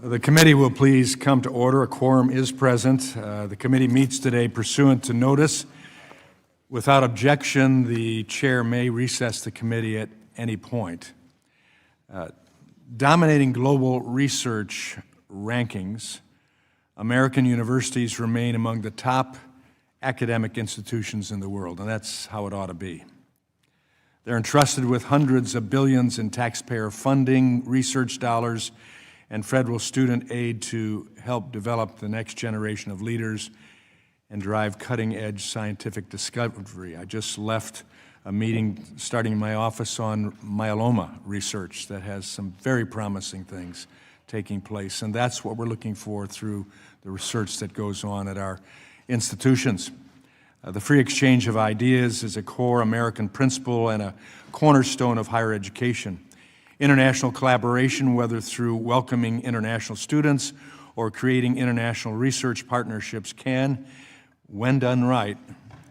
The committee will please come to order. A quorum is present. The committee meets today pursuant to notice. Without objection, the chair may recess the committee at any point. Dominating global research rankings, American universities remain among the top academic institutions in the world, and that's how it ought to be. They're entrusted with hundreds of billions in taxpayer funding, research dollars, and federal student aid to help develop the next generation of leaders and drive cutting-edge scientific discovery. I just left a meeting starting in my office on myeloma research that has some very promising things taking place, and that's what we're looking for through the research that goes on at our institutions. The free exchange of ideas is a core American principle and a cornerstone of higher education. International collaboration, whether through welcoming international students or creating international research partnerships, can, when done right,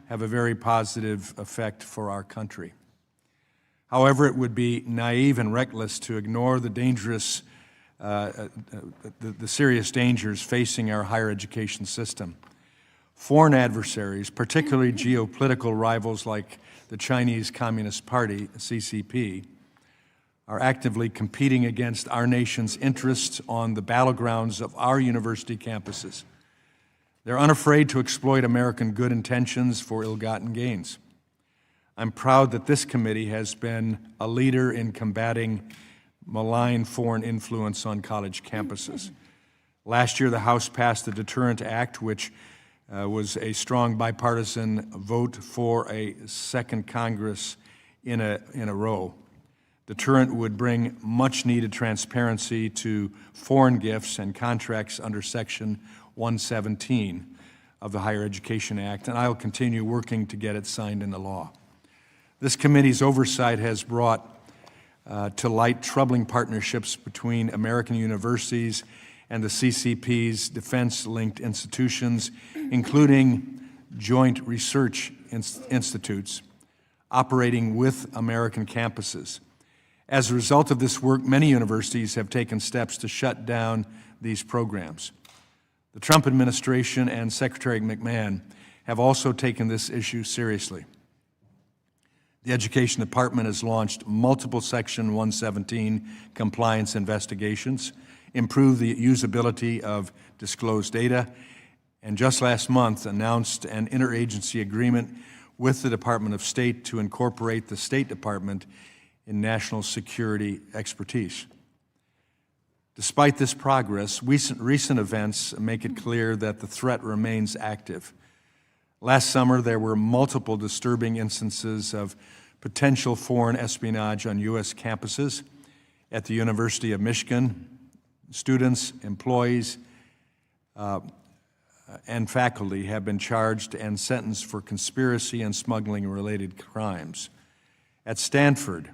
have a very positive effect for our country. However, it would be naive and reckless to ignore the dangerous, the serious dangers facing our higher education system. Foreign adversaries, particularly geopolitical rivals like the Chinese Communist Party, CCP, are actively competing against our nation's interests on the battlegrounds of our university campuses. They're unafraid to exploit American good intentions for ill-gotten gains. I'm proud that this committee has been a leader in combating malign foreign influence on college campuses. Last year, the House passed the Deterrent Act, which was a strong bipartisan vote for a second Congress in a row. Deterrent would bring much-needed transparency to foreign gifts and contracts under Section 117 of the Higher Education Act, and I'll continue working to get it signed into law. This committee's oversight has brought to light troubling partnerships between American universities and the CCP's defense-linked institutions, including joint research institutes operating with American campuses. As a result of this work, many universities have taken steps to shut down these programs. The Trump administration and Secretary McMahon have also taken this issue seriously. The Education Department has launched multiple Section 117 compliance investigations, improved the usability of disclosed data, and just last month announced an interagency agreement with the Department of State to incorporate the State Department in national security expertise. Despite this progress, recent events make it clear that the threat remains active. Last summer, there were multiple disturbing instances of potential foreign espionage on U.S. campuses. At the University of Michigan, students, employees, and faculty have been charged and sentenced for conspiracy and smuggling-related crimes. At Stanford,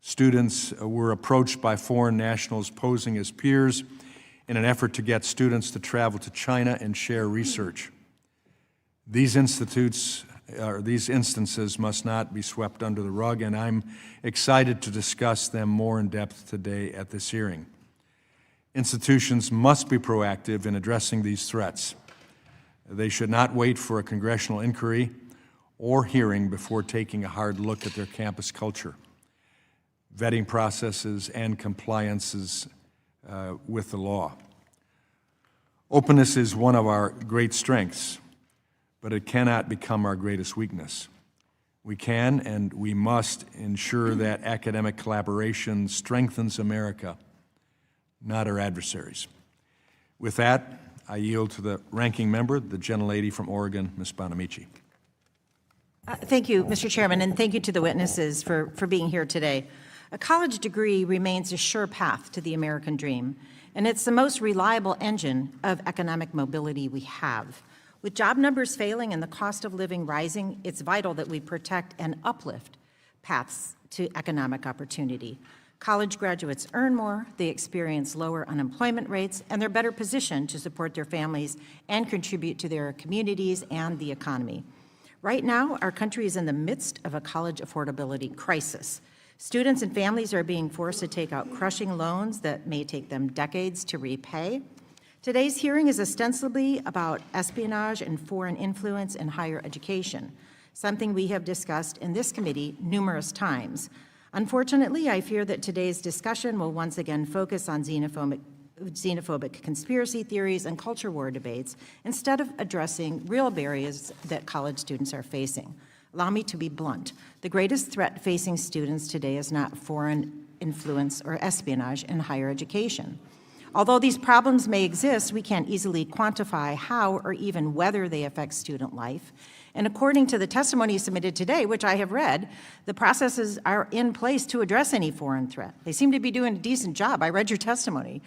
students were approached by foreign nationals posing as peers in an effort to get students to travel to China and share research. These instances must not be swept under the rug, and I'm excited to discuss them more in depth today at this hearing. Institutions must be proactive in addressing these threats. They should not wait for a congressional inquiry or hearing before taking a hard look at their campus culture, vetting processes, and compliances with the law. Openness is one of our great strengths, but it cannot become our greatest weakness. We can and we must ensure that academic collaboration strengthens America, not our adversaries. With that, I yield to the ranking member, the gentlelady from Oregon, Ms. Bonamici. Thank you, Mr. Chairman, and thank you to the witnesses for being here today. A college degree remains a sure path to the American dream, and it's the most reliable engine of economic mobility we have. With job numbers failing and the cost of living rising, it's vital that we protect and uplift paths to economic opportunity. College graduates earn more, they experience lower unemployment rates, and they're better positioned to support their families and contribute to their communities and the economy. Right now, our country is in the midst of a college affordability crisis. Students and families are being forced to take out crushing loans that may take them decades to repay. Today's hearing is ostensibly about espionage and foreign influence in higher education, something we have discussed in this committee numerous times. Unfortunately, I fear that today's discussion will once again focus on xenophobic conspiracy theories and culture war debates instead of addressing real barriers that college students are facing. Allow me to be blunt. The greatest threat facing students today is not foreign influence or espionage in higher education. Although these problems may exist, we can't easily quantify how or even whether they affect student life. And according to the testimony submitted today, which I have read, the processes are in place to address any foreign threat. They seem to be doing a decent job. I read your testimony.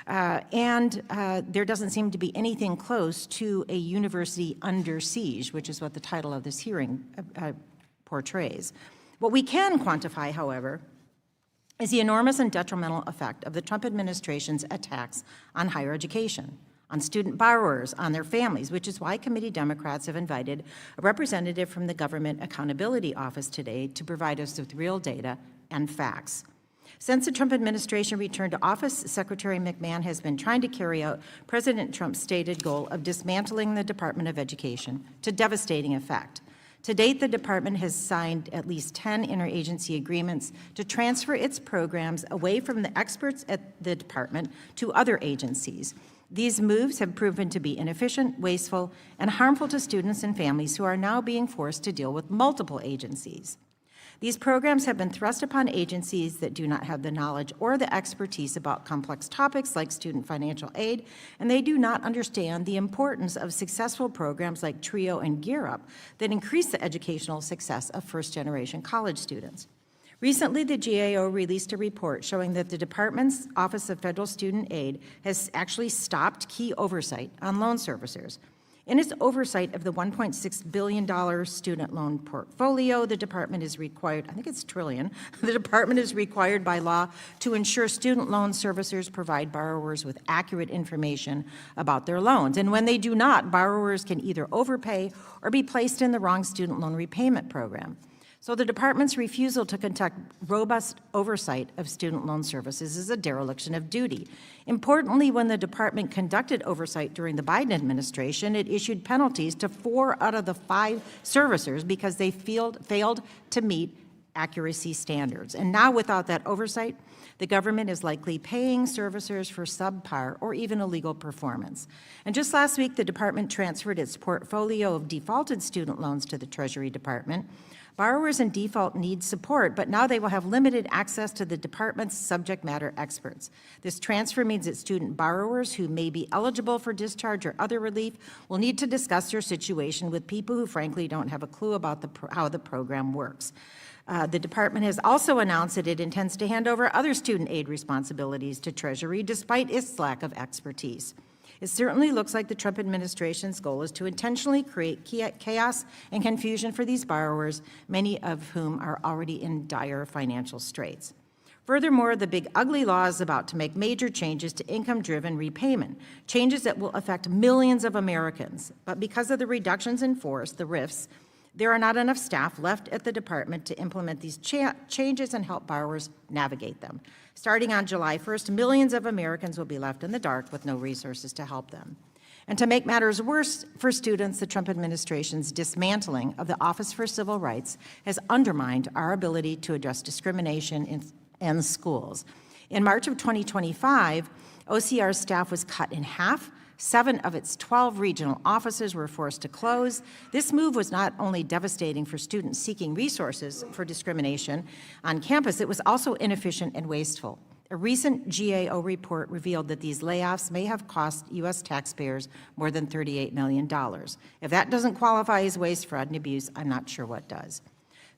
There doesn't seem to be anything close to a university under siege, which is what the title of this hearing portrays. What we can quantify, however, is the enormous and detrimental effect of the Trump administration's attacks on higher education, on student borrowers, on their families, which is why committee Democrats have invited a representative from the Government Accountability Office today to provide us with real data and facts. Since the Trump administration returned to office, Secretary McMahon has been trying to carry out President Trump's stated goal of dismantling the Department of Education to devastating effect. To date, the department has signed at least 10 interagency agreements to transfer its programs away from the experts at the department to other agencies. These moves have proven to be inefficient, wasteful, and harmful to students and families who are now being forced to deal with multiple agencies. These programs have been thrust upon agencies that do not have the knowledge or the expertise about complex topics like student financial aid, and they do not understand the importance of successful programs like TRIO and Gear Up that increase the educational success of first-generation college students. Recently, the GAO released a report showing that the department's Office of Federal Student Aid has actually stopped key oversight on loan servicers. In its oversight of the $1.6 billion student loan portfolio, the department is required, I think it's trillion, the department is required by law to ensure student loan servicers provide borrowers with accurate information about their loans. And when they do not, borrowers can either overpay or be placed in the wrong student loan repayment program. So the department's refusal to conduct robust oversight of student loan services is a dereliction of duty. Importantly, when the department conducted oversight during the Biden administration, it issued penalties to 4 out of the 5 servicers because they failed to meet accuracy standards. And now, without that oversight, the government is likely paying servicers for subpar or even illegal performance. And just last week, the department transferred its portfolio of defaulted student loans to the Treasury Department. Borrowers in default need support, but now they will have limited access to the department's subject matter experts. This transfer means that student borrowers who may be eligible for discharge or other relief will need to discuss their situation with people who frankly don't have a clue about how the program works. The department has also announced that it intends to hand over other student aid responsibilities to Treasury despite its lack of expertise. It certainly looks like the Trump administration's goal is to intentionally create chaos and confusion for these borrowers, many of whom are already in dire financial straits. Furthermore, the big ugly law is about to make major changes to income-driven repayment, changes that will affect millions of Americans. But because of the reductions in force, the RIFs, there are not enough staff left at the department to implement these changes and help borrowers navigate them. Starting on July 1st, millions of Americans will be left in the dark with no resources to help them. And to make matters worse for students, the Trump administration's dismantling of the Office for Civil Rights has undermined our ability to address discrimination in schools. In March of 2025, OCR's staff was cut in half. 7 of its 12 regional offices were forced to close. This move was not only devastating for students seeking resources for discrimination on campus, it was also inefficient and wasteful. A recent GAO report revealed that these layoffs may have cost U.S. taxpayers more than $38 million. If that doesn't qualify as waste, fraud, and abuse, I'm not sure what does.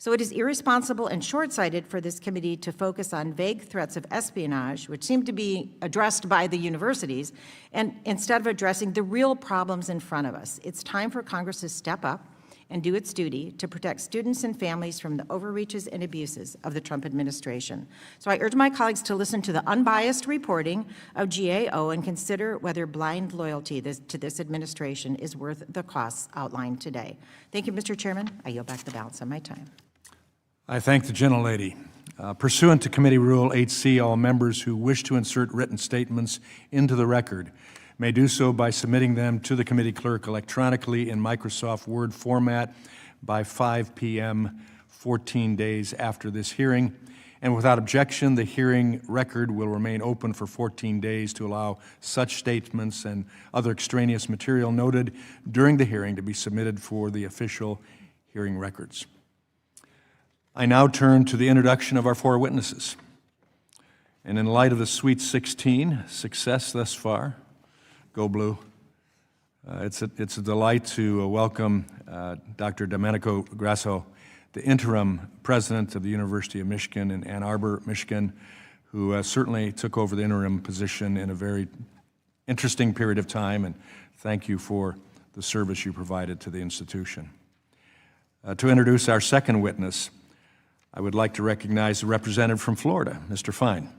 So it is irresponsible and short-sighted for this committee to focus on vague threats of espionage, which seem to be addressed by the universities, and instead of addressing the real problems in front of us. It's time for Congress to step up and do its duty to protect students and families from the overreaches and abuses of the Trump administration. So I urge my colleagues to listen to the unbiased reporting of GAO and consider whether blind loyalty to this administration is worth the costs outlined today. Thank you, Mr. Chairman. I yield back the balance of my time. I thank the gentlelady. Pursuant to Committee Rule 8C, all members who wish to insert written statements into the record may do so by submitting them to the committee clerk electronically in Microsoft Word format by 5 p.m. 14 days after this hearing. And without objection, the hearing record will remain open for 14 days to allow such statements and other extraneous material noted during the hearing to be submitted for the official hearing records. I now turn to the introduction of our four witnesses. And in light of the Sweet 16 success thus far, go Blue, it's a delight to welcome Dr. Domenico Grasso, the interim president of the University of Michigan in Ann Arbor, Michigan, who certainly took over the interim position in a very interesting period of time, and thank you for the service you provided to the institution. To introduce our second witness, I would like to recognize the representative from Florida, Mr. Fine.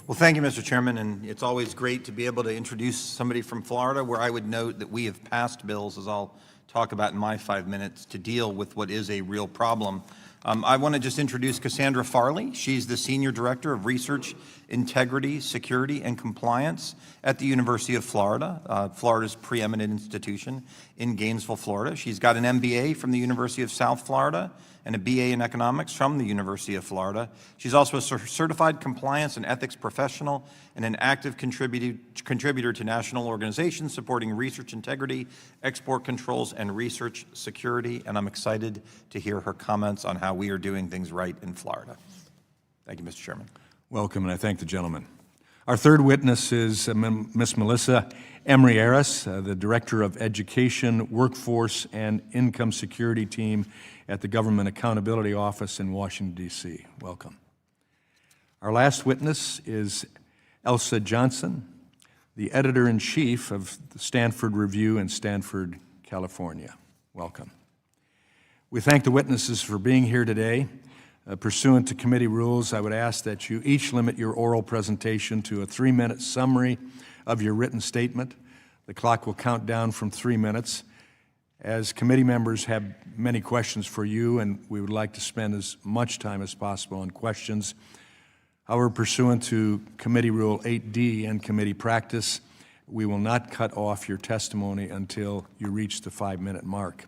Well, thank you, Mr. Chairman, and it's always great to be able to introduce somebody from Florida, where I would note that we have passed bills, as I'll talk about in my 5 minutes, to deal with what is a real problem. I want to just introduce Cassandra Farley. She's the Senior Director of Research, Integrity, Security, and Compliance at the University of Florida, Florida's preeminent institution in Gainesville, Florida. She's got an MBA from the University of South Florida and a BA in Economics from the University of Florida. She's also a certified compliance and ethics professional and an active contributor to national organizations supporting research integrity, export controls, and research security. And I'm excited to hear her comments on how we are doing things right in Florida. Thank you, Mr. Chairman. Welcome, and I thank the gentleman. Our third witness is Ms. Melissa Emery-Aris, the Director of Education, Workforce, and Income Security Team at the Government Accountability Office in Washington, D.C. Welcome. Our last witness is Elsa Johnson, the Editor-in-Chief of the Stanford Review in Stanford, California. Welcome. We thank the witnesses for being here today. Pursuant to committee rules, I would ask that you each limit your oral presentation to a 3-minute summary of your written statement. The clock will count down from 3 minutes. As committee members have many questions for you, and we would like to spend as much time as possible on questions. However, pursuant to Committee Rule 8D and committee practice, we will not cut off your testimony until you reach the 5-minute mark.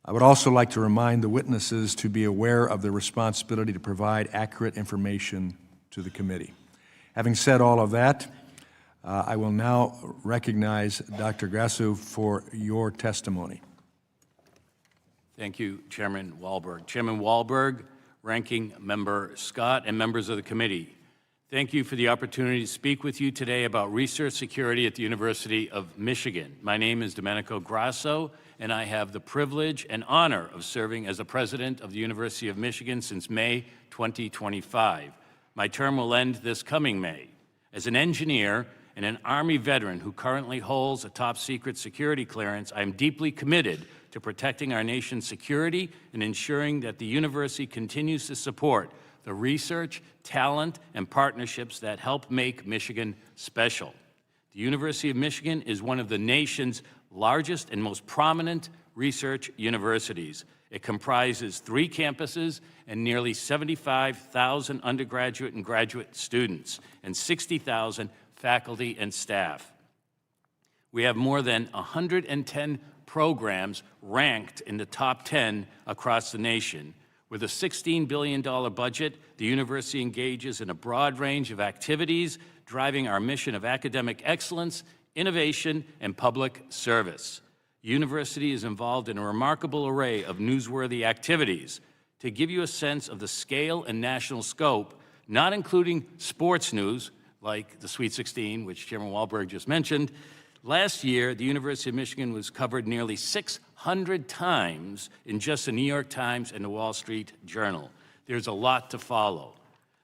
I would also like to remind the witnesses to be aware of their responsibility to provide accurate information to the committee. Having said all of that, I will now recognize Dr. Grasso for your testimony. Thank you, Chairman Wahlberg. Chairman Wahlberg, Ranking Member Scott, and members of the committee, thank you for the opportunity to speak with you today about research security at the University of Michigan. My name is Domenico Grasso, and I have the privilege and honor of serving as the president of the University of Michigan since May 2025. My term will end this coming May. As an engineer and an Army veteran who currently holds a top-secret security clearance, I am deeply committed to protecting our nation's security and ensuring that the university continues to support the research, talent, and partnerships that help make Michigan special. The University of Michigan is one of the nation's largest and most prominent research universities. It comprises 3 campuses and nearly 75,000 undergraduate and graduate students and 60,000 faculty and staff. We have more than 110 programs ranked in the top 10 across the nation. With a $16 billion budget, the university engages in a broad range of activities, driving our mission of academic excellence, innovation, and public service. The university is involved in a remarkable array of newsworthy activities. To give you a sense of the scale and national scope, not including sports news, like the Sweet 16, which Chairman Wahlberg just mentioned, last year, the University of Michigan was covered nearly 600 times in just the New York Times and the Wall Street Journal. There's a lot to follow.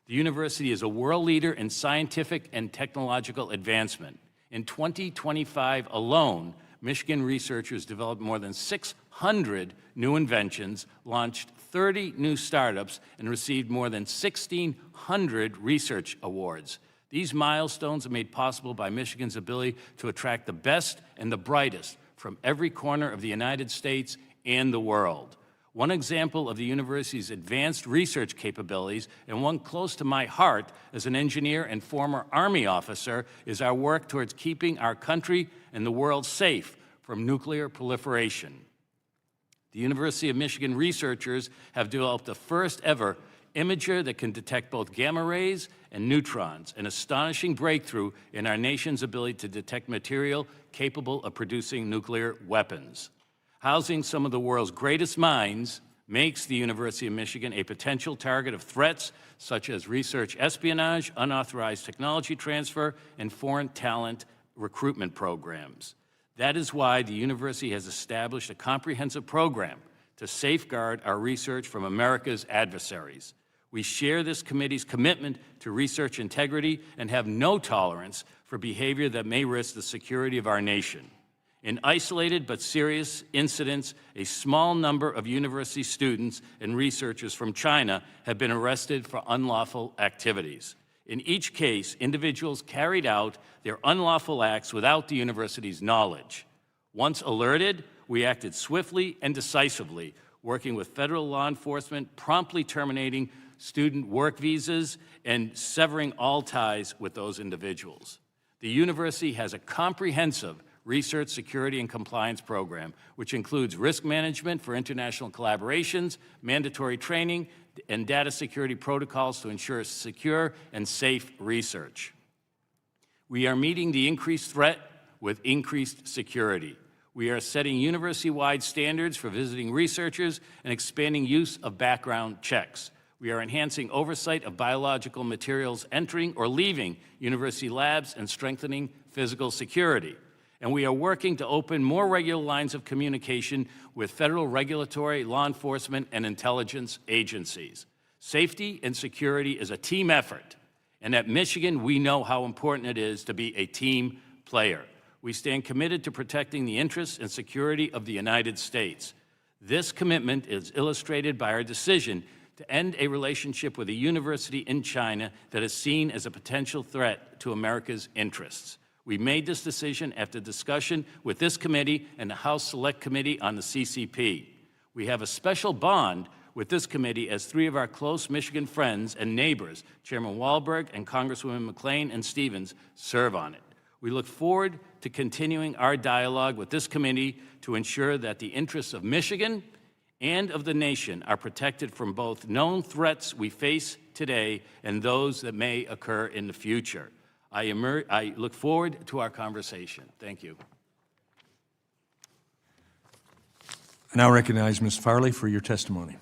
The university is a world leader in scientific and technological advancement. In 2025 alone, Michigan researchers developed more than 600 new inventions, launched 30 new startups, and received more than 1,600 research awards. These milestones are made possible by Michigan's ability to attract the best and the brightest from every corner of the United States and the world. One example of the university's advanced research capabilities, and one close to my heart as an engineer and former Army officer, is our work towards keeping our country and the world safe from nuclear proliferation. The University of Michigan researchers have developed the first ever imager that can detect both gamma rays and neutrons, an astonishing breakthrough in our nation's ability to detect material capable of producing nuclear weapons. Housing some of the world's greatest minds makes the University of Michigan a potential target of threats such as research espionage, unauthorized technology transfer, and foreign talent recruitment programs. That is why the university has established a comprehensive program to safeguard our research from America's adversaries. We share this committee's commitment to research integrity and have no tolerance for behavior that may risk the security of our nation. In isolated but serious incidents, a small number of university students and researchers from China have been arrested for unlawful activities. In each case, individuals carried out their unlawful acts without the university's knowledge. Once alerted, we acted swiftly and decisively, working with federal law enforcement, promptly terminating student work visas and severing all ties with those individuals. The university has a comprehensive research, security, and compliance program, which includes risk management for international collaborations, mandatory training, and data security protocols to ensure secure and safe research. We are meeting the increased threat with increased security. We are setting university-wide standards for visiting researchers and expanding use of background checks. We are enhancing oversight of biological materials entering or leaving university labs and strengthening physical security. And we are working to open more regular lines of communication with federal regulatory, law enforcement, and intelligence agencies. Safety and security is a team effort, and at Michigan, we know how important it is to be a team player. We stand committed to protecting the interests and security of the United States. This commitment is illustrated by our decision to end a relationship with a university in China that is seen as a potential threat to America's interests. We made this decision after discussion with this committee and the House Select Committee on the CCP. We have a special bond with this committee as three of our close Michigan friends and neighbors, Chairman Wahlberg and Congresswomen McClain and Stevens, serve on it. We look forward to continuing our dialogue with this committee to ensure that the interests of Michigan and of the nation are protected from both known threats we face today and those that may occur in the future. I look forward to our conversation. Thank you. I now recognize Ms. Farley for your testimony.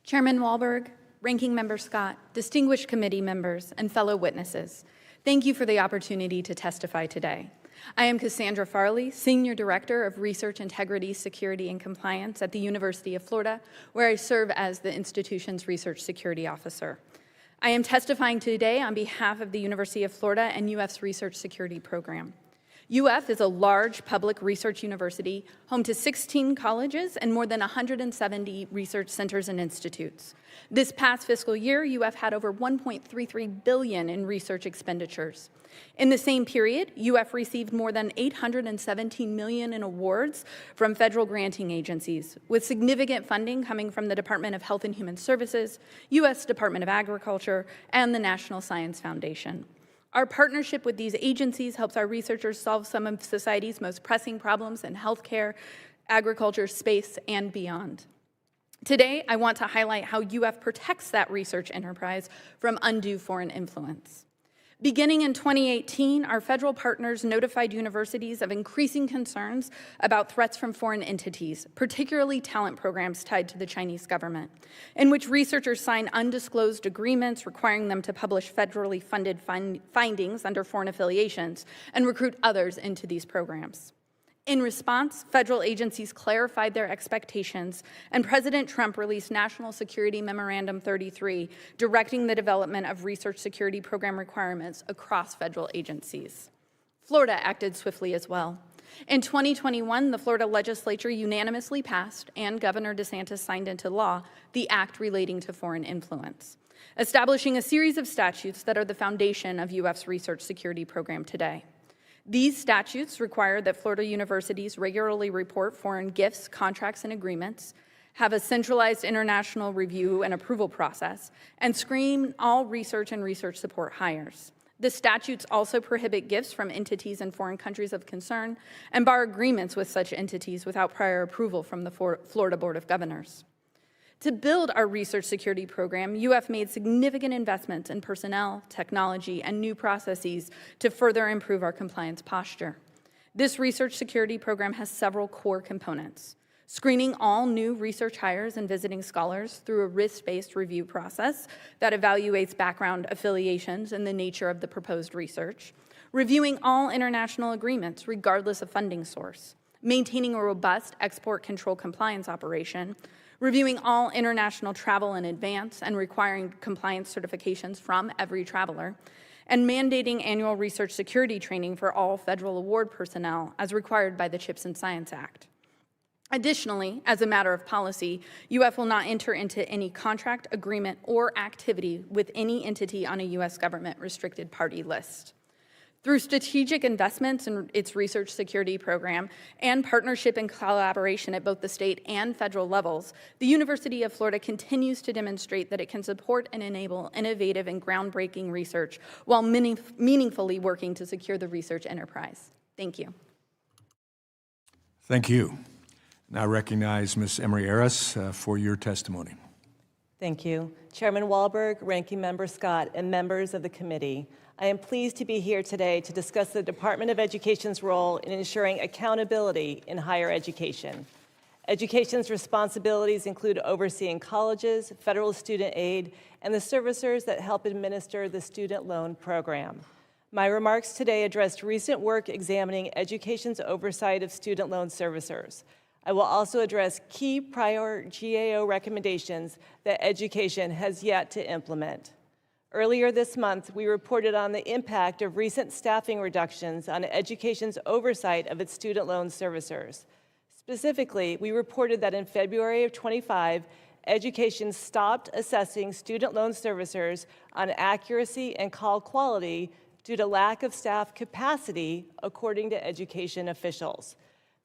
Chairman Wahlberg, Ranking Member Scott, distinguished committee members, and fellow witnesses, thank you for the opportunity to testify today. I am Cassandra Farley, Senior Director of Research Integrity, Security, and Compliance at the University of Florida, where I serve as the institution's Research Security Officer. I am testifying today on behalf of the University of Florida and UF's Research Security Program. UF is a large public research university, home to 16 colleges and more than 170 research centers and institutes. This past fiscal year, UF had over $1.33 billion in research expenditures. In the same period, UF received more than $817 million in awards from federal granting agencies, with significant funding coming from the Department of Health and Human Services, U.S. Department of Agriculture, and the National Science Foundation. Our partnership with these agencies helps our researchers solve some of society's most pressing problems in healthcare, agriculture, space, and beyond. Today, I want to highlight how UF protects that research enterprise from undue foreign influence. Beginning in 2018, our federal partners notified universities of increasing concerns about threats from foreign entities, particularly talent programs tied to the Chinese government, in which researchers sign undisclosed agreements requiring them to publish federally funded findings under foreign affiliations and recruit others into these programs. In response, federal agencies clarified their expectations, and President Trump released National Security Memorandum 33, directing the development of research security program requirements across federal agencies. Florida acted swiftly as well. In 2021, the Florida legislature unanimously passed, and Governor DeSantis signed into law, the Act relating to foreign influence, establishing a series of statutes that are the foundation of UF's research security program today. These statutes require that Florida universities regularly report foreign gifts, contracts, and agreements, have a centralized international review and approval process, and screen all research and research support hires. The statutes also prohibit gifts from entities in foreign countries of concern and bar agreements with such entities without prior approval from the Florida Board of Governors. To build our research security program, UF made significant investments in personnel, technology, and new processes to further improve our compliance posture. This research security program has several core components: screening all new research hires and visiting scholars through a risk-based review process that evaluates background affiliations and the nature of the proposed research, reviewing all international agreements regardless of funding source, maintaining a robust export control compliance operation, reviewing all international travel in advance and requiring compliance certifications from every traveler, and mandating annual research security training for all federal award personnel as required by the CHIPS and Science Act. Additionally, as a matter of policy, UF will not enter into any contract, agreement, or activity with any entity on a U.S. government restricted party list. Through strategic investments in its research security program and partnership and collaboration at both the state and federal levels, the University of Florida continues to demonstrate that it can support and enable innovative and groundbreaking research while meaningfully working to secure the research enterprise. Thank you. Thank you. Now recognize Ms. Emery-Aris for your testimony. Thank you. Chairman Wahlberg, Ranking Member Scott, and members of the committee, I am pleased to be here today to discuss the Department of Education's role in ensuring accountability in higher education. Education's responsibilities include overseeing colleges, federal student aid, and the servicers that help administer the student loan program. My remarks today addressed recent work examining education's oversight of student loan servicers. I will also address key prior GAO recommendations that education has yet to implement. Earlier this month, we reported on the impact of recent staffing reductions on education's oversight of its student loan servicers. Specifically, we reported that in February of 25, education stopped assessing student loan servicers on accuracy and call quality due to lack of staff capacity, according to education officials.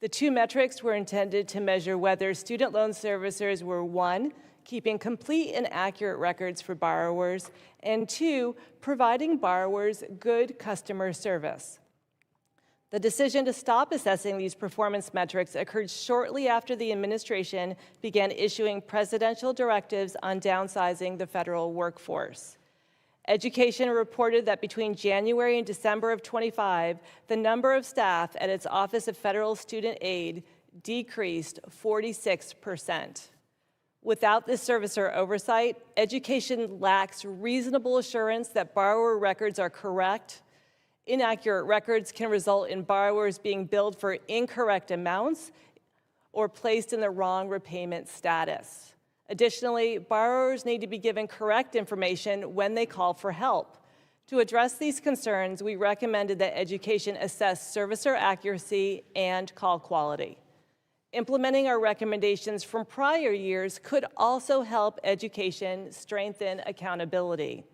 The two metrics were intended to measure whether student loan servicers were, one, keeping complete and accurate records for borrowers, and two, providing borrowers good customer service. The decision to stop assessing these performance metrics occurred shortly after the administration began issuing presidential directives on downsizing the federal workforce. Education reported that between January and December of 25, the number of staff at its Office of Federal Student Aid decreased 46%. Without this servicer oversight, education lacks reasonable assurance that borrower records are correct. Inaccurate records can result in borrowers being billed for incorrect amounts or placed in the wrong repayment status. Additionally, borrowers need to be given correct information when they call for help. To address these concerns, we recommended that education assess servicer accuracy and call quality. Implementing our recommendations from prior years could also help education strengthen accountability.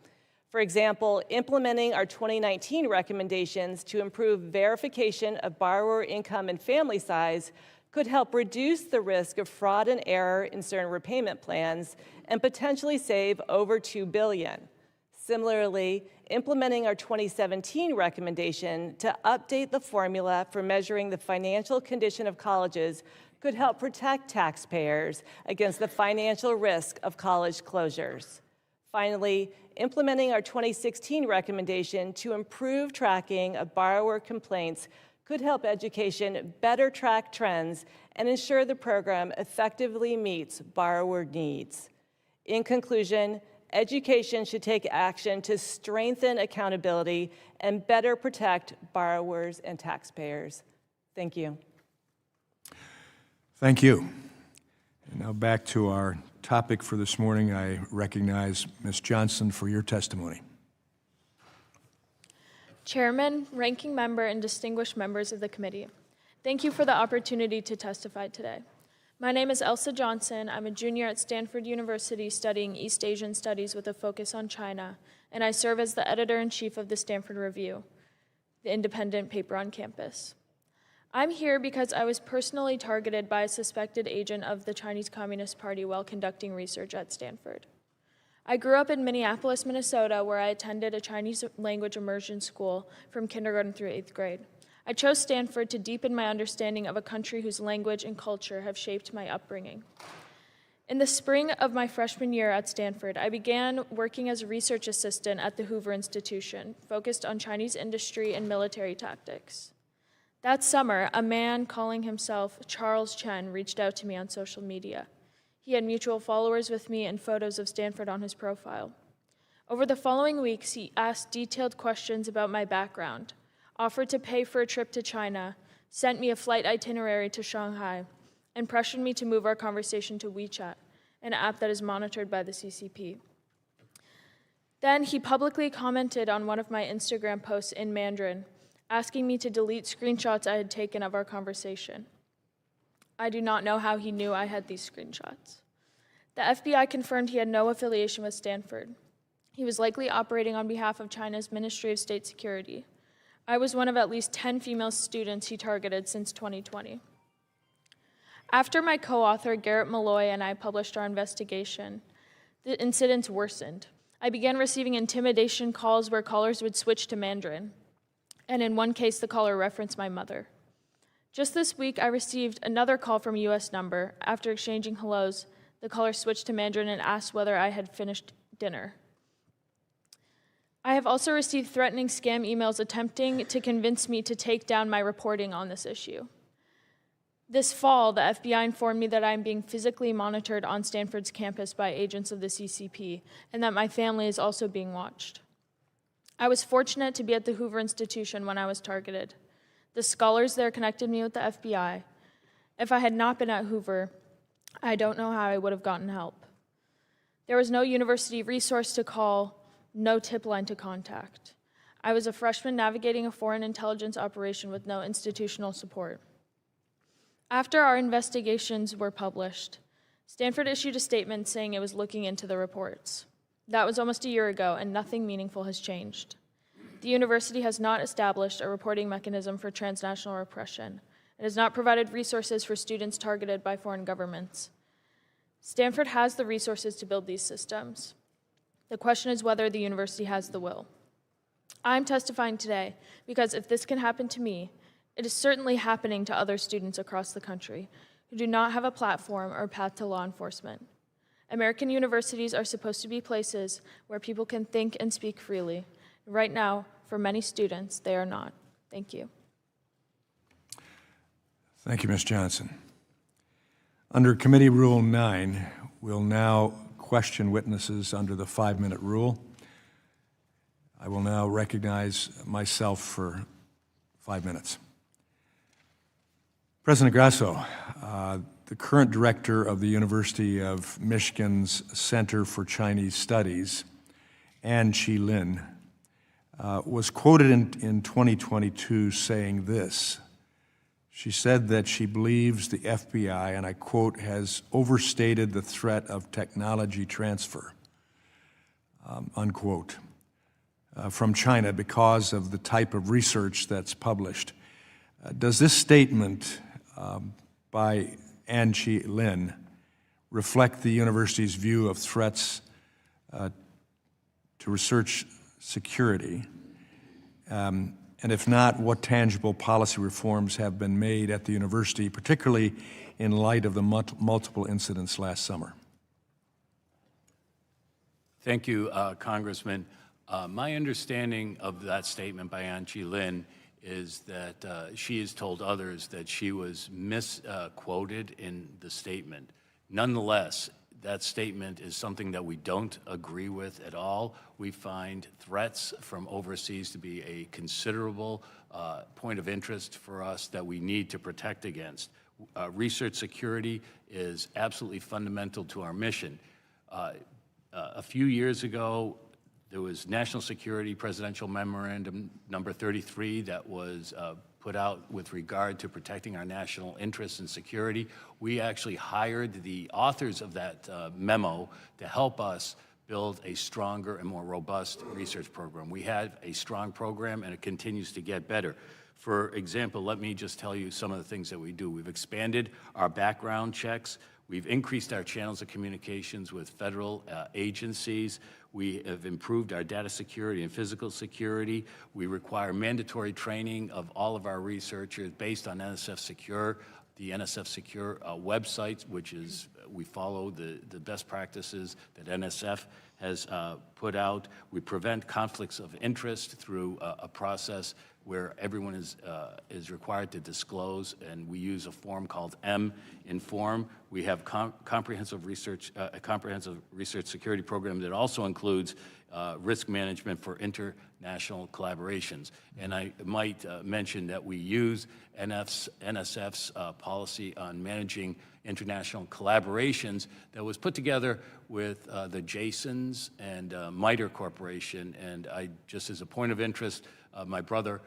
For example, implementing our 2019 recommendations to improve verification of borrower income and family size could help reduce the risk of fraud and error in certain repayment plans and potentially save over $2 billion. Similarly, implementing our 2017 recommendation to update the formula for measuring the financial condition of colleges could help protect taxpayers against the financial risk of college closures. Finally, implementing our 2016 recommendation to improve tracking of borrower complaints could help education better track trends and ensure the program effectively meets borrower needs. In conclusion, education should take action to strengthen accountability and better protect borrowers and taxpayers. Thank you. Thank you. And now back to our topic for this morning. I recognize Ms. Johnson for your testimony. Chairman, Ranking Member, and distinguished members of the committee, thank you for the opportunity to testify today. My name is Elsa Johnson. I'm a junior at Stanford University studying East Asian Studies with a focus on China, and I serve as the editor-in-chief of the Stanford Review, the independent paper on campus. I'm here because I was personally targeted by a suspected agent of the Chinese Communist Party while conducting research at Stanford. I grew up in Minneapolis, Minnesota, where I attended a Chinese language immersion school from kindergarten through 8th grade. I chose Stanford to deepen my understanding of a country whose language and culture have shaped my upbringing. In the spring of my freshman year at Stanford, I began working as a research assistant at the Hoover Institution, focused on Chinese industry and military tactics. That summer, a man calling himself Charles Chen reached out to me on social media. He had mutual followers with me and photos of Stanford on his profile. Over the following weeks, he asked detailed questions about my background, offered to pay for a trip to China, sent me a flight itinerary to Shanghai, and pressured me to move our conversation to WeChat, an app that is monitored by the CCP. Then he publicly commented on one of my Instagram posts in Mandarin, asking me to delete screenshots I had taken of our conversation. I do not know how he knew I had these screenshots. The FBI confirmed he had no affiliation with Stanford. He was likely operating on behalf of China's Ministry of State Security. I was one of at least 10 female students he targeted since 2020. After my co-author, Garrett Malloy, and I published our investigation, the incidents worsened. I began receiving intimidation calls where callers would switch to Mandarin, and in one case, the caller referenced my mother. Just this week, I received another call from a U.S. number. After exchanging hellos, the caller switched to Mandarin and asked whether I had finished dinner. I have also received threatening scam emails attempting to convince me to take down my reporting on this issue. This fall, the FBI informed me that I am being physically monitored on Stanford's campus by agents of the CCP, and that my family is also being watched. I was fortunate to be at the Hoover Institution when I was targeted. The scholars there connected me with the FBI. If I had not been at Hoover, I don't know how I would have gotten help. There was no university resource to call, no tip line to contact. I was a freshman navigating a foreign intelligence operation with no institutional support. After our investigations were published, Stanford issued a statement saying it was looking into the reports. That was almost a year ago, and nothing meaningful has changed. The university has not established a reporting mechanism for transnational repression. It has not provided resources for students targeted by foreign governments. Stanford has the resources to build these systems. The question is whether the university has the will. I'm testifying today because if this can happen to me, it is certainly happening to other students across the country who do not have a platform or path to law enforcement. American universities are supposed to be places where people can think and speak freely. Right now, for many students, they are not. Thank you. Thank you, Ms. Johnson. Under Committee Rule 9, we'll now question witnesses under the 5-minute rule. I will now recognize myself for 5 minutes. President Grasso, the current director of the University of Michigan's Center for Chinese Studies, An-Chi Lin, was quoted in 2022 saying this. She said that she believes the FBI, and I quote, has overstated the threat of technology transfer, unquote, from China because of the type of research that's published. Does this statement by An-Chi Lin reflect the university's view of threats to research security? And if not, what tangible policy reforms have been made at the university, particularly in light of the multiple incidents last summer? Thank you, Congressman. My understanding of that statement by An-Chi Lin is that she has told others that she was misquoted in the statement. Nonetheless, that statement is something that we don't agree with at all. We find threats from overseas to be a considerable point of interest for us that we need to protect against. Research security is absolutely fundamental to our mission. A few years ago, there was National Security Presidential Memorandum number 33 that was put out with regard to protecting our national interests and security. We actually hired the authors of that memo to help us build a stronger and more robust research program. We have a strong program, and it continues to get better. For example, let me just tell you some of the things that we do. We've expanded our background checks. We've increased our channels of communications with federal agencies. We have improved our data security and physical security. We require mandatory training of all of our researchers based on NSF Secure, the NSF Secure website, which is, we follow the best practices that NSF has put out. We prevent conflicts of interest through a process where everyone is required to disclose, and we use a form called M-Inform. We have a comprehensive research security program that also includes risk management for international collaborations. And I might mention that we use NSF's policy on managing international collaborations that was put together with the Jasons and MITRE Corporation. And just as a point of interest, my brother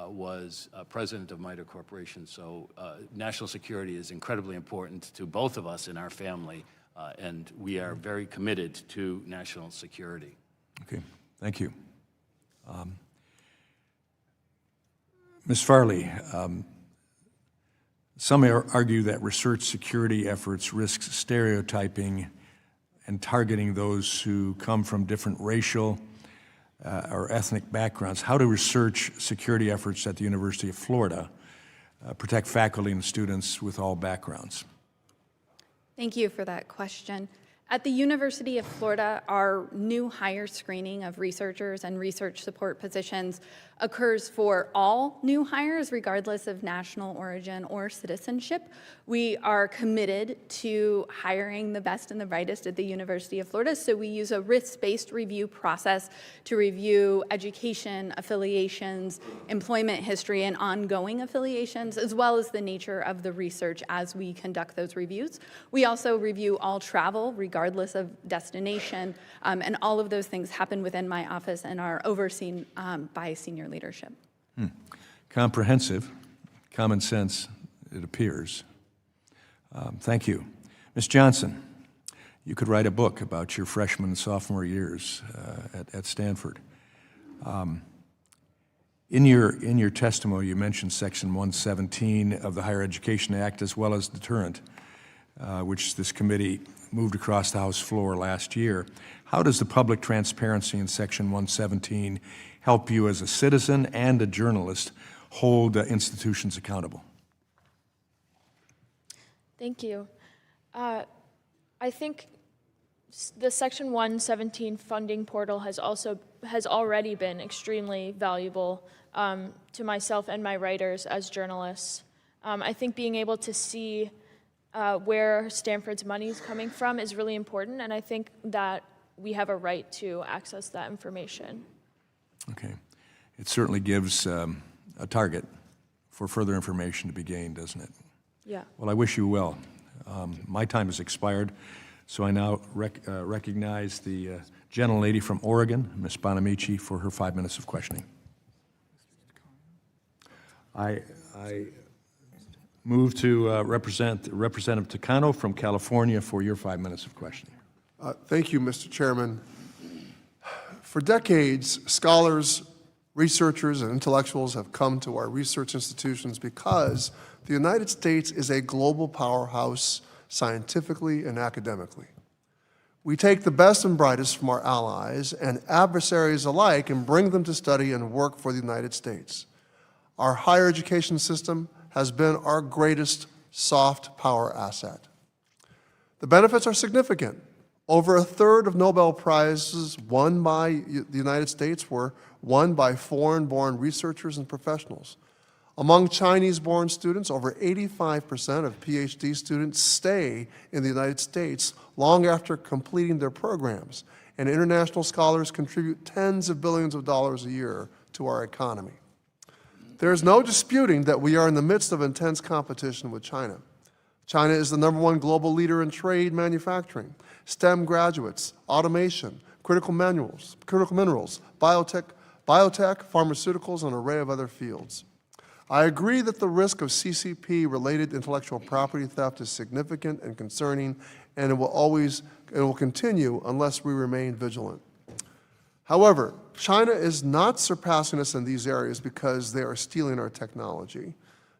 was president of MITRE Corporation, so national security is incredibly important to both of us in our family, and we are very committed to national security. Okay, thank you. Ms. Farley, some argue that research security efforts risk stereotyping and targeting those who come from different racial or ethnic backgrounds. How do research security efforts at the University of Florida protect faculty and students with all backgrounds? Thank you for that question. At the University of Florida, our new hire screening of researchers and research support positions occurs for all new hires, regardless of national origin or citizenship. We are committed to hiring the best and the brightest at the University of Florida, so we use a risk-based review process to review education, affiliations, employment history, and ongoing affiliations, as well as the nature of the research as we conduct those reviews. We also review all travel, regardless of destination, and all of those things happen within my office and are overseen by senior leadership. Comprehensive, common sense, it appears. Thank you. Ms. Johnson, you could write a book about your freshman and sophomore years at Stanford. In your testimony, you mentioned Section 117 of the Higher Education Act, as well as deterrent, which this committee moved across the House floor last year. How does the public transparency in Section 117 help you as a citizen and a journalist hold institutions accountable? Thank you. I think the Section 117 funding portal has already been extremely valuable to myself and my writers as journalists. I think being able to see where Stanford's money is coming from is really important, and I think that we have a right to access that information. Okay. It certainly gives a target for further information to be gained, doesn't it? Yeah. Well, I wish you well. My time has expired, so I now recognize the gentlelady from Oregon, Ms. Bonamici, for her 5 minutes of questioning. I move to Representative Takano from California for your 5 minutes of questioning. Thank you, Mr. Chairman. For decades, scholars, researchers, and intellectuals have come to our research institutions because the United States is a global powerhouse scientifically and academically. We take the best and brightest from our allies and adversaries alike and bring them to study and work for the United States. Our higher education system has been our greatest soft power asset. The benefits are significant. Over a third of Nobel Prizes won by the United States were won by foreign-born researchers and professionals. Among Chinese-born students, over 85% of PhD students stay in the United States long after completing their programs, and international scholars contribute tens of billions of dollars a year to our economy. There is no disputing that we are in the midst of intense competition with China. China is the #1 global leader in trade manufacturing, STEM graduates, automation, critical minerals, biotech, pharmaceuticals, and an array of other fields. I agree that the risk of CCP-related intellectual property theft is significant and concerning, and it will continue unless we remain vigilant. However, China is not surpassing us in these areas because they are stealing our technology.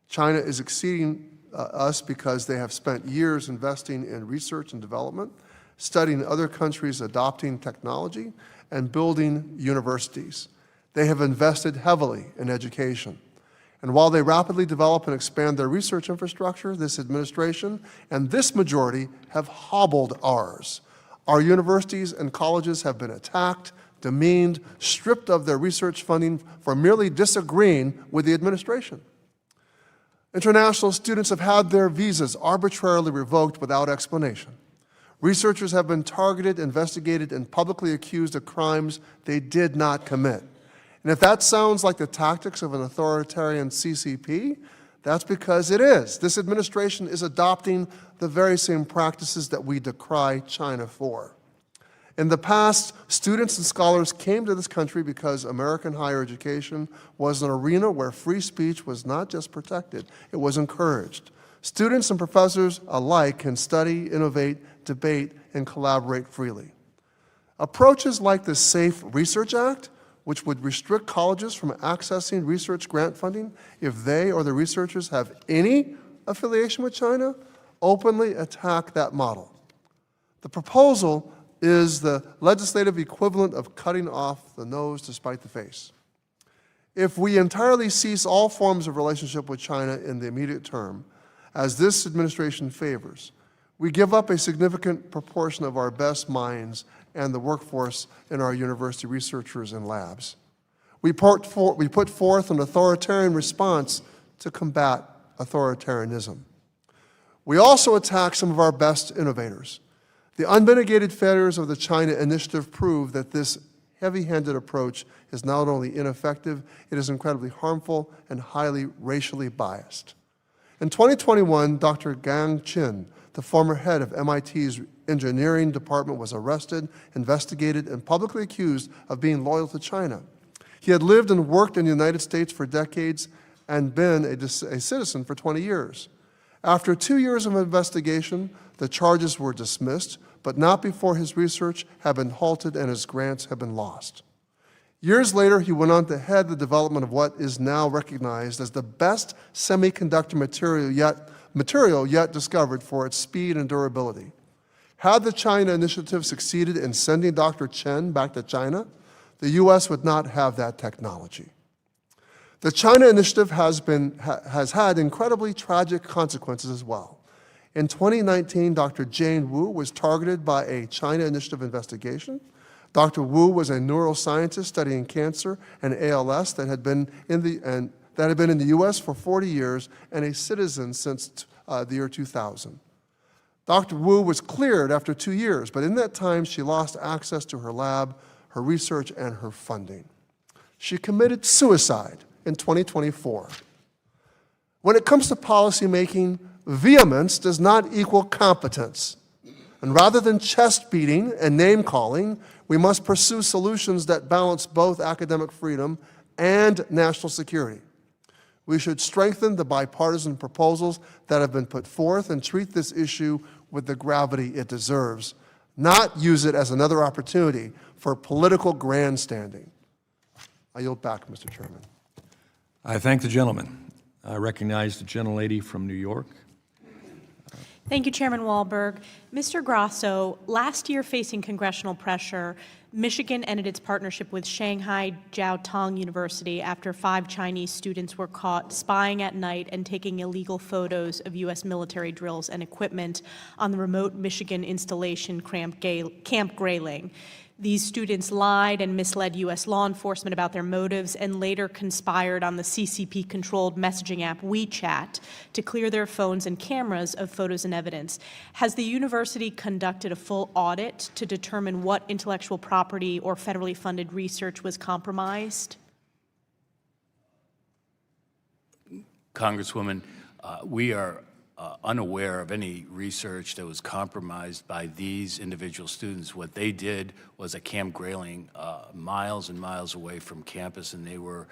China is exceeding us because they have spent years investing in research and development, studying other countries adopting technology, and building universities. They have invested heavily in education. And while they rapidly develop and expand their research infrastructure, this administration and this majority have hobbled ours. Our universities and colleges have been attacked, demeaned, stripped of their research funding for merely disagreeing with the administration. International students have had their visas arbitrarily revoked without explanation. Researchers have been targeted, investigated, and publicly accused of crimes they did not commit. And if that sounds like the tactics of an authoritarian CCP, that's because it is. This administration is adopting the very same practices that we decry China for. In the past, students and scholars came to this country because American higher education was an arena where free speech was not just protected, it was encouraged. Students and professors alike can study, innovate, debate, and collaborate freely. Approaches like the Safe Research Act, which would restrict colleges from accessing research grant funding if they or the researchers have any affiliation with China, openly attack that model. The proposal is the legislative equivalent of cutting off the nose to spite the face. If we entirely cease all forms of relationship with China in the immediate term, as this administration favors, we give up a significant proportion of our best minds and the workforce in our university researchers and labs. We put forth an authoritarian response to combat authoritarianism. We also attack some of our best innovators. The unmitigated failures of the China Initiative prove that this heavy-handed approach is not only ineffective, it is incredibly harmful and highly racially biased. In 2021, Dr. Gang Chin, the former head of MIT's engineering department, was arrested, investigated, and publicly accused of being loyal to China. He had lived and worked in the United States for decades and been a citizen for 20 years. After 2 years of investigation, the charges were dismissed, but not before his research had been halted and his grants had been lost. Years later, he went on to head the development of what is now recognized as the best semiconductor material yet discovered for its speed and durability. Had the China Initiative succeeded in sending Dr. Chen back to China, the U.S. would not have that technology. The China Initiative has had incredibly tragic consequences as well. In 2019, Dr. Jane Wu was targeted by a China Initiative investigation. Dr. Wu was a neuroscientist studying cancer and ALS that had been in the U.S. for 40 years and a citizen since the year 2000. Dr. Wu was cleared after 2 years, but in that time she lost access to her lab, her research, and her funding. She committed suicide in 2024. When it comes to policymaking, vehemence does not equal competence. And rather than chest beating and name calling, we must pursue solutions that balance both academic freedom and national security. We should strengthen the bipartisan proposals that have been put forth and treat this issue with the gravity it deserves, not use it as another opportunity for political grandstanding. I yield back, Mr. Chairman. I thank the gentleman. I recognize the gentlelady from New York. Thank you, Chairman Wahlberg. Mr. Grasso, last year facing congressional pressure, Michigan ended its partnership with Shanghai Jiao Tong University after 5 Chinese students were caught spying at night and taking illegal photos of U.S. military drills and equipment on the remote Michigan installation Camp Grayling. These students lied and misled U.S. law enforcement about their motives and later conspired on the CCP-controlled messaging app WeChat to clear their phones and cameras of photos and evidence. Has the university conducted a full audit to determine what intellectual property or federally funded research was compromised? Congresswoman, we are unaware of any research that was compromised by these individual students. What they did was at Camp Grayling, miles and miles away from campus, and they were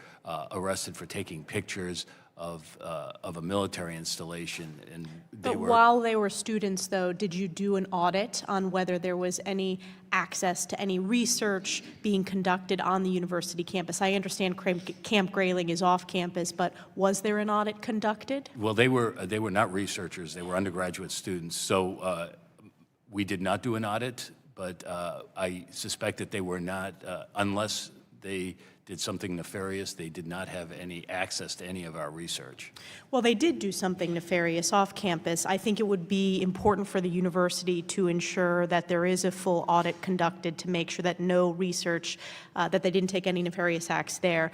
arrested for taking pictures of a military installation, and they But were. while they were students, though, did you do an audit on whether there was any access to any research being conducted on the university campus? I understand Camp Grayling is off campus, but was there an audit conducted? Well, they were not researchers; they were undergraduate students. So we did not do an audit, but I suspect that they were not, unless they did something nefarious, they did not have any access to any of our research. Well, they did do something nefarious off campus. I think it would be important for the university to ensure that there is a full audit conducted to make sure that no research, that they didn't take any nefarious acts there.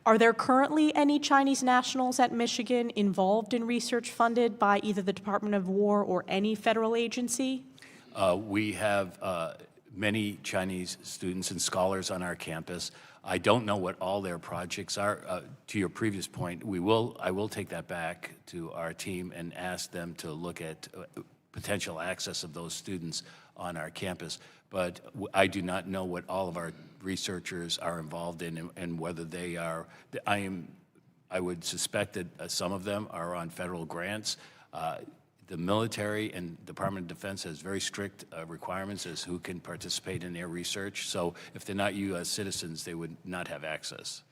Are there currently any Chinese nationals at Michigan involved in research funded by either the Department of War or any federal agency? We have many Chinese students and scholars on our campus. I don't know what all their projects are. To your previous point, I will take that back to our team and ask them to look at potential access of those students on our campus. But I do not know what all of our researchers are involved in and whether they are. I would suspect that some of them are on federal grants. The military and Department of Defense has very strict requirements as who can participate in their research. So if they're not U.S. citizens, they would not have access.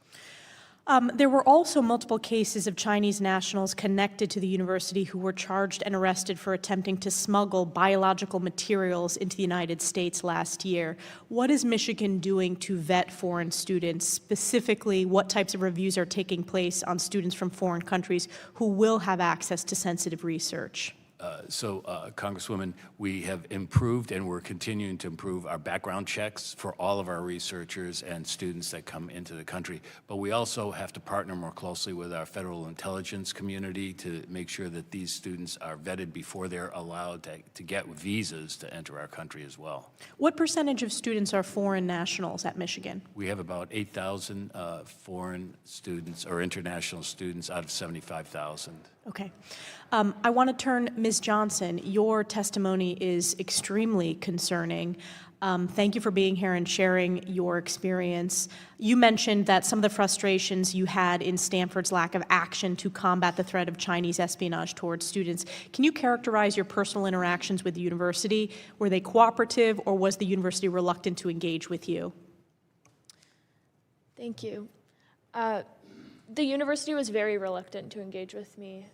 There were also multiple cases of Chinese nationals connected to the university who were charged and arrested for attempting to smuggle biological materials into the United States last year. What is Michigan doing to vet foreign students? Specifically, what types of reviews are taking place on students from foreign countries who will have access to sensitive research? Congresswoman, we have improved and we're continuing to improve our background checks for all of our researchers and students that come into the country. But we also have to partner more closely with our federal intelligence community to make sure that these students are vetted before they're allowed to get visas to enter our country as well. What percentage of students are foreign nationals at Michigan? We have about 8,000 foreign students or international students out of 75,000. Okay. I want to turn, Ms. Johnson, your testimony is extremely concerning. Thank you for being here and sharing your experience. You mentioned that some of the frustrations you had in Stanford's lack of action to combat the threat of Chinese espionage towards students. Can you characterize your personal interactions with the university? Were they cooperative, or was the university reluctant to engage with you? Thank you. The university was very reluctant to engage with me.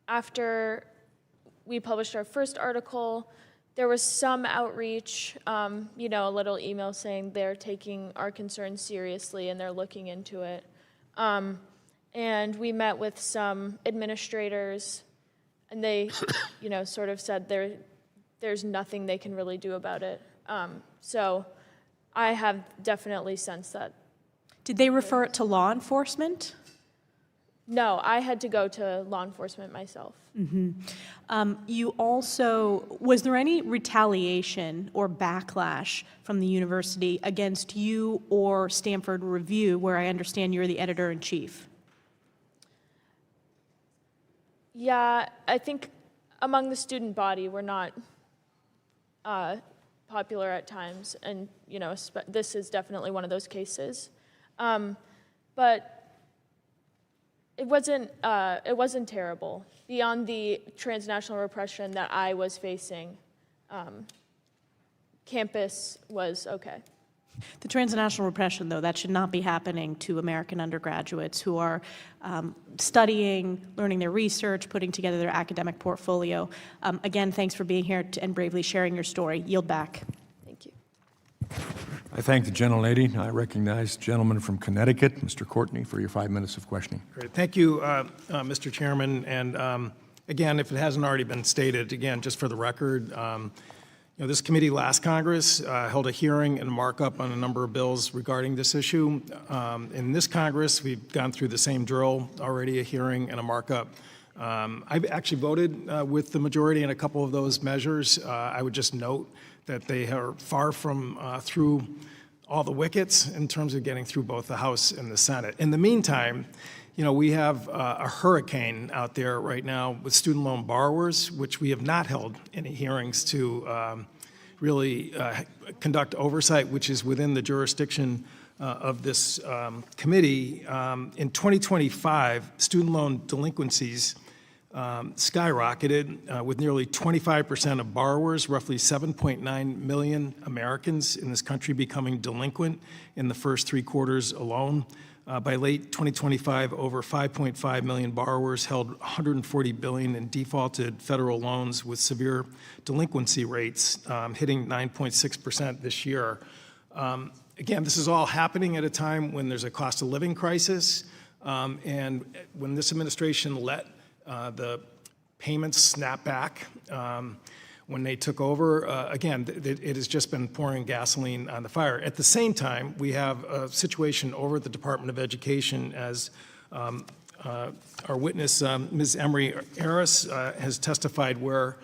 After we published our first article, there was some outreach, a little email saying they're taking our concerns seriously and they're looking into it. And we met with some administrators, and they, sort of said there's nothing they can really do about it. So I have definitely sensed that. Did they refer it to law enforcement? No, I had to go to law enforcement myself. You also, was there any retaliation or backlash from the university against you or Stanford Review, where I understand you're the editor-in-chief? Yeah, I think among the student body, we're not popular at times, and this is definitely one of those cases. But it wasn't terrible. Beyond the transnational repression that I was facing, campus was okay. The transnational repression, though, that should not be happening to American undergraduates who are studying, learning their research, putting together their academic portfolio. Again, thanks for being here and bravely sharing your story. Yield back. Thank you. I thank the gentlelady. I recognize the gentleman from Connecticut, Mr. Courtney, for your 5 minutes of questioning. Great. Thank you, Mr. Chairman. And again, if it hasn't already been stated, again, just for the record, this committee last Congress held a hearing and a markup on a number of bills regarding this issue. In this Congress, we've gone through the same drill, already a hearing and a markup. I've actually voted with the majority in a couple of those measures. I would just note that they are far from through all the wickets in terms of getting through both the House and the Senate. In the meantime, we have a hurricane out there right now with student loan borrowers, which we have not held any hearings to really conduct oversight, which is within the jurisdiction of this committee. In 2025, student loan delinquencies skyrocketed with nearly 25% of borrowers, roughly 7.9 million Americans in this country becoming delinquent in the first 3 quarters alone. By late 2025, over 5.5 million borrowers held $140 billion in defaulted federal loans with severe delinquency rates hitting 9.6% this year. Again, this is all happening at a time when there's a cost of living crisis, and when this administration let the payments snap back when they took over, again, it has just been pouring gasoline on the fire. At the same time, we have a situation over at the Department of Education, as our witness, Ms. Emery Harris, has testified, where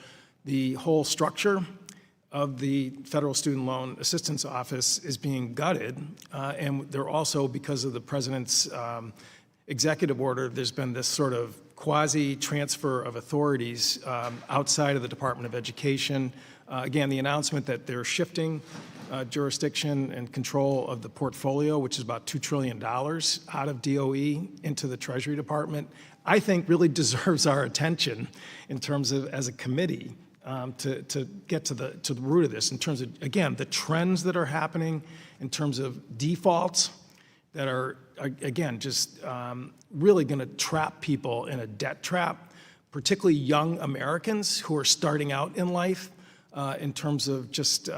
the whole structure of the Federal Student Loan Assistance Office is being gutted, and they're also, because of the president's executive order, there's been this sort of quasi-transfer of authorities outside of the Department of Education. Again, the announcement that they're shifting jurisdiction and control of the portfolio, which is about $2 trillion, out of DOE into the Treasury Department, I think really deserves our attention in terms of, as a committee, to get to the root of this, in terms of, again, the trends that are happening, in terms of defaults that are, again, just really going to trap people in a debt trap, particularly young Americans who are starting out in life, in terms of just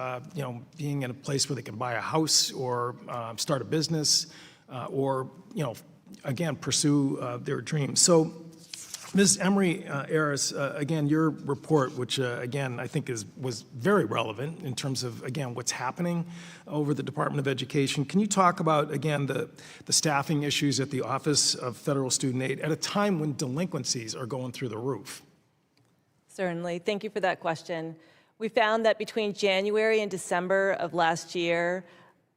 being in a place where they can buy a house or start a business, or again, pursue their dreams. So, Ms. Emery Harris, again, your report, which again I think was very relevant in terms of, again, what's happening over the Department of Education. Can you talk about, again, the staffing issues at the Office of Federal Student Aid at a time when delinquencies are going through the roof? Certainly. Thank you for that question. We found that between January and December of last year,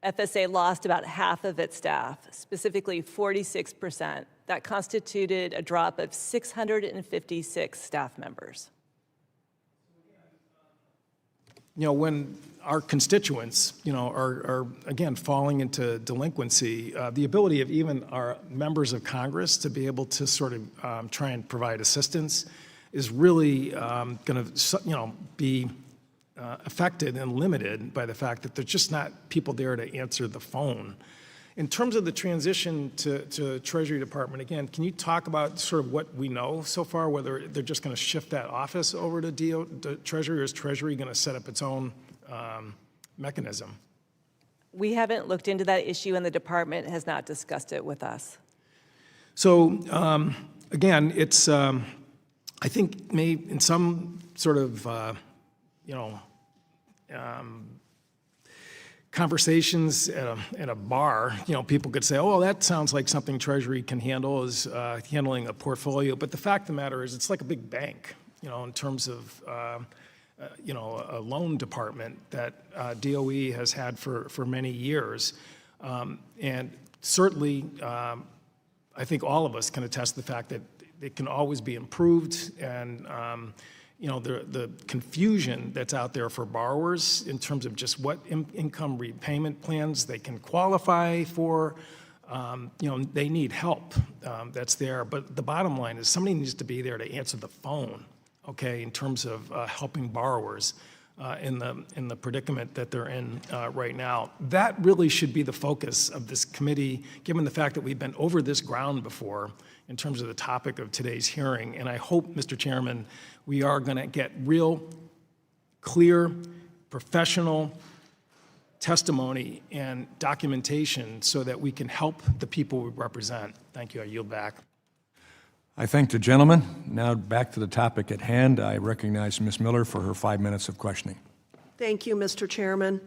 FSA lost about half of its staff, specifically 46%. That constituted a drop of 656 staff members. When our constituents, are again falling into delinquency, the ability of even our members of Congress to be able to sort of try and provide assistance is really going to, be affected and limited by the fact that there's just not people there to answer the phone. In terms of the transition to Treasury Department, again, can you talk about sort of what we know so far, whether they're just going to shift that office over to Treasury, or is Treasury going to set up its own mechanism? We haven't looked into that issue, and the department has not discussed it with us. So, again, it's, I think, in some sort of, conversations at a bar, people could say, oh, that sounds like something Treasury can handle, is handling a portfolio. But the fact of the matter is, it's like a big bank, in terms of, a loan department that DOE has had for many years. And certainly, I think all of us can attest to the fact that it can always be improved, and the confusion that's out there for borrowers in terms of just what income repayment plans they can qualify for. They need help that's there. But the bottom line is, somebody needs to be there to answer the phone, okay, in terms of helping borrowers in the predicament that they're in right now. That really should be the focus of this committee, given the fact that we've been over this ground before in terms of the topic of today's hearing. And I hope, Mr. Chairman, we are going to get real, clear, professional testimony and documentation so that we can help the people we represent. Thank you. I yield back. I thank the gentleman. Now back to the topic at hand. I recognize Ms. Miller for her 5 minutes of questioning. Thank you, Mr. Chairman.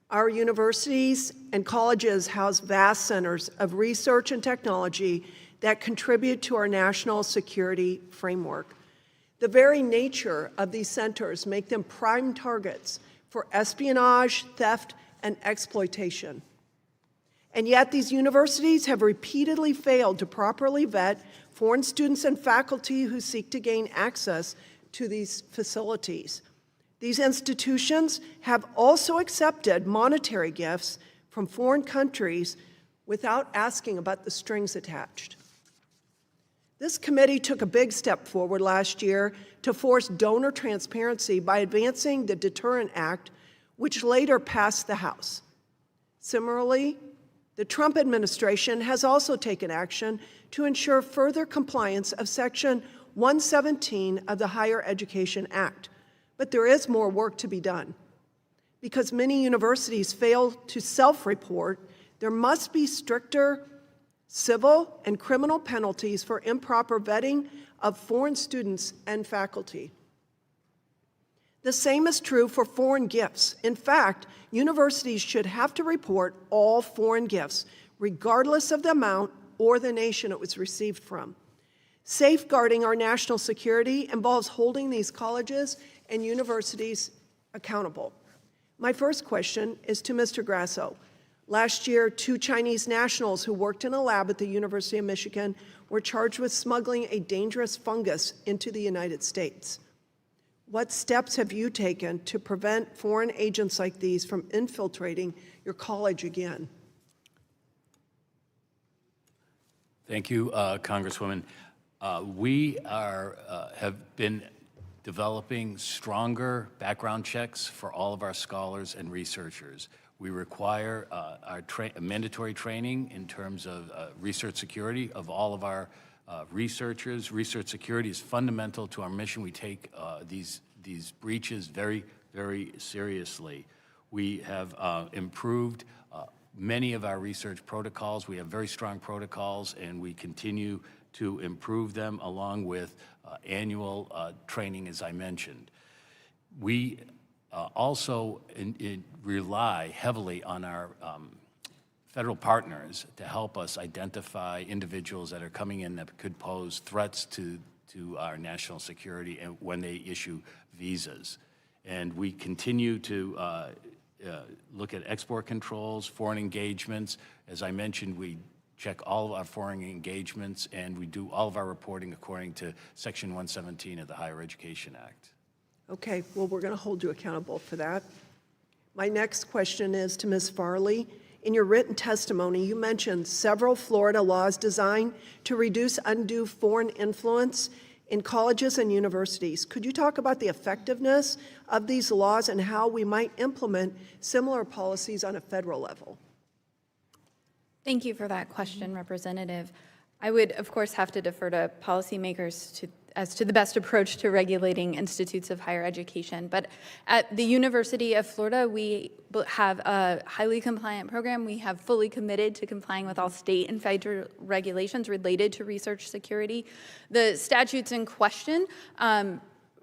Our universities and colleges house vast centers of research and technology that contribute to our national security framework. The very nature of these centers make them prime targets for espionage, theft, and exploitation. And yet these universities have repeatedly failed to properly vet foreign students and faculty who seek to gain access to these facilities. These institutions have also accepted monetary gifts from foreign countries without asking about the strings attached. This committee took a big step forward last year to force donor transparency by advancing the Deterrent Act, which later passed the House. Similarly, the Trump administration has also taken action to ensure further compliance of Section 117 of the Higher Education Act. But there is more work to be done. Because many universities fail to self-report, there must be stricter civil and criminal penalties for improper vetting of foreign students and faculty. The same is true for foreign gifts. In fact, universities should have to report all foreign gifts, regardless of the amount or the nation it was received from. Safeguarding our national security involves holding these colleges and universities accountable. My first question is to Mr. Grasso. Last year, 2 Chinese nationals who worked in a lab at the University of Michigan were charged with smuggling a dangerous fungus into the United States. What steps have you taken to prevent foreign agents like these from infiltrating your college again? Thank you, Congresswoman. We have been developing stronger background checks for all of our scholars and researchers. We require our mandatory training in terms of research security of all of our researchers. Research security is fundamental to our mission. We take these breaches very, very seriously. We have improved many of our research protocols. We have very strong protocols, and we continue to improve them along with annual training, as I mentioned. We also rely heavily on our federal partners to help us identify individuals that are coming in that could pose threats to our national security and when they issue visas. And we continue to look at export controls, foreign engagements. As I mentioned, we check all of our foreign engagements, and we do all of our reporting according to Section 117 of the Higher Education Act. Okay, well, we're going to hold you accountable for that. My next question is to Ms. Farley. In your written testimony, you mentioned several Florida laws designed to reduce undue foreign influence in colleges and universities. Could you talk about the effectiveness of these laws and how we might implement similar policies on a federal level? Thank you for that question, Representative. I would, of course, have to defer to policymakers as to the best approach to regulating institutes of higher education. But at the University of Florida, we have a highly compliant program. We have fully committed to complying with all state and federal regulations related to research security. The statutes in question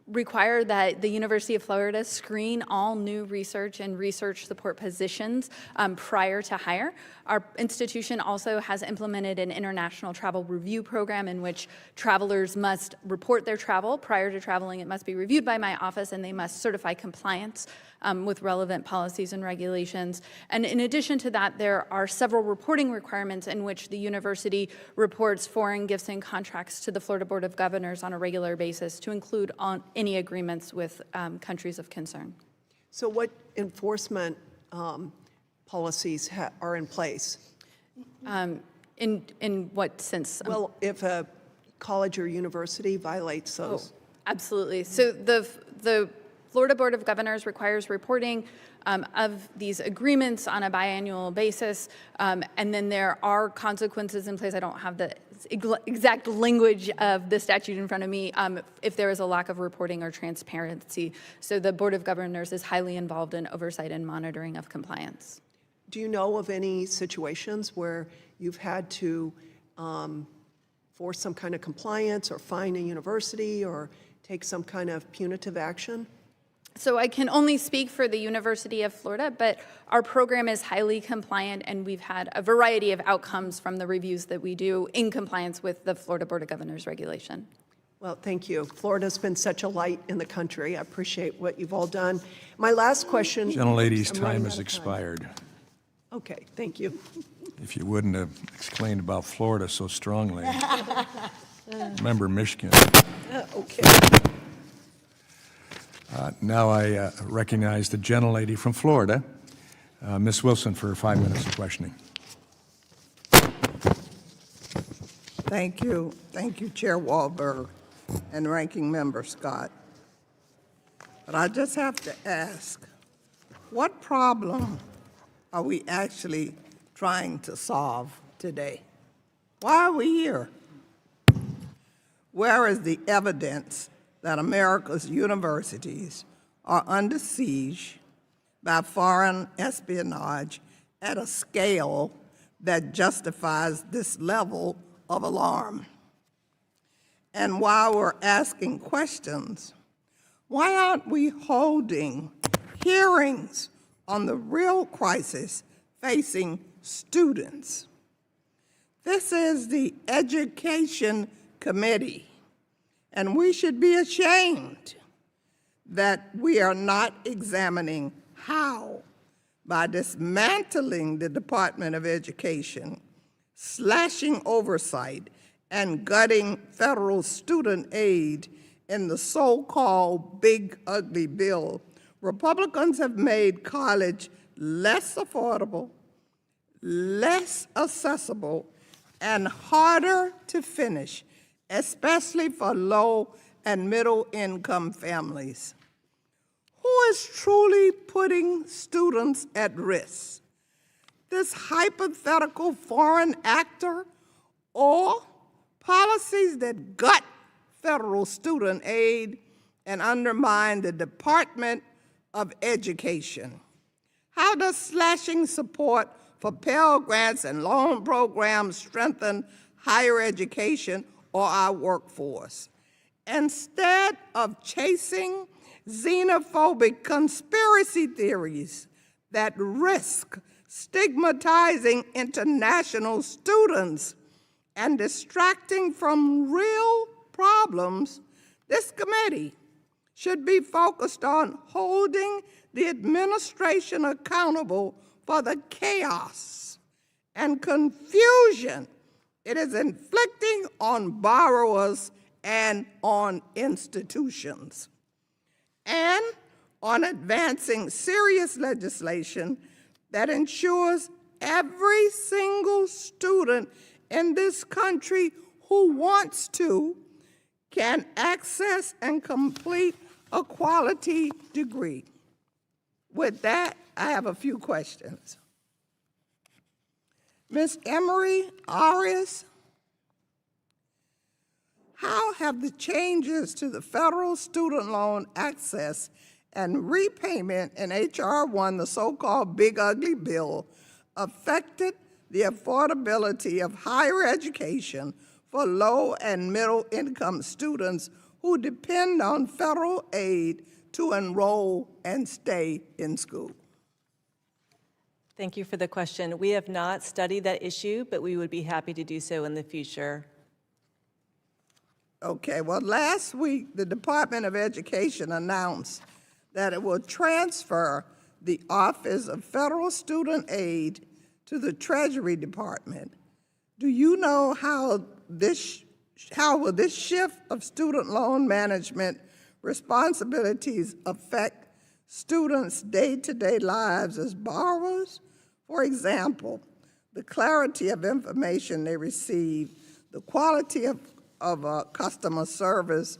require that the University of Florida screen all new research and research support positions prior to hire. Our institution also has implemented an international travel review program in which travelers must report their travel. Prior to traveling, it must be reviewed by my office, and they must certify compliance with relevant policies and regulations. And in addition to that, there are several reporting requirements in which the university reports foreign gifts and contracts to the Florida Board of Governors on a regular basis to include on any agreements with countries of concern. So what enforcement policies are in place? In what sense? Well, if a college or university violates those. Oh, absolutely. So the Florida Board of Governors requires reporting of these agreements on a biannual basis, and then there are consequences in place. I don't have the exact language of the statute in front of me if there is a lack of reporting or transparency. So the Board of Governors is highly involved in oversight and monitoring of compliance. Do you know of any situations where you've had to force some kind of compliance or fine a university or take some kind of punitive action? So I can only speak for the University of Florida, but our program is highly compliant, and we've had a variety of outcomes from the reviews that we do in compliance with the Florida Board of Governors regulation. Well, thank you. Florida's been such a light in the country. I appreciate what you've all done. My last question. Gentlelady's I'm running time out has of expired. Okay, thank you. If you wouldn't have explained about Florida so strongly. Remember Michigan. Okay. Now I recognize the gentlelady from Florida, Ms. Wilson, for 5 minutes of questioning. Thank you. Thank you, Chair Walberg and Ranking Member Scott. But I just have to ask, what problem are we actually trying to solve today? Why are we here? Where is the evidence that America's universities are under siege by foreign espionage at a scale that justifies this level of alarm? And while we're asking questions, why aren't we holding hearings on the real crisis facing students? This is the Education Committee, and we should be ashamed that we are not examining how, by dismantling the Department of Education, slashing oversight, and gutting federal student aid in the so-called Big Ugly Bill, Republicans have made college less affordable, less accessible, and harder to finish, especially for low and middle-income families. Who is truly putting students at risk? This hypothetical foreign actor or policies that gut federal student aid and undermine the Department of Education? How does slashing support for Pell Grants and loan programs strengthen higher education or our workforce? Instead of chasing xenophobic conspiracy theories that risk stigmatizing international students and distracting from real problems, this committee should be focused on holding the administration accountable for the chaos and confusion it is inflicting on borrowers and on institutions, and on advancing serious legislation that ensures every single student in this country who wants to can access and complete a quality degree. With that, I have a few questions. Ms. Emery Arias, how have the changes to the federal student loan access and repayment in H.R. 1, the so-called Big Ugly Bill, affected the affordability of higher education for low and middle income students who depend on federal aid to enroll and stay in school? Thank you for the question. We have not studied that issue, but we would be happy to do so in the future. Okay, well, last week, the Department of Education announced that it will transfer the Office of Federal Student Aid to the Treasury Department. Do you know how will this shift of student loan management responsibilities affect students' day-to-day lives as borrowers? For example, the clarity of information they receive, the quality of customer service,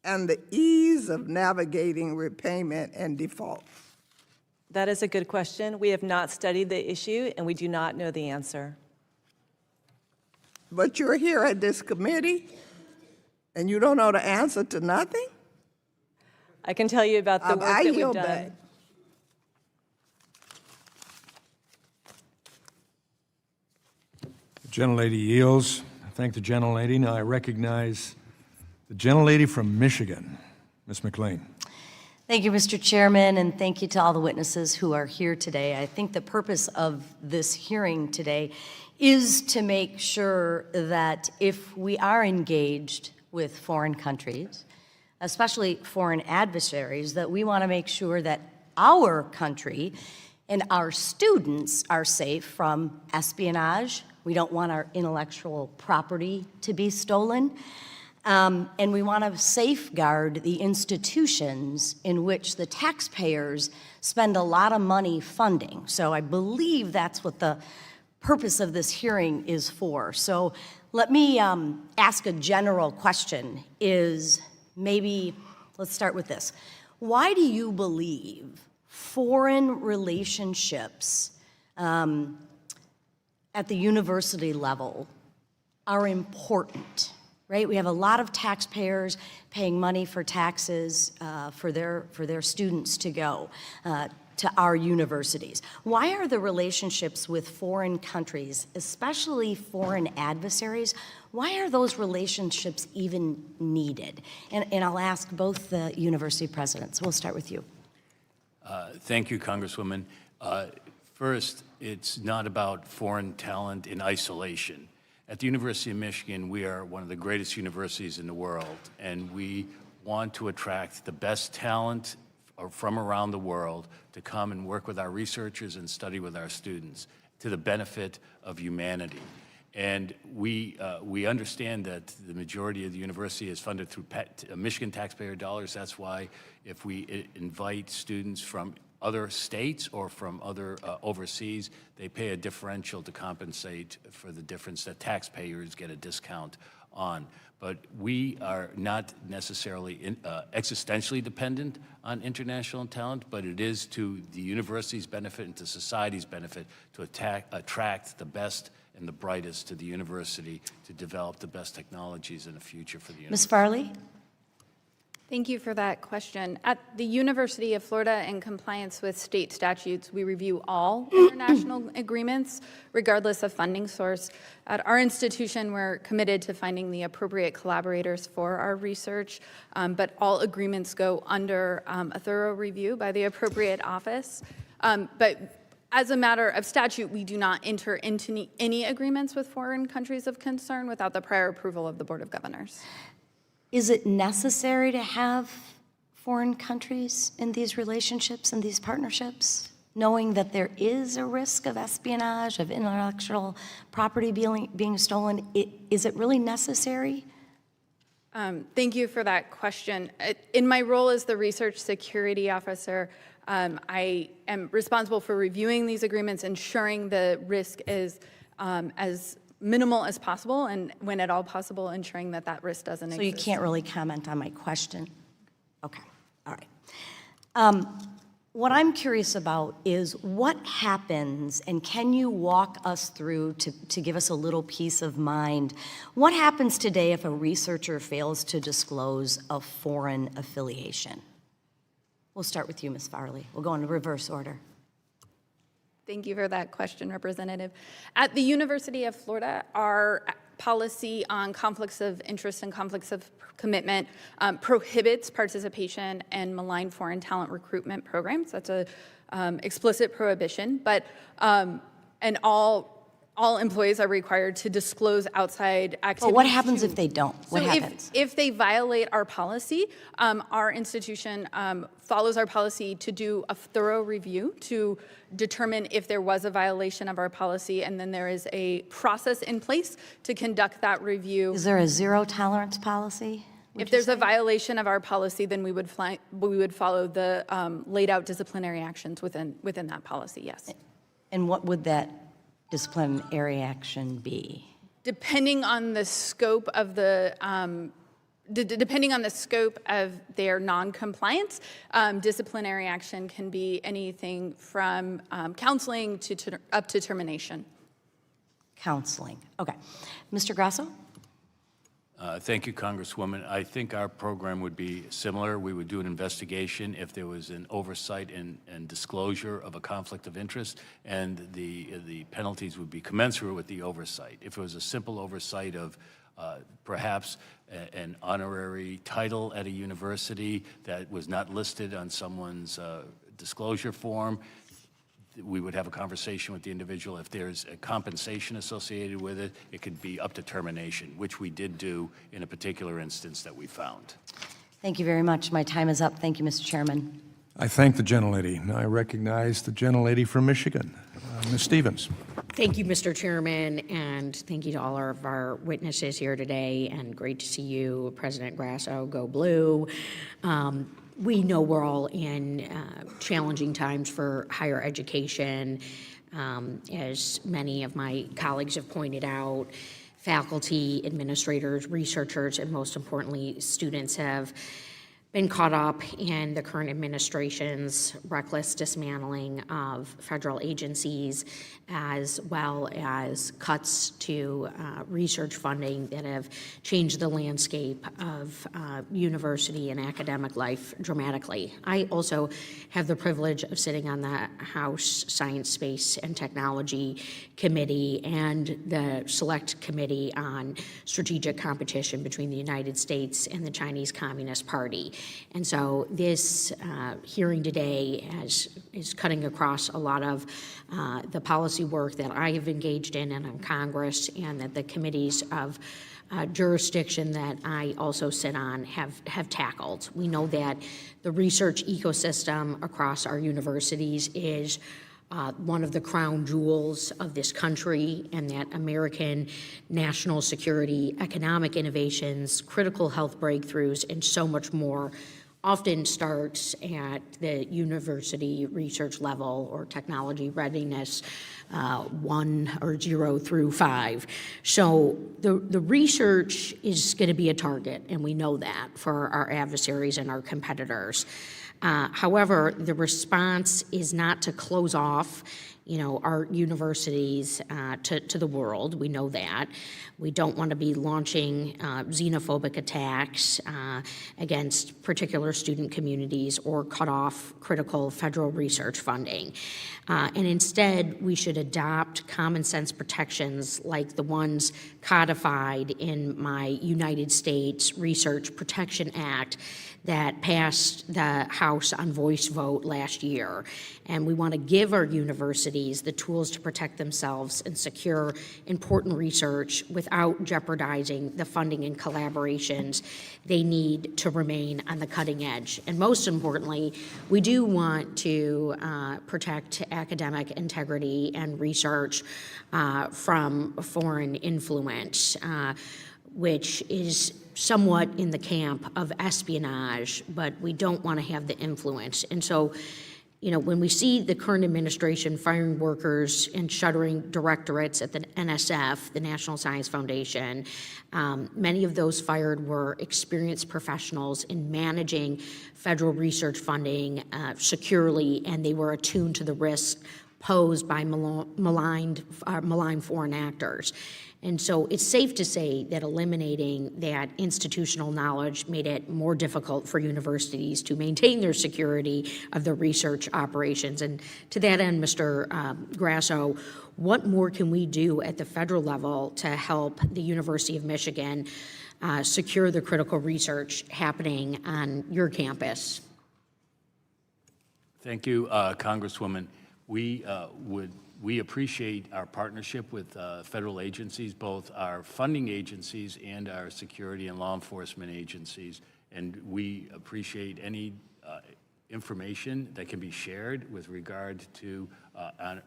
and the ease of navigating repayment and default? That is a good question. We have not studied the issue, and we do not know the answer. But you're here at this committee, and you don't know the answer to nothing? I can tell you about the work that we've yield done. back. The gentlelady yields. I thank the gentlelady. Now I recognize the gentlelady from Michigan, Ms. McLean. Thank you, Mr. Chairman, and thank you to all the witnesses who are here today. I think the purpose of this hearing today is to make sure that if we are engaged with foreign countries, especially foreign adversaries, that we want to make sure that our country and our students are safe from espionage. We don't want our intellectual property to be stolen. And we want to safeguard the institutions in which the taxpayers spend a lot of money funding. So I believe that's what the purpose of this hearing is for. So let me ask a general question, let's start with this. Why do you believe foreign relationships at the university level are important, right? We have a lot of taxpayers paying money for taxes for their students to go to our universities. Why are the relationships with foreign countries, especially foreign adversaries, why are those relationships even needed? And I'll ask both the university presidents. We'll start with you. Thank you, Congresswoman. First, it's not about foreign talent in isolation. At the University of Michigan, we are one of the greatest universities in the world, and we want to attract the best talent from around the world to come and work with our researchers and study with our students to the benefit of humanity. And we understand that the majority of the university is funded through Michigan taxpayer dollars. That's why if we invite students from other states or from other overseas, they pay a differential to compensate for the difference that taxpayers get a discount on. But we are not necessarily existentially dependent on international talent, but it is to the university's benefit and to society's benefit to attract the best and the brightest to the university to develop the best technologies in the future for the university. Ms. Farley? Thank you for that question. At the University of Florida, in compliance with state statutes, we review all international agreements, regardless of funding source. At our institution, we're committed to finding the appropriate collaborators for our research, but all agreements go under a thorough review by the appropriate office. But as a matter of statute, we do not enter into any agreements with foreign countries of concern without the prior approval of the Board of Governors. Is it necessary to have foreign countries in these relationships and these partnerships, knowing that there is a risk of espionage, of intellectual property being stolen? Is it really necessary? Thank you for that question. In my role as the Research Security Officer, I am responsible for reviewing these agreements, ensuring the risk is as minimal as possible, and when at all possible, ensuring that that risk doesn't exist. So you can't really comment on my question? Okay, all right. What I'm curious about is what happens, and can you walk us through to give us a little peace of mind, what happens today if a researcher fails to disclose a foreign affiliation? We'll start with you, Ms. Farley. We'll go in reverse order. Thank you for that question, Representative. At the University of Florida, our policy on conflicts of interest and conflicts of commitment prohibits participation in malign foreign talent recruitment programs. That's a explicit prohibition, but and all employees are required to disclose outside activities. But what happens if they don't? What happens? If they violate our policy, our institution follows our policy to do a thorough review to determine if there was a violation of our policy, and then there is a process in place to conduct that review. Is there a zero tolerance policy? If there's a violation of our policy, then we would follow the laid out disciplinary actions within that policy, yes. And what would that disciplinary action be? Depending on the scope of the their non-compliance, disciplinary action can be anything from counseling to up to termination. Counseling. Okay. Mr. Grasso? Thank you, Congresswoman. I think our program would be similar. We would do an investigation if there was an oversight and disclosure of a conflict of interest, and the penalties would be commensurate with the oversight. If it was a simple oversight of perhaps an honorary title at a university that was not listed on someone's disclosure form, we would have a conversation with the individual. If there's a compensation associated with it, it could be up to termination, which we did do in a particular instance that we found. Thank you very much. My time is up. Thank you, Mr. Chairman. I thank the gentlelady. Now I recognize the gentlelady from Michigan, Ms. Stevens. Thank you, Mr. Chairman, and thank you to all of our witnesses here today, and great to see you, President Grasso, go blue. We know we're all in challenging times for higher education. As many of my colleagues have pointed out, faculty, administrators, researchers, and most importantly, students have been caught up in the current administration's reckless dismantling of federal agencies, as well as cuts to research funding that have changed the landscape of university and academic life dramatically. I also have the privilege of sitting on the House Science, Space, and Technology Committee and the Select Committee on Strategic Competition between the United States and the Chinese Communist Party. And so this hearing today is cutting across a lot of the policy work that I have engaged in and on Congress, and that the committees of jurisdiction that I also sit on have tackled. We know that the research ecosystem across our universities is one of the crown jewels of this country, and that American national security, economic innovations, critical health breakthroughs, and so much more often starts at the university research level or technology readiness 1 or 0 through 5. So the research is going to be a target, and we know that, for our adversaries and our competitors. However, the response is not to close off, our universities to the world. We know that. We don't want to be launching xenophobic attacks against particular student communities or cut off critical federal research funding. And instead, we should adopt common sense protections like the ones codified in my United States Research Protection Act that passed the House on voice vote last year. And we want to give our universities the tools to protect themselves and secure important research without jeopardizing the funding and collaborations they need to remain on the cutting edge. And most importantly, we do want to protect academic integrity and research from foreign influence, which is somewhat in the camp of espionage, but we don't want to have the influence. And so, when we see the current administration firing workers and shuttering directorates at the NSF, the National Science Foundation, many of those fired were experienced professionals in managing federal research funding securely, and they were attuned to the risks posed by malign foreign actors. And so it's safe to say that eliminating that institutional knowledge made it more difficult for universities to maintain their security of their research operations. And to that end, Mr. Grasso, what more can we do at the federal level to help the University of Michigan secure the critical research happening on your campus? Thank you, Congresswoman. We appreciate our partnership with federal agencies, both our funding agencies and our security and law enforcement agencies, and we appreciate any information that can be shared with regard to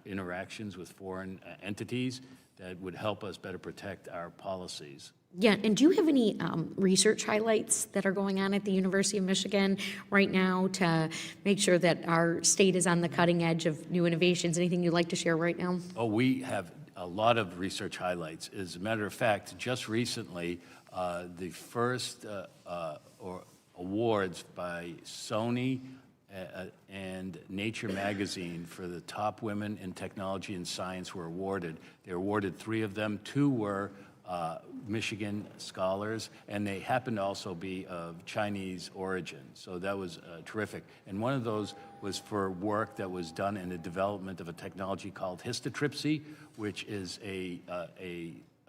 interactions with foreign entities that would help us better protect our policies. Yeah, and do you have any research highlights that are going on at the University of Michigan right now to make sure that our state is on the cutting edge of new innovations? Anything you'd like to share right now? Oh, we have a lot of research highlights. As a matter of fact, just recently, the first awards by Sony and Nature magazine for the top women in technology and science were awarded. They were awarded 3 of them. 2 were Michigan scholars, and they happened to also be of Chinese origin. So that was terrific. And one of those was for work that was done in the development of a technology called histotripsy, which is a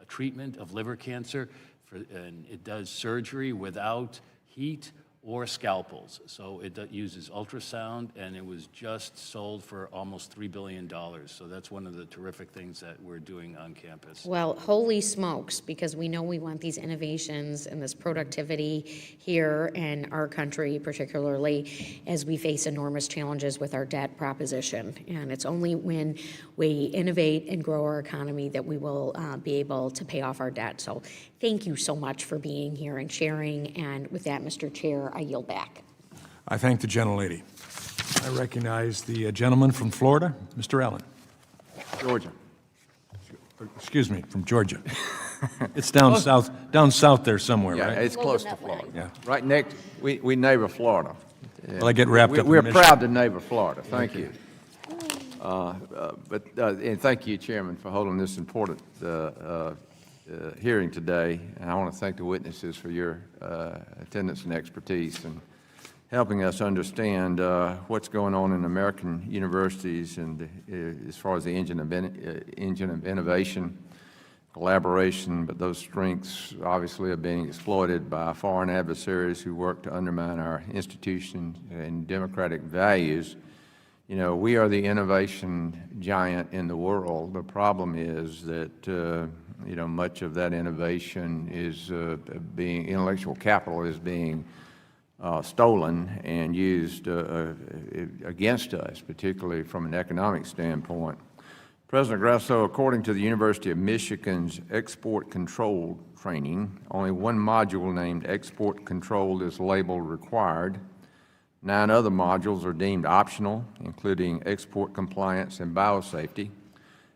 treatment of liver cancer, and it does surgery without heat or scalpels. So it uses ultrasound, and it was just sold for almost $3 billion. So that's one of the terrific things that we're doing on campus. Well, holy smokes, because we know we want these innovations and this productivity here in our country, particularly as we face enormous challenges with our debt proposition. And it's only when we innovate and grow our economy that we will be able to pay off our debt. So thank you so much for being here and sharing. And with that, Mr. Chair, I yield back. I thank the gentlelady. I recognize the gentleman from Florida, Mr. Allen. Georgia. Excuse me, from Georgia. It's down south there somewhere, Yeah, right? it's close to Florida. Yeah. Right next, we neighbor Florida. Well, I get wrapped up in We're Michigan. proud to neighbor Florida. Thank you. And thank you, Chairman, for holding this important hearing today. And I want to thank the witnesses for your attendance and expertise and helping us understand what's going on in American universities and as far as the engine of innovation, collaboration, but those strengths obviously are being exploited by foreign adversaries who work to undermine our institutions and democratic values. You know, we are the innovation giant in the world. The problem is that, you know, much of that innovation is intellectual capital is being stolen and used against us, particularly from an economic standpoint. President Grasso, according to the University of Michigan's export control training, only one module named export control is labeled required. 9 other modules are deemed optional, including export compliance and biosafety,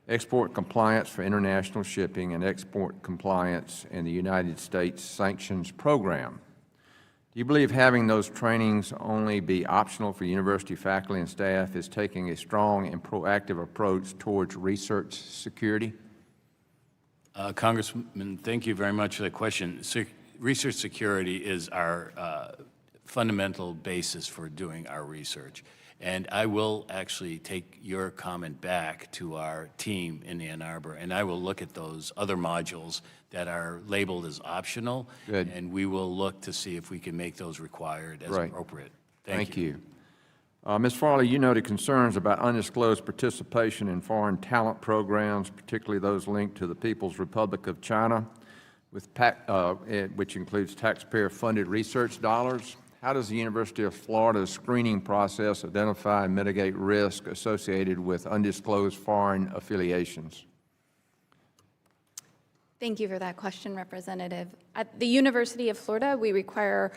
export compliance for international shipping, and export compliance in the United States sanctions program. Do you believe having those trainings only be optional for university faculty and staff is taking a strong and proactive approach towards research security? Congressman, thank you very much for the question. Research security is our fundamental basis for doing our research. And I will actually take your comment back to our team in Ann Arbor, and I will look at those other modules that are labeled as optional. Good. And we will look to see if we can make those required as appropriate. Thank you. Ms. Farley, you noted concerns about undisclosed participation in foreign talent programs, particularly those linked to the People's Republic of China, which includes taxpayer-funded research dollars. How does the University of Florida's screening process identify and mitigate risk associated with undisclosed foreign affiliations? Thank you for that question, Representative. At the University of Florida, we require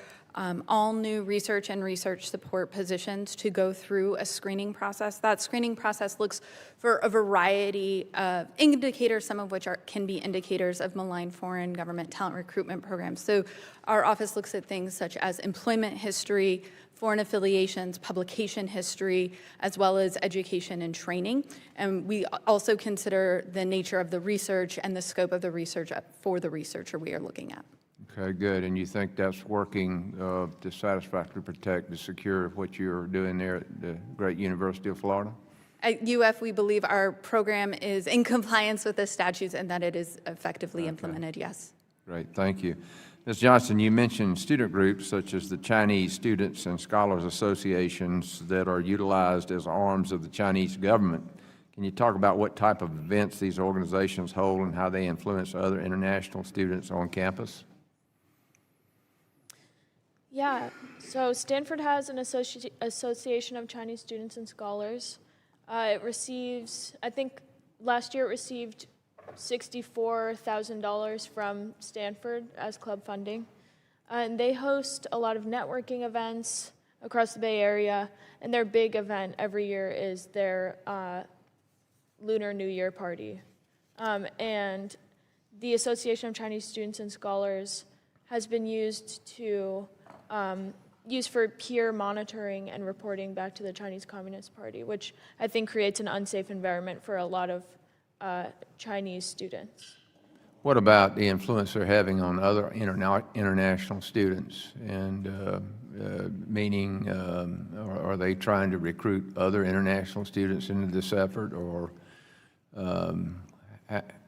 all new research and research support positions to go through a screening process. That screening process looks for a variety of indicators, some of which can be indicators of malign foreign government talent recruitment programs. So our office looks at things such as employment history, foreign affiliations, publication history, as well as education and training. And we also consider the nature of the research and the scope of the research for the researcher we are looking at. Okay, good. And you think that's working to satisfactorily protect and secure what you're doing there at the great University of Florida? At UF, we believe our program is in compliance with the statutes and that it is effectively implemented, yes. Great, thank you. Ms. Johnson, you mentioned student groups such as the Chinese Students and Scholars Associations that are utilized as arms of the Chinese government. Can you talk about what type of events these organizations hold and how they influence other international students on campus? Yeah, so Stanford has an association of Chinese students and scholars. It receives, I think last year it received $64,000 from Stanford as club funding. And they host a lot of networking events across the Bay Area, and their big event every year is their Lunar New Year party. And the Association of Chinese Students and Scholars has been used to used for peer monitoring and reporting back to the Chinese Communist Party, which I think creates an unsafe environment for a lot of Chinese students. What about the influence they're having on other international students? And meaning, are they trying to recruit other international students into this effort, or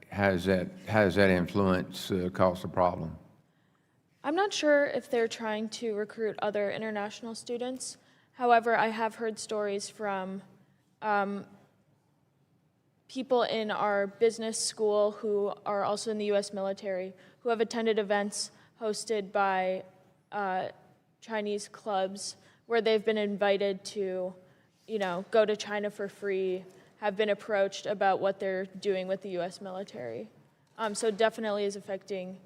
has that influence caused a problem? I'm not sure if they're trying to recruit other international students. However, I have heard stories from people in our business school who are also in the U.S. military who have attended events hosted by Chinese clubs where they've been invited to, go to China for free, have been approached about what they're doing with the U.S. military. So definitely is affecting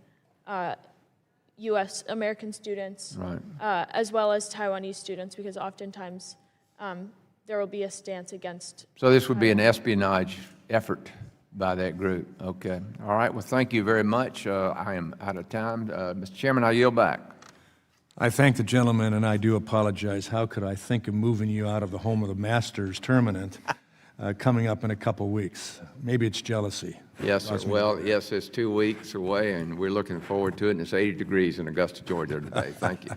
U.S. American students, Right. As well as Taiwanese students, because oftentimes there will be a stance against. So this would be an espionage effort by that group. Okay. All right. Well, thank you very much. I am out of time. Mr. Chairman, I yield back. I thank the gentleman, and I do apologize. How could I think of moving you out of the home of the Masters tournament coming up in a couple weeks? Maybe it's jealousy. Yes, sir. Well, yes, it's 2 weeks away, and we're looking forward to it, and it's 80 degrees in Augusta, Georgia today. Thank you.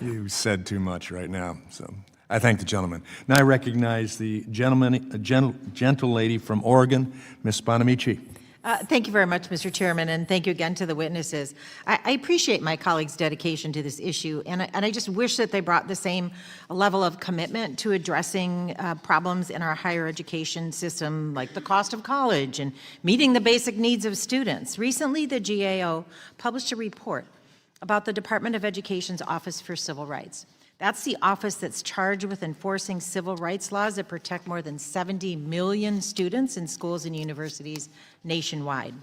You said too much right now, so I thank the gentleman. Now I recognize the gentle lady from Oregon, Ms. Bonamici. Thank you very much, Mr. Chairman, and thank you again to the witnesses. I appreciate my colleagues' dedication to this issue, and I just wish that they brought the same level of commitment to addressing problems in our higher education system, like the cost of college and meeting the basic needs of students. Recently, the GAO published a report about the Department of Education's Office for Civil Rights. That's the office that's charged with enforcing civil rights laws that protect more than 70 million students in schools and universities nationwide.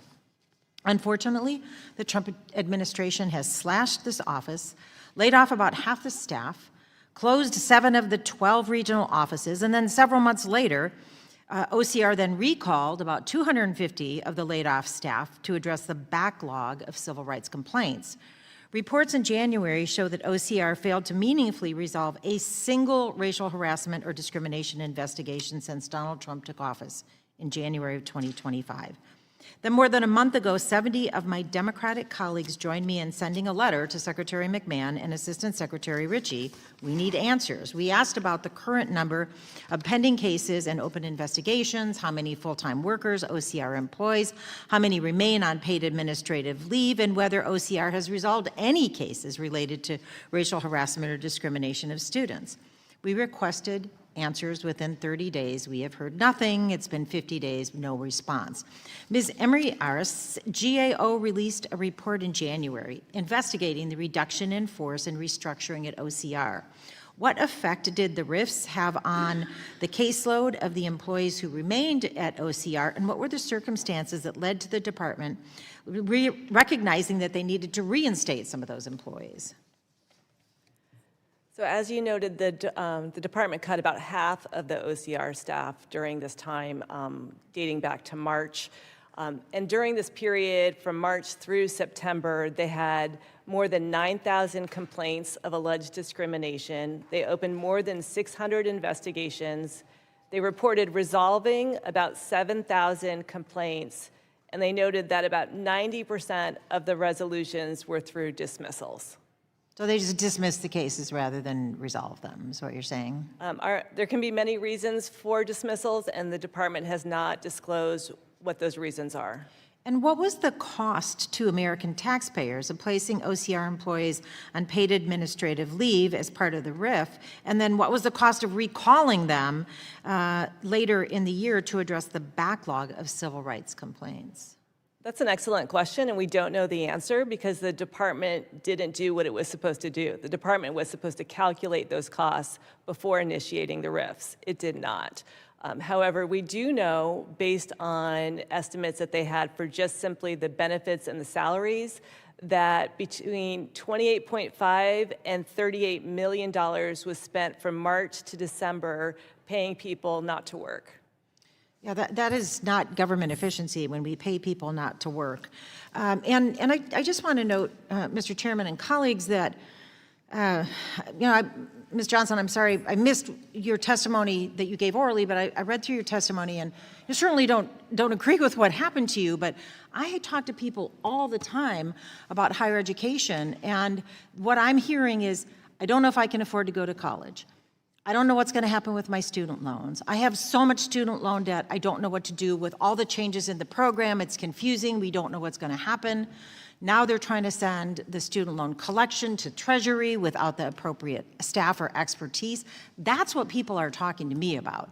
Unfortunately, the Trump administration has slashed this office, laid off about half the staff, closed 7 of the 12 regional offices, and then several months later, OCR then recalled about 250 of the laid-off staff to address the backlog of civil rights complaints. Reports in January show that OCR failed to meaningfully resolve a single racial harassment or discrimination investigation since Donald Trump took office in January of 2025. Then more than a month ago, 70 of my Democratic colleagues joined me in sending a letter to Secretary McMahon and Assistant Secretary Ritchie. We need answers. We asked about the current number of pending cases and open investigations, how many full-time workers OCR employs, how many remain on paid administrative leave, and whether OCR has resolved any cases related to racial harassment or discrimination of students. We requested answers within 30 days. We have heard nothing. It's been 50 days, no response. Ms. Emery Aris, GAO released a report in January investigating the reduction in force and restructuring at OCR. What effect did the rifts have on the caseload of the employees who remained at OCR, and what were the circumstances that led to the department recognizing that they needed to reinstate some of those employees? So as you noted, the department cut about half of the OCR staff during this time, dating back to March. And during this period, from March through September, they had more than 9,000 complaints of alleged discrimination. They opened more than 600 investigations. They reported resolving about 7,000 complaints, and they noted that about 90% of the resolutions were through dismissals. So they just dismiss the cases rather than resolve them, is what you're saying? There can be many reasons for dismissals, and the department has not disclosed what those reasons are. And what was the cost to American taxpayers of placing OCR employees on paid administrative leave as part of the RIF? And then what was the cost of recalling them later in the year to address the backlog of civil rights complaints? That's an excellent question, and we don't know the answer because the department didn't do what it was supposed to do. The department was supposed to calculate those costs before initiating the RIFs. It did not. However, we do know, based on estimates that they had for just simply the benefits and the salaries, that between $28.5 and $38 million was spent from March to December paying people not to work. Yeah, that is not government efficiency when we pay people not to work. And I just want to note, Mr. Chairman and colleagues, that, Ms. Johnson, I'm sorry, I missed your testimony that you gave orally, but I read through your testimony, and you certainly don't agree with what happened to you, but I talk to people all the time about higher education, and what I'm hearing is, I don't know if I can afford to go to college. I don't know what's going to happen with my student loans. I have so much student loan debt, I don't know what to do with all the changes in the program. It's confusing. We don't know what's going to happen. Now they're trying to send the student loan collection to Treasury without the appropriate staff or expertise. That's what people are talking to me about.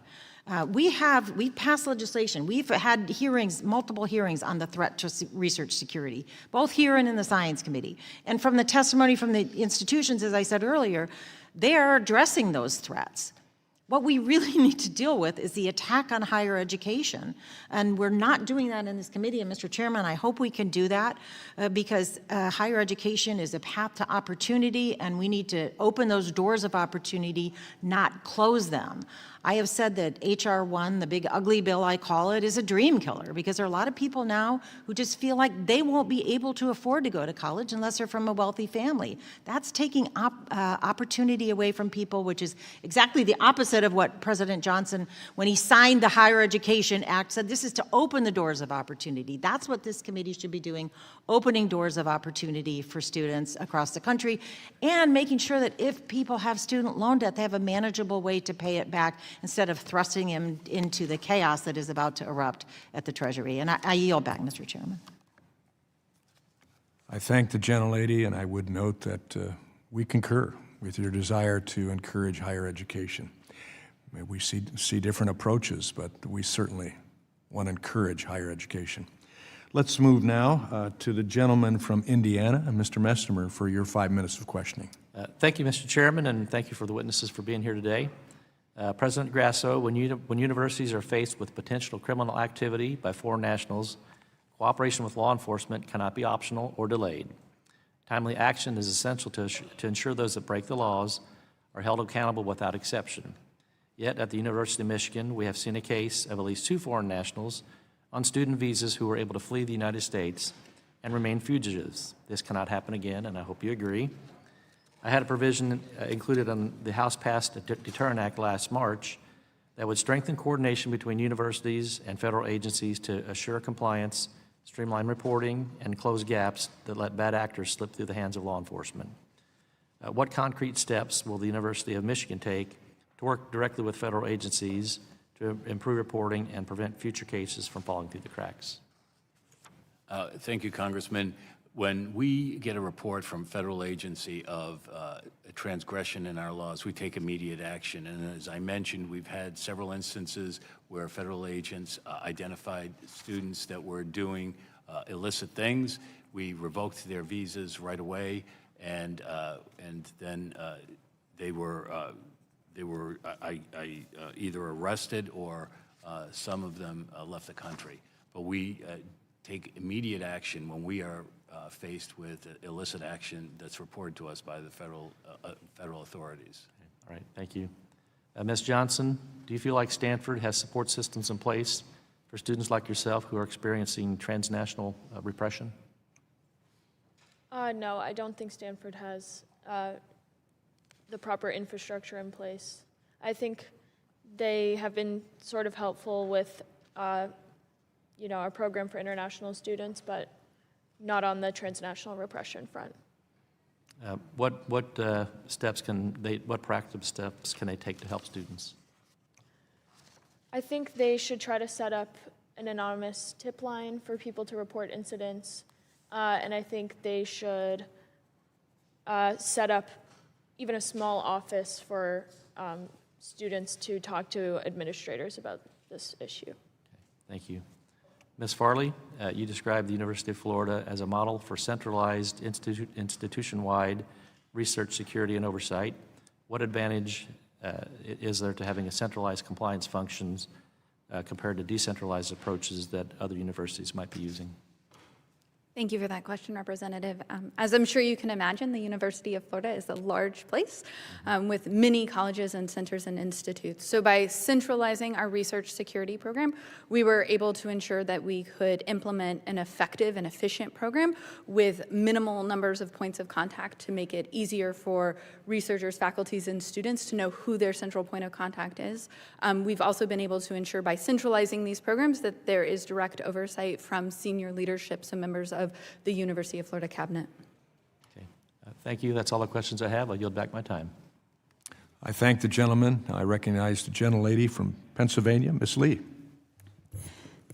We've passed legislation. We've had hearings, multiple hearings on the threat to research security, both here and in the Science Committee. And from the testimony from the institutions, as I said earlier, they are addressing those threats. What we really need to deal with is the attack on higher education. And we're not doing that in this committee. And Mr. Chairman, I hope we can do that because higher education is a path to opportunity, and we need to open those doors of opportunity, not close them. I have said that H.R. 1, the big ugly bill I call it, is a dream killer because there are a lot of people now who just feel like they won't be able to afford to go to college unless they're from a wealthy family. That's taking opportunity away from people, which is exactly the opposite of what President Johnson, when he signed the Higher Education Act, said this is to open the doors of opportunity. That's what this committee should be doing, opening doors of opportunity for students across the country and making sure that if people have student loan debt, they have a manageable way to pay it back instead of thrusting him into the chaos that is about to erupt at the Treasury. And I yield back, Mr. Chairman. I thank the gentlelady, and I would note that we concur with your desire to encourage higher education. We see different approaches, but we certainly want to encourage higher education. Let's move now to the gentleman from Indiana, Mr. Messmer, for your 5 minutes of questioning. Thank you, Mr. Chairman, and thank you for the witnesses for being here today. President Grasso, when universities are faced with potential criminal activity by foreign nationals, cooperation with law enforcement cannot be optional or delayed. Timely action is essential to ensure those that break the laws are held accountable without exception. Yet, at the University of Michigan, we have seen a case of at least 2 foreign nationals on student visas who were able to flee the United States and remain fugitives. This cannot happen again, and I hope you agree. I had a provision included on the House-passed Deterrent Act last March that would strengthen coordination between universities and federal agencies to assure compliance, streamline reporting, and close gaps that let bad actors slip through the hands of law enforcement. What concrete steps will the University of Michigan take to work directly with federal agencies to improve reporting and prevent future cases from falling through the cracks? Thank you, Congressman. When we get a report from federal agency of a transgression in our laws, we take immediate action. And as I mentioned, we've had several instances where federal agents identified students that were doing illicit things. We revoked their visas right away, and then they were either arrested or some of them left the country. But we take immediate action when we are faced with illicit action that's reported to us by the federal authorities. All right, thank you. Ms. Johnson, do you feel like Stanford has support systems in place for students like yourself who are experiencing transnational repression? No, I don't think Stanford has the proper infrastructure in place. I think they have been sort of helpful with, our program for international students, but not on the transnational repression front. What practical steps can they take to help students? I think they should try to set up an anonymous tip line for people to report incidents, and I think they should set up even a small office for students to talk to administrators about this issue. Okay, thank you. Ms. Farley, you described the University of Florida as a model for centralized institution-wide research security and oversight. What advantage is there to having a centralized compliance functions compared to decentralized approaches that other universities might be using? Thank you for that question, Representative. As I'm sure you can imagine, the University of Florida is a large place with many colleges and centers and institutes. So by centralizing our research security program, we were able to ensure that we could implement an effective and efficient program with minimal numbers of points of contact to make it easier for researchers, faculties, and students to know who their central point of contact is. We've also been able to ensure by centralizing these programs that there is direct oversight from senior leaderships and members of the University of Florida Cabinet. Okay, thank you. That's all the questions I have. I'll yield back my time. I thank the gentleman. I recognize the gentlelady from Pennsylvania, Ms. Lee.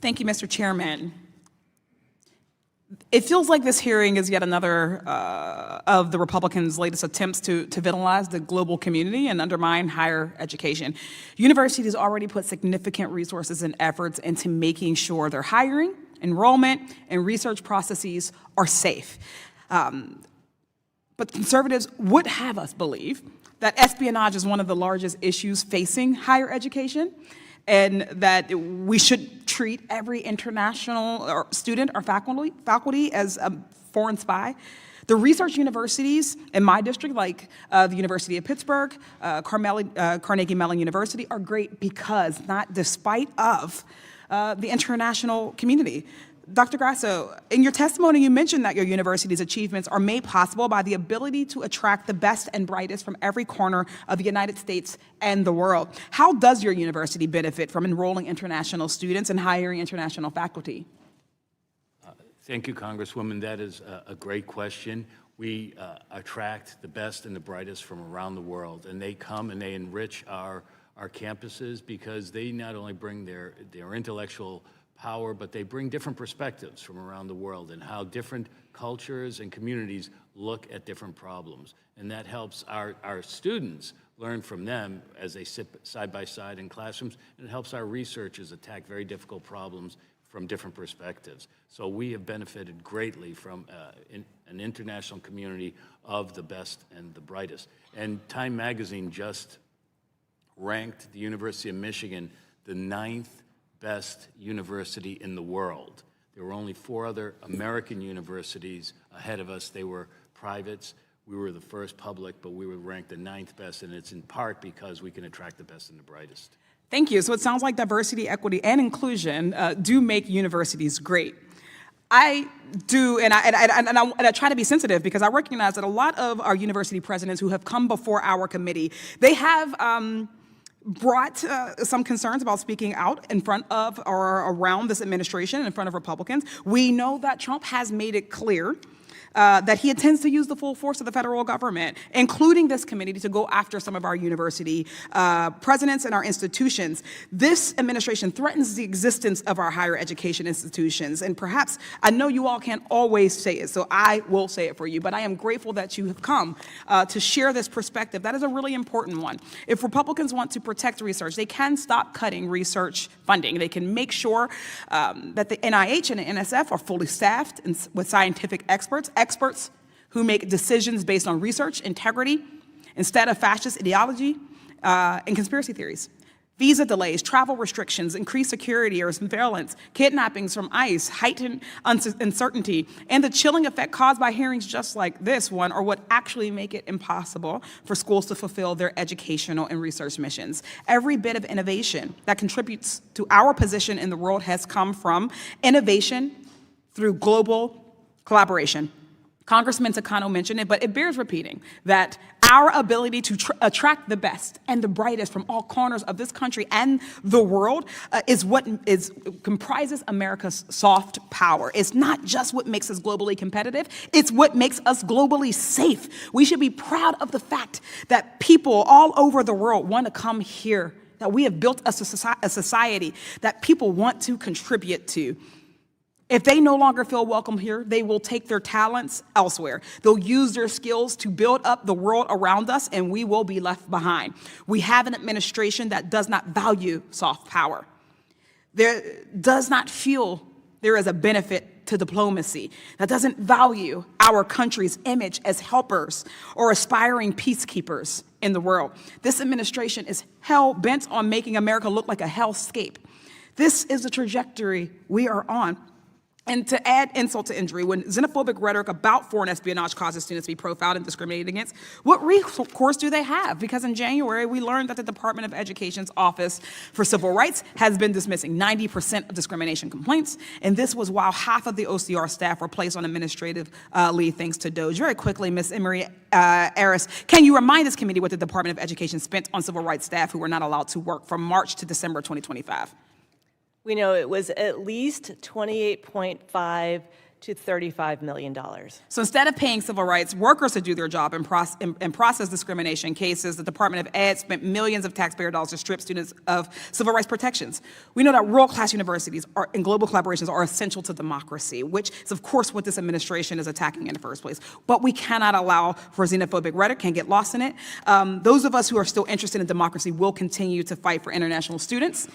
Thank you, Mr. Chairman. It feels like this hearing is yet another of the Republicans' latest attempts to villainize the global community and undermine higher education. Universities already put significant resources and efforts into making sure their hiring, enrollment, and research processes are safe. But conservatives would have us believe that espionage is one of the largest issues facing higher education, and that we should treat every international student or faculty as a foreign spy. The research universities in my district, like the University of Pittsburgh, Carnegie Mellon University, are great because, not despite of, the international community. Dr. Grasso, in your testimony, you mentioned that your university's achievements are made possible by the ability to attract the best and brightest from every corner of the United States and the world. How does your university benefit from enrolling international students and hiring international faculty? Thank you, Congresswoman. That is a great question. We attract the best and the brightest from around the world, and they come and they enrich our campuses because they not only bring their intellectual power, but they bring different perspectives from around the world and how different cultures and communities look at different problems. And that helps our students learn from them as they sit side by side in classrooms, and it helps our researchers attack very difficult problems from different perspectives. So we have benefited greatly from an international community of the best and the brightest. And Time Magazine just ranked the University of Michigan the 9th best university in the world. There were only 4 other American universities ahead of us. They were privates. We were the first public, but we were ranked the 9th best, and it's in part because we can attract the best and the brightest. Thank you. So it sounds like diversity, equity, and inclusion do make universities great. I do, and I try to be sensitive because I recognize that a lot of our university presidents who have come before our committee, they have brought some concerns about speaking out in front of or around this administration, in front of Republicans. We know that Trump has made it clear that he intends to use the full force of the federal government, including this committee, to go after some of our university presidents and our institutions. This administration threatens the existence of our higher education institutions. And perhaps, I know you all can't always say it, so I will say it for you, but I am grateful that you have come to share this perspective. That is a really important one. If Republicans want to protect research, they can stop cutting research funding. They can make sure that the NIH and the NSF are fully staffed with scientific experts who make decisions based on research integrity instead of fascist ideology and conspiracy theories. Visa delays, travel restrictions, increased security or surveillance, kidnappings from ICE, heightened uncertainty, and the chilling effect caused by hearings just like this one are what actually make it impossible for schools to fulfill their educational and research missions. Every bit of innovation that contributes to our position in the world has come from innovation through global collaboration. Congressman Takano mentioned it, but it bears repeating that our ability to attract the best and the brightest from all corners of this country and the world is what comprises America's soft power. It's not just what makes us globally competitive, it's what makes us globally safe. We should be proud of the fact that people all over the world want to come here, that we have built a society that people want to contribute to. If they no longer feel welcome here, they will take their talents elsewhere. They'll use their skills to build up the world around us, and we will be left behind. We have an administration that does not value soft power. There does not feel there is a benefit to diplomacy, that doesn't value our country's image as helpers or aspiring peacekeepers in the world. This administration is hell-bent on making America look like a hellscape. This is the trajectory we are on. And to add insult to injury, when xenophobic rhetoric about foreign espionage causes students to be profiled and discriminated against, what recourse do they have? Because in January, we learned that the Department of Education's Office for Civil Rights has been dismissing 90% of discrimination complaints, and this was while half of the OCR staff were placed on administrative leave thanks to DOJ. Very quickly, Ms. Emery Aris, can you remind this committee what the Department of Education spent on civil rights staff who were not allowed to work from March to December 2025? We know it was at least $28.5 to $35 million. So instead of paying civil rights workers to do their job and process discrimination cases, the Department of Ed spent millions of taxpayer dollars to strip students of civil rights protections. We know that world-class universities and global collaborations are essential to democracy, which is, of course, what this administration is attacking in the first place. But we cannot allow for xenophobic rhetoric, can't get lost in it. Those of us who are still interested in democracy will continue to fight for international students,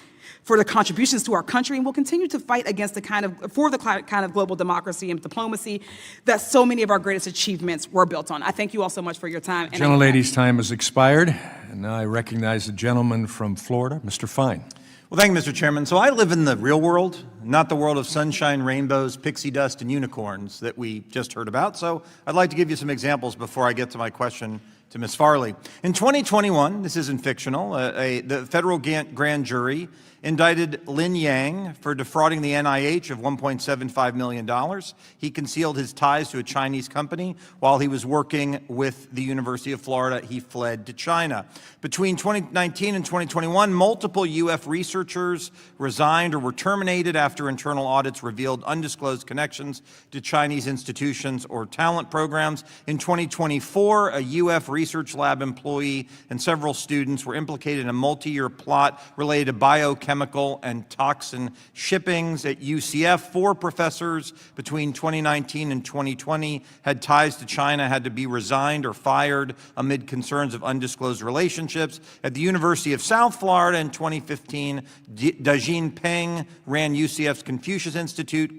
for the contributions to our country, and will continue to fight against the kind of global democracy and diplomacy that so many of our greatest achievements were built on. I thank you all so much for your time. The gentlelady's time has expired, and now I recognize the gentleman from Florida, Mr. Fine. Well, thank you, Mr. Chairman. So I live in the real world, not the world of sunshine, rainbows, pixie dust, and unicorns that we just heard about. So I'd like to give you some examples before I get to my question to Ms. Farley. In 2021, this isn't fictional, the federal grand jury indicted Lin Yang for defrauding the NIH of $1.75 million. He concealed his ties to a Chinese company. While he was working with the University of Florida, he fled to China. Between 2019 and 2021, multiple UF researchers resigned or were terminated after internal audits revealed undisclosed connections to Chinese institutions or talent programs. In 2024, a UF research lab employee and several students were implicated in a multi-year plot related to biochemical and toxin shippings at UCF. 4 professors between 2019 and 2020 had ties to China, had to be resigned or fired amid concerns of undisclosed relationships. At the University of South Florida in 2015, Dajin Peng ran UCF's Confucius Institute,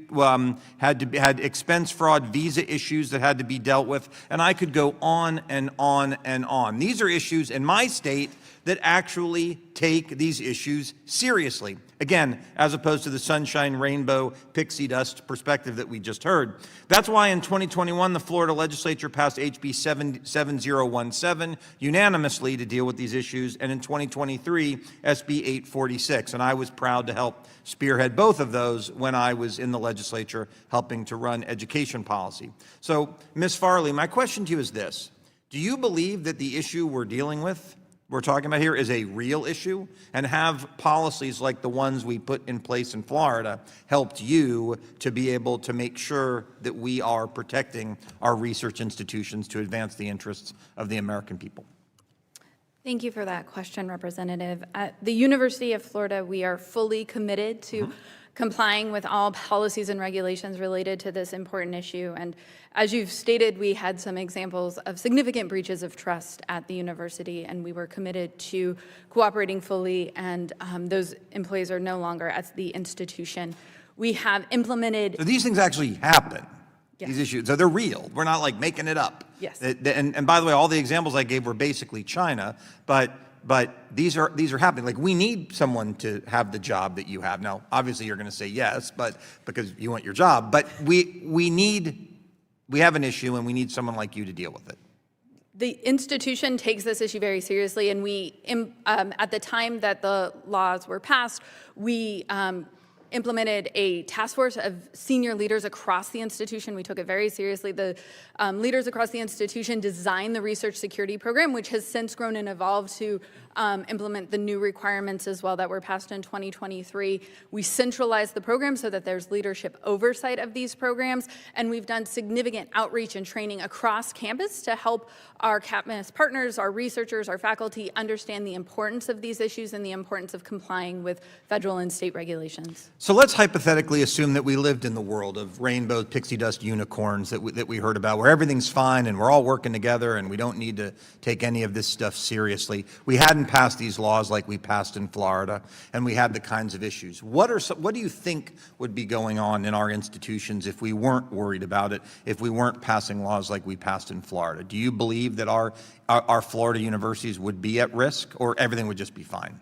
had expense fraud, visa issues that had to be dealt with, and I could go on and on and on. These are issues in my state that actually take these issues seriously. Again, as opposed to the sunshine, rainbow, pixie dust perspective that we just heard. That's why in 2021, the Florida legislature passed HB 7017 unanimously to deal with these issues, and in 2023, SB 846. And I was proud to help spearhead both of those when I was in the legislature helping to run education policy. So, Ms. Farley, my question to you is this. Do you believe that the issue we're talking about here is a real issue, and have policies like the ones we put in place in Florida helped you to be able to make sure that we are protecting our research institutions to advance the interests of the American people? Thank you for that question, Representative. At the University of Florida, we are fully committed to complying with all policies and regulations related to this important issue. And as you've stated, we had some examples of significant breaches of trust at the university, and we were committed to cooperating fully, and those employees are no longer at the institution. We have implemented— So these things actually happen. Yes. These issues, so they're real. We're not like making it up. Yes. And by the way, all the examples I gave were basically China, but these are happening. Like, we need someone to have the job that you have. Now, obviously you're going to say yes, but because you want your job, but we have an issue, and we need someone like you to deal with it. The institution takes this issue very seriously, and we, at the time that the laws were passed, we implemented a task force of senior leaders across the institution. We took it very seriously. The leaders across the institution designed the research security program, which has since grown and evolved to implement the new requirements as well that were passed in 2023. We centralized the program so that there's leadership oversight of these programs, and we've done significant outreach and training across campus to help our campus partners, our researchers, our faculty understand the importance of these issues and the importance of complying with federal and state regulations. So let's hypothetically assume that we lived in the world of rainbow, pixie dust, unicorns that we heard about, where everything's fine and we're all working together and we don't need to take any of this stuff seriously. We hadn't passed these laws like we passed in Florida, and we had the kinds of issues. What do you think would be going on in our institutions if we weren't worried about it, if we weren't passing laws like we passed in Florida? Do you believe that our Florida universities would be at risk, or everything would just be fine?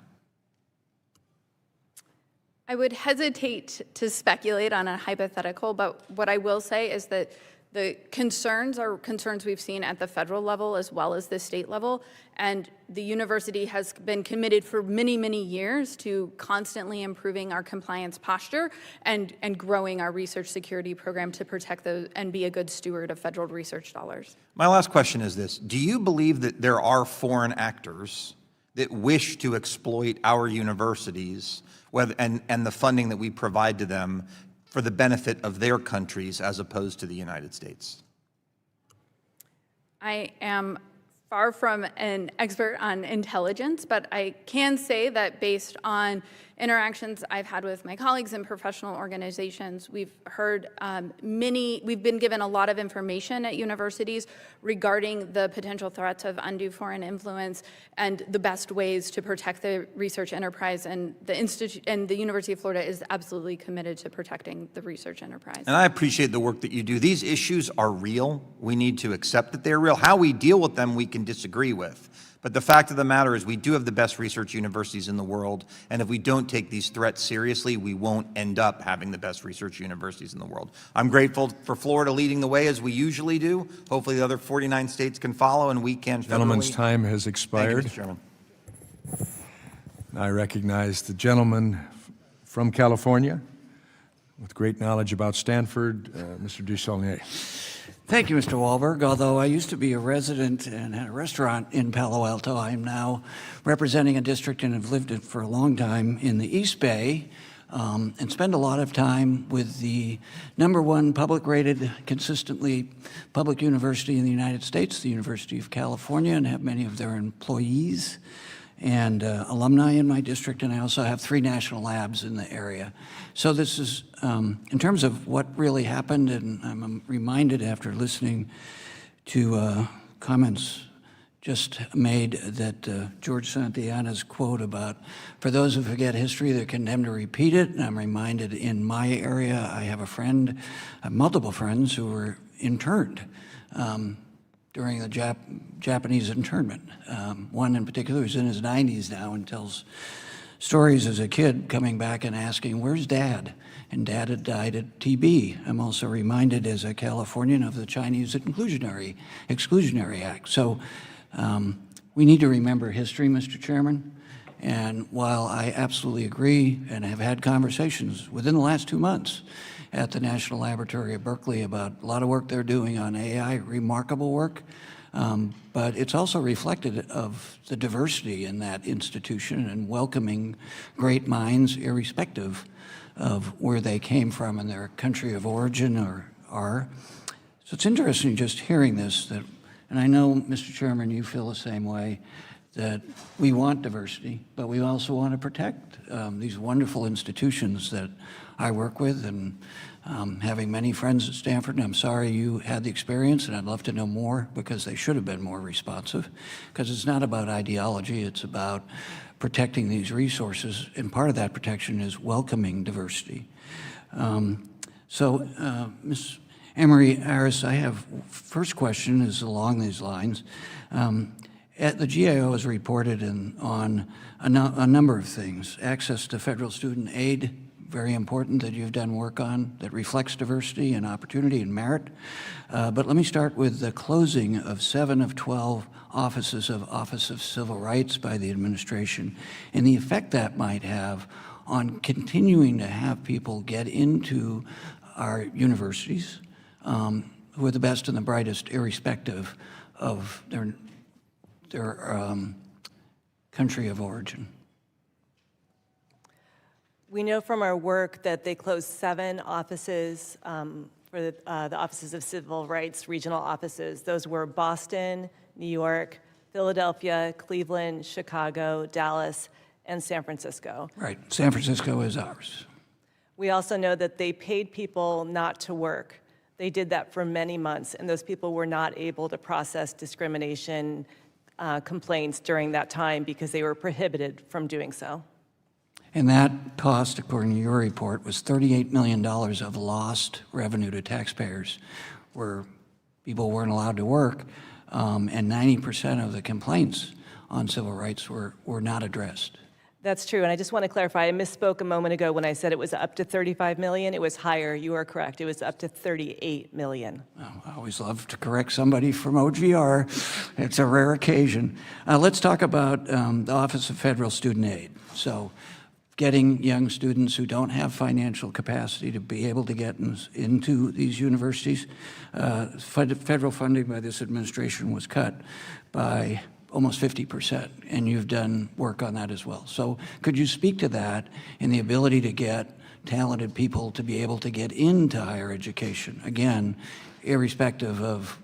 I would hesitate to speculate on a hypothetical, but what I will say is that the concerns are concerns we've seen at the federal level as well as the state level, and the university has been committed for many, many years to constantly improving our compliance posture and growing our research security program to protect those and be a good steward of federal research dollars. My last question is this. Do you believe that there are foreign actors that wish to exploit our universities and the funding that we provide to them for the benefit of their countries as opposed to the United States? I am far from an expert on intelligence, but I can say that based on interactions I've had with my colleagues in professional organizations, we've heard we've been given a lot of information at universities regarding the potential threats of undue foreign influence and the best ways to protect the research enterprise, and the University of Florida is absolutely committed to protecting the research enterprise. And I appreciate the work that you do. These issues are real. We need to accept that they're real. How we deal with them, we can disagree with. But the fact of the matter is we do have the best research universities in the world, and if we don't take these threats seriously, we won't end up having the best research universities in the world. I'm grateful for Florida leading the way as we usually do. Hopefully the other 49 states can follow, and we can federally. Gentleman's time has expired. Thank you, Mr. Chairman. I recognize the gentleman from California with great knowledge about Stanford, Mr. Dusaulnier. Thank you, Mr. Wahlberg. Although I used to be a resident and had a restaurant in Palo Alto, I am now representing a district and have lived it for a long time in the East Bay, and spend a lot of time with the #1 public-rated, consistently public university in the United States, the University of California, and have many of their employees and alumni in my district, and I also have 3 national labs in the area. So this is, in terms of what really happened, and I'm reminded after listening to comments just made that George Santayana's quote about, for those who forget history, they're condemned to repeat it. And I'm reminded in my area, I have a friend, multiple friends who were interned during the Japanese internment. One in particular who's in his 90s now and tells stories as a kid coming back and asking, where's Dad? And Dad had died of TB. I'm also reminded as a Californian of the Chinese Exclusionary Act. So we need to remember history, Mr. Chairman. And while I absolutely agree and have had conversations within the last 2 months at the National Laboratory at Berkeley about a lot of work they're doing on AI, remarkable work, but it's also reflected of the diversity in that institution and welcoming great minds irrespective of where they came from and their country of origin or are. So it's interesting just hearing this, that, and I know, Mr. Chairman, you feel the same way, that we want diversity, but we also want to protect these wonderful institutions that I work with, and having many friends at Stanford, and I'm sorry you had the experience, and I'd love to know more because they should have been more responsive, because it's not about ideology, it's about protecting these resources, and part of that protection is welcoming diversity. Ms. Emery Harris, I have, first question is along these lines. The GAO has reported on a number of things. Access to federal student aid, very important that you've done work on that reflects diversity and opportunity and merit. But let me start with the closing of 7 of 12 offices of Office of Civil Rights by the administration and the effect that might have on continuing to have people get into our universities who are the best and the brightest, irrespective of their country of origin. We know from our work that they closed 7 offices for the Offices of Civil Rights, regional offices. Those were Boston, New York, Philadelphia, Cleveland, Chicago, Dallas, and San Francisco. Right, San Francisco is ours. We also know that they paid people not to work. They did that for many months, and those people were not able to process discrimination complaints during that time because they were prohibited from doing so. And that cost, according to your report, was $38 million of lost revenue to taxpayers where people weren't allowed to work, and 90% of the complaints on civil rights were not addressed. That's true, and I just want to clarify, I misspoke a moment ago when I said it was up to $35 million. It was higher, you are correct. It was up to $38 million. Oh, I always love to correct somebody from OGR. It's a rare occasion. Let's talk about the Office of Federal Student Aid. So getting young students who don't have financial capacity to be able to get into these universities. Federal funding by this administration was cut by almost 50%, and you've done work on that as well. So could you speak to that and the ability to get talented people to be able to get into higher education, again, irrespective of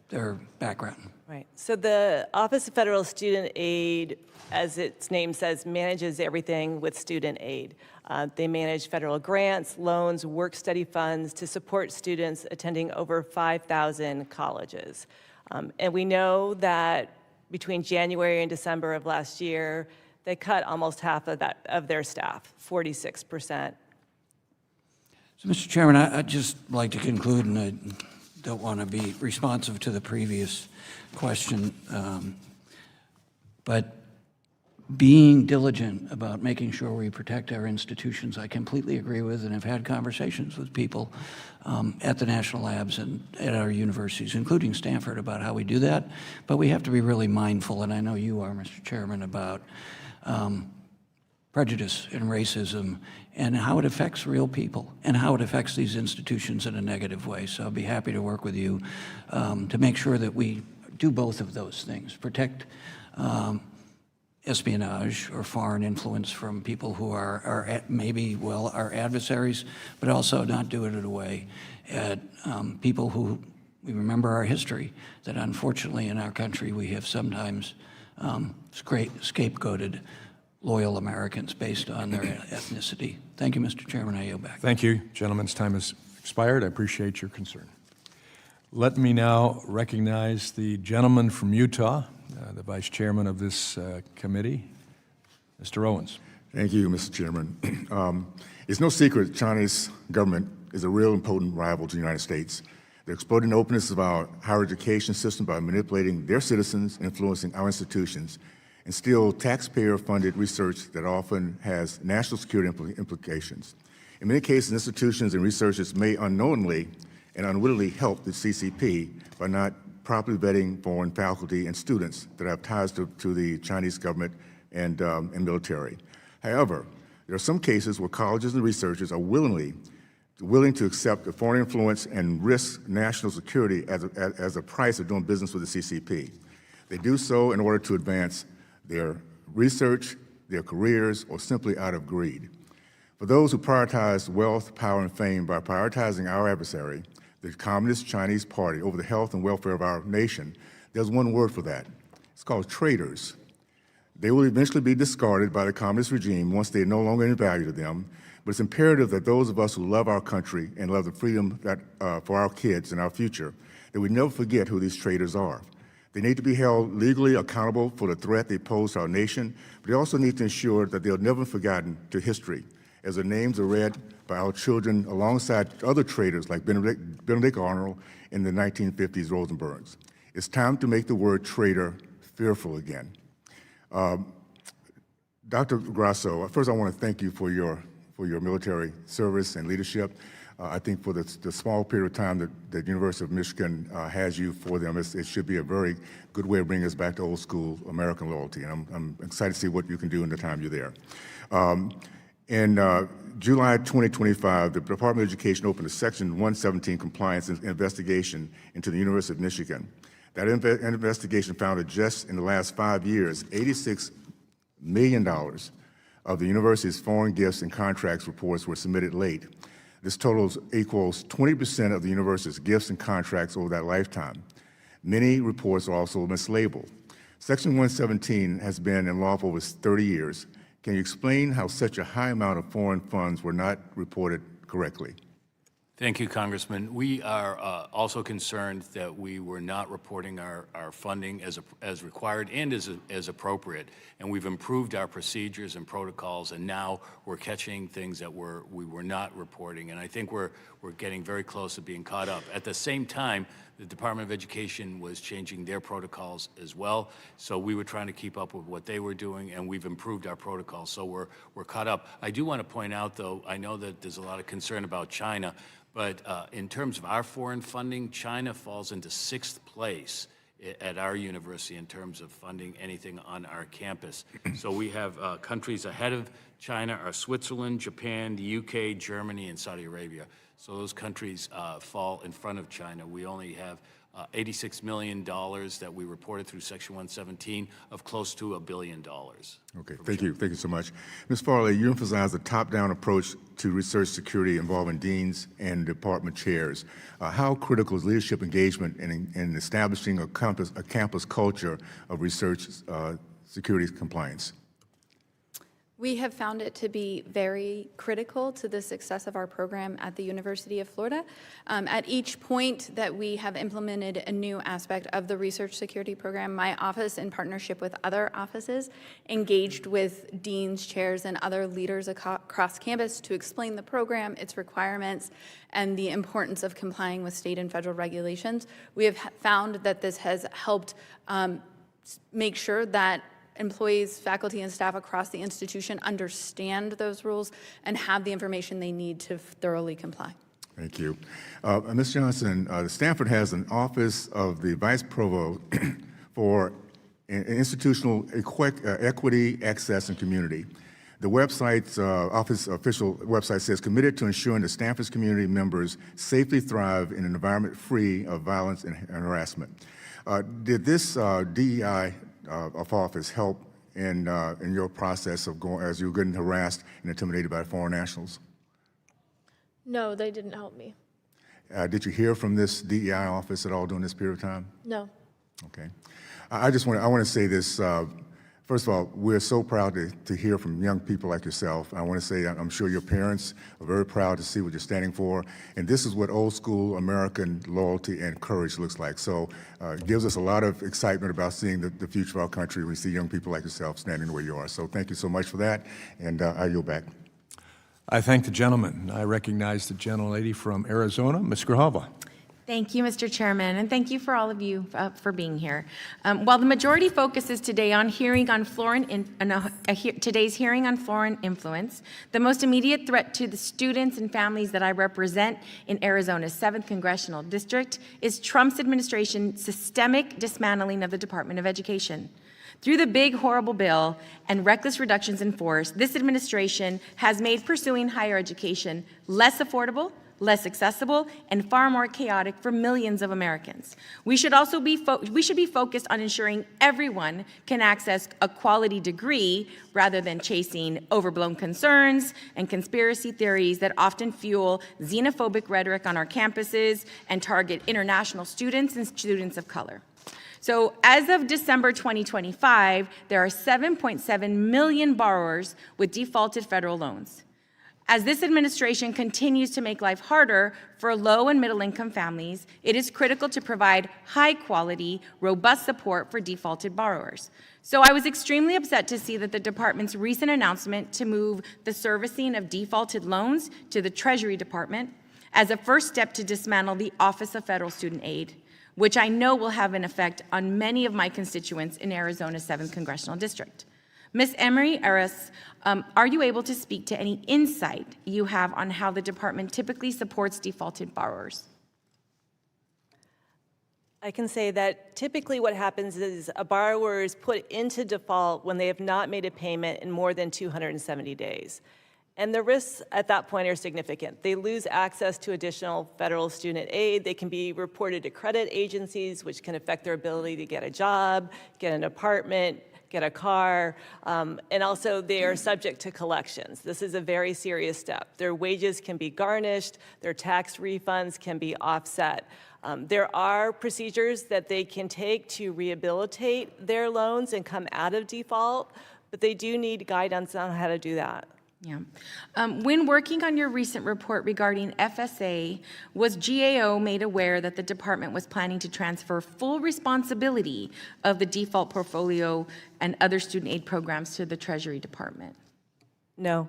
their background. Right. So the Office of Federal Student Aid, as its name says, manages everything with student aid. They manage federal grants, loans, work-study funds to support students attending over 5,000 colleges. And we know that between January and December of last year, they cut almost half of their staff, 46%. So, Mr. Chairman, I'd just like to conclude, and I don't want to be responsive to the previous question, but being diligent about making sure we protect our institutions, I completely agree with, and have had conversations with people at the national labs and at our universities, including Stanford, about how we do that. But we have to be really mindful, and I know you are, Mr. Chairman, about prejudice and racism and how it affects real people and how it affects these institutions in a negative way. So I'll be happy to work with you to make sure that we do both of those things, protect espionage or foreign influence from people who are maybe, well, our adversaries, but also not do it in a way at people who, we remember our history, that unfortunately in our country we have sometimes scapegoated loyal Americans based on their ethnicity. Thank you, Mr. Chairman. I yield back. Thank you. Gentleman's time has expired. I appreciate your concern. Let me now recognize the gentleman from Utah, the vice chairman of this committee, Mr. Owens. Thank you, Mr. Chairman. It's no secret China's government is a real and potent rival to the United States. They're exploiting the openness of our higher education system by manipulating their citizens, influencing our institutions, and steal taxpayer-funded research that often has national security implications. In many cases, institutions and researchers may unknowingly and unwittingly help the CCP by not properly vetting foreign faculty and students that have ties to the Chinese government and military. However, there are some cases where colleges and researchers are willing to accept the foreign influence and risk national security as a price of doing business with the CCP. They do so in order to advance their research, their careers, or simply out of greed. For those who prioritize wealth, power, and fame by prioritizing our adversary, the Communist Chinese Party, over the health and welfare of our nation, there's one word for that. It's called traitors. They will eventually be discarded by the communist regime once they are no longer any value to them, but it's imperative that those of us who love our country and love the freedom that, for our kids and our future, that we never forget who these traitors are. They need to be held legally accountable for the threat they pose to our nation, but they also need to ensure that they're never forgotten to history, as their names are read by our children alongside other traitors like Benedict Arnold in the 1950s Rosenbergs. It's time to make the word traitor fearful again. Dr. Grasso, first I want to thank you for your military service and leadership. I think for the small period of time that the University of Michigan has you for them, it should be a very good way of bringing us back to old school American loyalty, and I'm excited to see what you can do in the time you're there. In July 2025, the Department of Education opened a Section 117 compliance investigation into the University of Michigan. That investigation found that just in the last 5 years, $86 million of the university's foreign gifts and contracts reports were submitted late. This total equals 20% of the university's gifts and contracts over that lifetime. Many reports are also mislabeled. Section 117 has been in law for over 30 years. Can you explain how such a high amount of foreign funds were not reported correctly? Thank you, Congressman. We are also concerned that we were not reporting our funding as required and as appropriate. And we've improved our procedures and protocols, and now we're catching things that we were not reporting. And I think we're getting very close to being caught up. At the same time, the Department of Education was changing their protocols as well. So we were trying to keep up with what they were doing, and we've improved our protocols. So we're caught up. I do want to point out, though, I know that there's a lot of concern about China, but in terms of our foreign funding, China falls into 6th place at our university in terms of funding anything on our campus. So we have countries ahead of China are Switzerland, Japan, the UK, Germany, and Saudi Arabia. So those countries fall in front of China. We only have $86 million that we reported through Section 117 of close to $1 billion. Okay, thank you so much. Ms. Farley, you emphasize a top-down approach to research security involving deans and department chairs. How critical is leadership engagement in establishing a campus culture of research security compliance? We have found it to be very critical to the success of our program at the University of Florida. At each point that we have implemented a new aspect of the research security program, my office, in partnership with other offices, engaged with deans, chairs, and other leaders across campus to explain the program, its requirements, and the importance of complying with state and federal regulations. We have found that this has helped make sure that employees, faculty, and staff across the institution understand those rules and have the information they need to thoroughly comply. Thank you. Ms. Johnson, Stanford has an Office of the Vice Provost for Institutional Equity, Access, and Community. The website's office official website says, committed to ensuring that Stanford's community members safely thrive in an environment free of violence and harassment. Did this DEI of office help in your process of going, as you were getting harassed and intimidated by foreign nationals? No, they didn't help me. Did you hear from this DEI office at all during this period of time? No. Okay. I want to say this. First of all, we're so proud to hear from young people like yourself. I want to say I'm sure your parents are very proud to see what you're standing for. And this is what old school American loyalty and courage looks like. So it gives us a lot of excitement about seeing the future of our country. We see young people like yourself standing where you are. So thank you so much for that. And I yield back. I thank the gentleman. I recognize the gentlelady from Arizona, Ms. Grijalva. Thank you, Mr. Chairman, and thank you for all of you for being here. While the majority focuses today on today's hearing on foreign influence, the most immediate threat to the students and families that I represent in Arizona's 7th Congressional District is Trump's administration's systemic dismantling of the Department of Education. Through the big, horrible bill and reckless reductions in force, this administration has made pursuing higher education less affordable, less accessible, and far more chaotic for millions of Americans. We should be focused on ensuring everyone can access a quality degree rather than chasing overblown concerns and conspiracy theories that often fuel xenophobic rhetoric on our campuses and target international students and students of color. So as of December 2025, there are 7.7 million borrowers with defaulted federal loans. As this administration continues to make life harder for low and middle income families, it is critical to provide high quality, robust support for defaulted borrowers. So I was extremely upset to see that the department's recent announcement to move the servicing of defaulted loans to the Treasury Department as a first step to dismantle the Office of Federal Student Aid, which I know will have an effect on many of my constituents in Arizona's 7th Congressional District. Ms. Emery-Aras, are you able to speak to any insight you have on how the department typically supports defaulted borrowers? I can say that typically what happens is a borrower is put into default when they have not made a payment in more than 270 days. And the risks at that point are significant. They lose access to additional federal student aid. They can be reported to credit agencies, which can affect their ability to get a job, get an apartment, get a car, and also they are subject to collections. This is a very serious step. Their wages can be garnished, their tax refunds can be offset. There are procedures that they can take to rehabilitate their loans and come out of default, but they do need guidance on how to do that. Yeah. When working on your recent report regarding FSA, was GAO made aware that the department was planning to transfer full responsibility of the default portfolio and other student aid programs to the Treasury Department? No.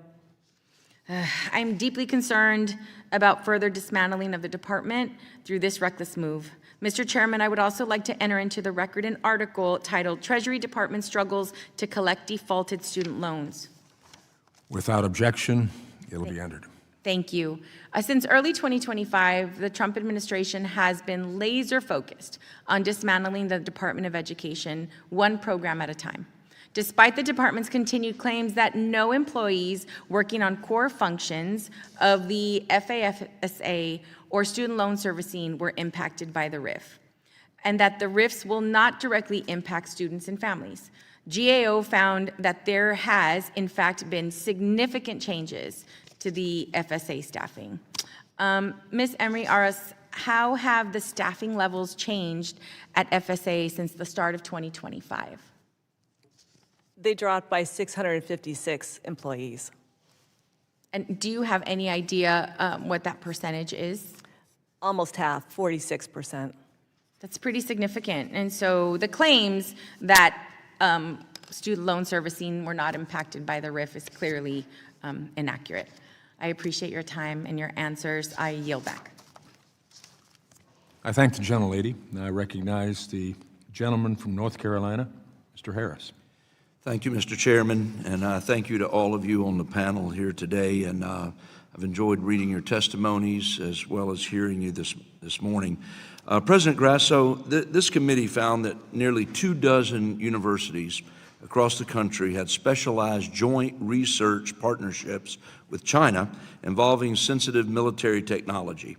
I'm deeply concerned about further dismantling of the department through this reckless move. Mr. Chairman, I would also like to enter into the record an article titled "Treasury Department Struggles to Collect Defaulted Student Loans." Without objection, it'll be entered. Thank you. Since early 2025, the Trump administration has been laser focused on dismantling the Department of Education, one program at a time. Despite the department's continued claims that no employees working on core functions of the FAFSA or student loan servicing were impacted by the RIF. and that the RIFs will not directly impact students and families. GAO found that there has, in fact, been significant changes to the FSA staffing. Ms. Emery-Aras, how have the staffing levels changed at FSA since the start of 2025? They dropped by 656 employees. And do you have any idea what that percentage is? Almost half, 46%. That's pretty significant. And so the claims that student loan servicing were not impacted by the RIF is clearly inaccurate. I appreciate your time and your answers. I yield back. I thank the gentlelady. I recognize the gentleman from North Carolina, Mr. Harris. Thank you, Mr. Chairman, and thank you to all of you on the panel here today. And I've enjoyed reading your testimonies as well as hearing you this morning. President Grasso, this committee found that nearly 24 universities across the country had specialized joint research partnerships with China involving sensitive military technology.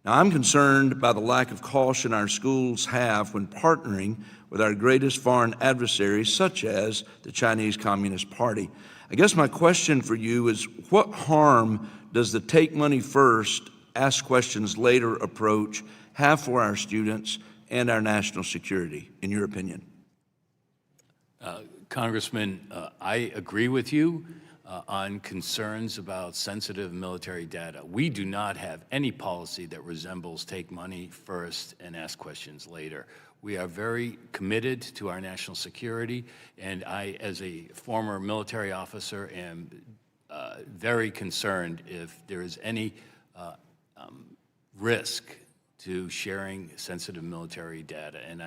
Now, I'm concerned by the lack of caution our schools have when partnering with our greatest foreign adversaries, such as the Chinese Communist Party. I guess my question for you is, what harm does the take money first, ask questions later approach have for our students and our national security, in your opinion? Congressman, I agree with you on concerns about sensitive military data. We do not have any policy that resembles take money first and ask questions later. We are very committed to our national security, and I, as a former military officer, am very concerned if there is any risk to sharing sensitive military data. And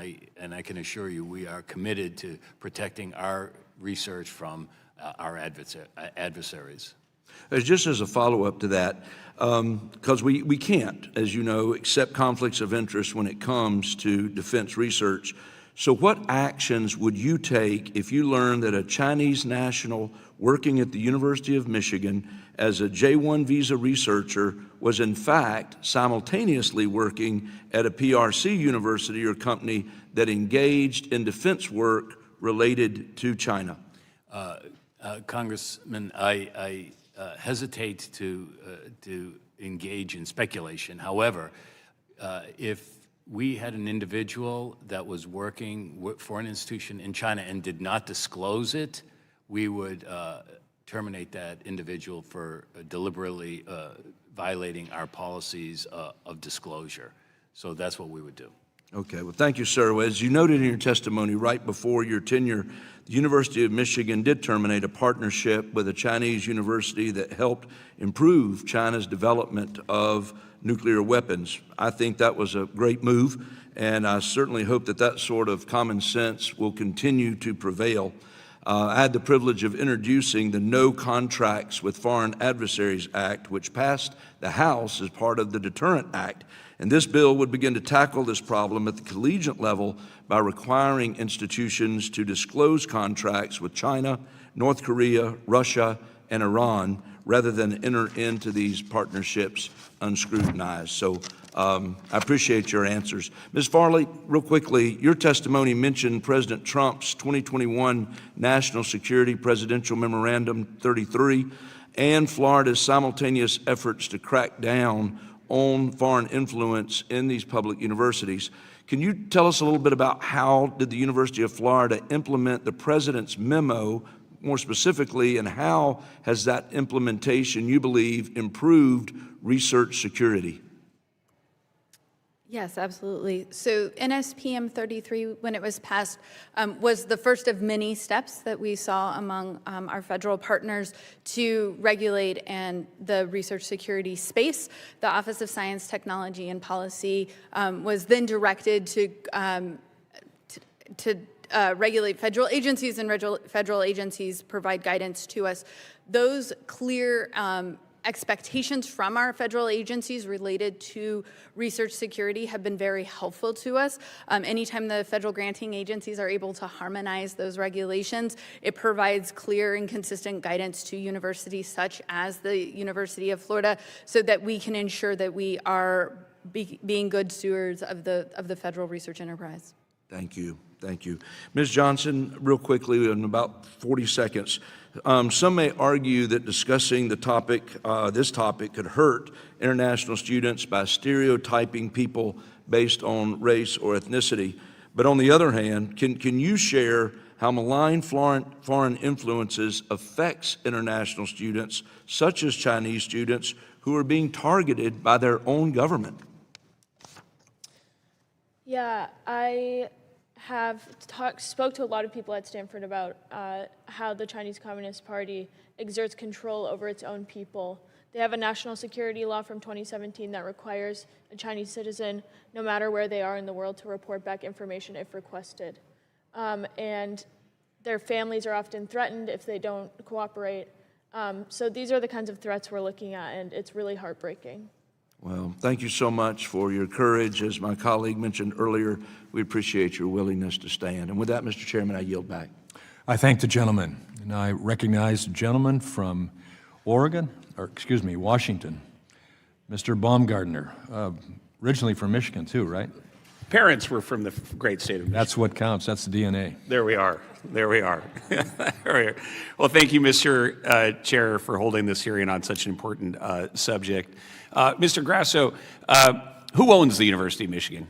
I can assure you we are committed to protecting our research from our adversaries. Just as a follow-up to that, because we can't, as you know, accept conflicts of interest when it comes to defense research. So what actions would you take if you learned that a Chinese national working at the University of Michigan as a J-1 visa researcher was in fact simultaneously working at a PRC university or company that engaged in defense work related to China? Congressman, I hesitate to engage in speculation. However, if we had an individual that was working for an institution in China and did not disclose it, we would terminate that individual for deliberately violating our policies of disclosure. So that's what we would do. Okay, well, thank you, sir. As you noted in your testimony, right before your tenure, the University of Michigan did terminate a partnership with a Chinese university that helped improve China's development of nuclear weapons. I think that was a great move, and I certainly hope that that sort of common sense will continue to prevail. I had the privilege of introducing the No Contracts with Foreign Adversaries Act, which passed the House as part of the Deterrent Act. And this bill would begin to tackle this problem at the collegiate level by requiring institutions to disclose contracts with China, North Korea, Russia, and Iran, rather than enter into these partnerships unscrutinized. So I appreciate your answers. Ms. Farley, real quickly, your testimony mentioned President Trump's 2021 National Security Presidential Memorandum 33 and Florida's simultaneous efforts to crack down on foreign influence in these public universities. Can you tell us a little bit about how did the University of Florida implement the President's memo, more specifically, and how has that implementation, you believe, improved research security? Yes, absolutely. So NSPM 33, when it was passed, was the first of many steps that we saw among our federal partners to regulate and the research security space. The Office of Science, Technology, and Policy was then directed to regulate federal agencies, and federal agencies provide guidance to us. Those clear expectations from our federal agencies related to research security have been very helpful to us. Anytime the federal granting agencies are able to harmonize those regulations, it provides clear and consistent guidance to universities such as the University of Florida so that we can ensure that we are being good stewards of the federal research enterprise. Thank you. Thank you. Ms. Johnson, real quickly, in about 40 seconds, some may argue that discussing the topic, this topic, could hurt international students by stereotyping people based on race or ethnicity. But on the other hand, can you share how malign foreign influences affects international students, such as Chinese students, who are being targeted by their own government? Yeah, I have spoke to a lot of people at Stanford about how the Chinese Communist Party exerts control over its own people. They have a national security law from 2017 that requires a Chinese citizen, no matter where they are in the world, to report back information if requested. And their families are often threatened if they don't cooperate. So these are the kinds of threats we're looking at, and it's really heartbreaking. Well, thank you so much for your courage. As my colleague mentioned earlier, we appreciate your willingness to stand. And with that, Mr. Chairman, I yield back. I thank the gentleman, and I recognize the gentleman from Washington, Mr. Baumgartner, originally from Michigan too, right? Parents were from the great state of Michigan. That's what counts. That's the DNA. There we are. There we are. There we are. Well, thank you, Mr. Chair, for holding this hearing on such an important subject. Mr. Grasso, who owns the University of Michigan?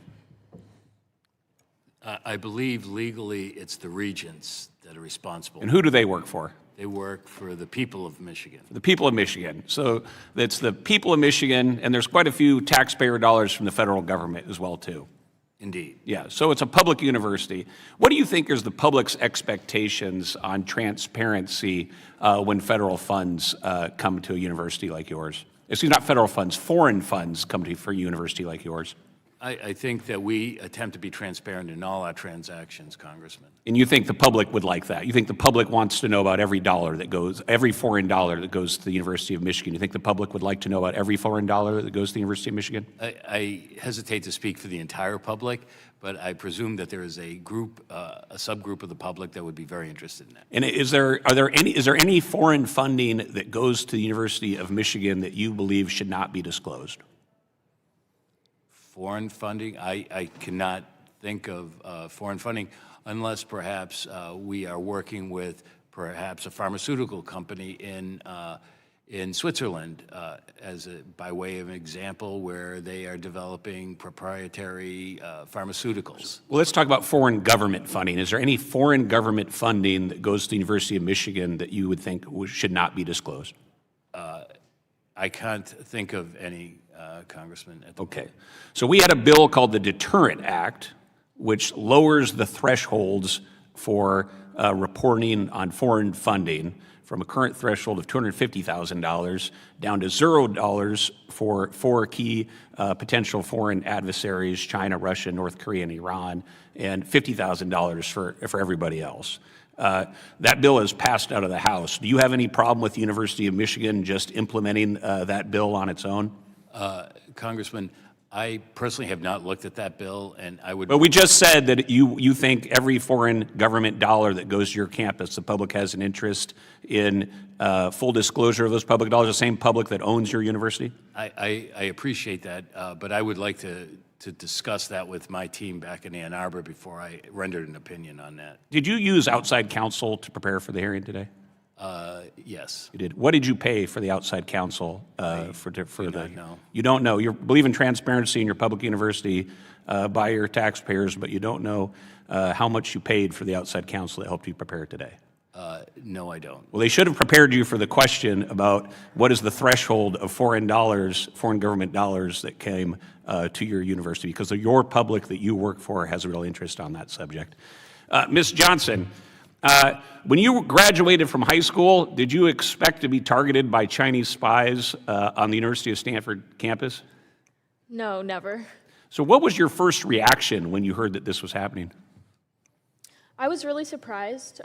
I believe legally it's the regents that are responsible. And who do they work for? They work for the people of Michigan. The people of Michigan. So it's the people of Michigan, and there's quite a few taxpayer dollars from the federal government as well, too. Indeed. Yeah, so it's a public university. What do you think is the public's expectations on transparency when federal funds come to a university like yours? Excuse me, not federal funds, foreign funds come to for a university like yours. I think that we attempt to be transparent in all our transactions, Congressman. And you think the public would like that? You think the public wants to know about every dollar that goes, every foreign dollar that goes to the University of Michigan? You think the public would like to know about every foreign dollar that goes to the University of Michigan? I hesitate to speak for the entire public, but I presume that there is a group, a subgroup of the public that would be very interested in that. And is there any foreign funding that goes to the University of Michigan that you believe should not be disclosed? Foreign funding, I cannot think of foreign funding unless perhaps we are working with perhaps a pharmaceutical company in Switzerland by way of an example where they are developing proprietary pharmaceuticals. Well, let's talk about foreign government funding. Is there any foreign government funding that goes to the University of Michigan that you would think should not be disclosed? I can't think of any, Congressman. Okay. So we had a bill called the Deterrent Act, which lowers the thresholds for reporting on foreign funding from a current threshold of $250,000 down to $0 for four key potential foreign adversaries, China, Russia, North Korea, and Iran, and $50,000 for everybody else. That bill is passed out of the House. Do you have any problem with the University of Michigan just implementing that bill on its own? Congressman, I personally have not looked at that bill, and I would... But we just said that you think every foreign government dollar that goes to your campus, the public has an interest in full disclosure of those public dollars, the same public that owns your university? I appreciate that, but I would like to discuss that with my team back in Ann Arbor before I rendered an opinion on that. Did you use outside counsel to prepare for the hearing today? Yes. You did. What did you pay for the outside counsel for the? not know. You don't know. You believe in transparency in your public university by your taxpayers, but you don't know how much you paid for the outside counsel that helped you prepare today. No, I don't. Well, they should have prepared you for the question about what is the threshold of foreign government dollars that came to your university, because your public that you work for has a real interest on that subject. Ms. Johnson, when you graduated from high school, did you expect to be targeted by Chinese spies on the University of Stanford campus? No, never. So what was your first reaction when you heard that this was happening? I was really surprised.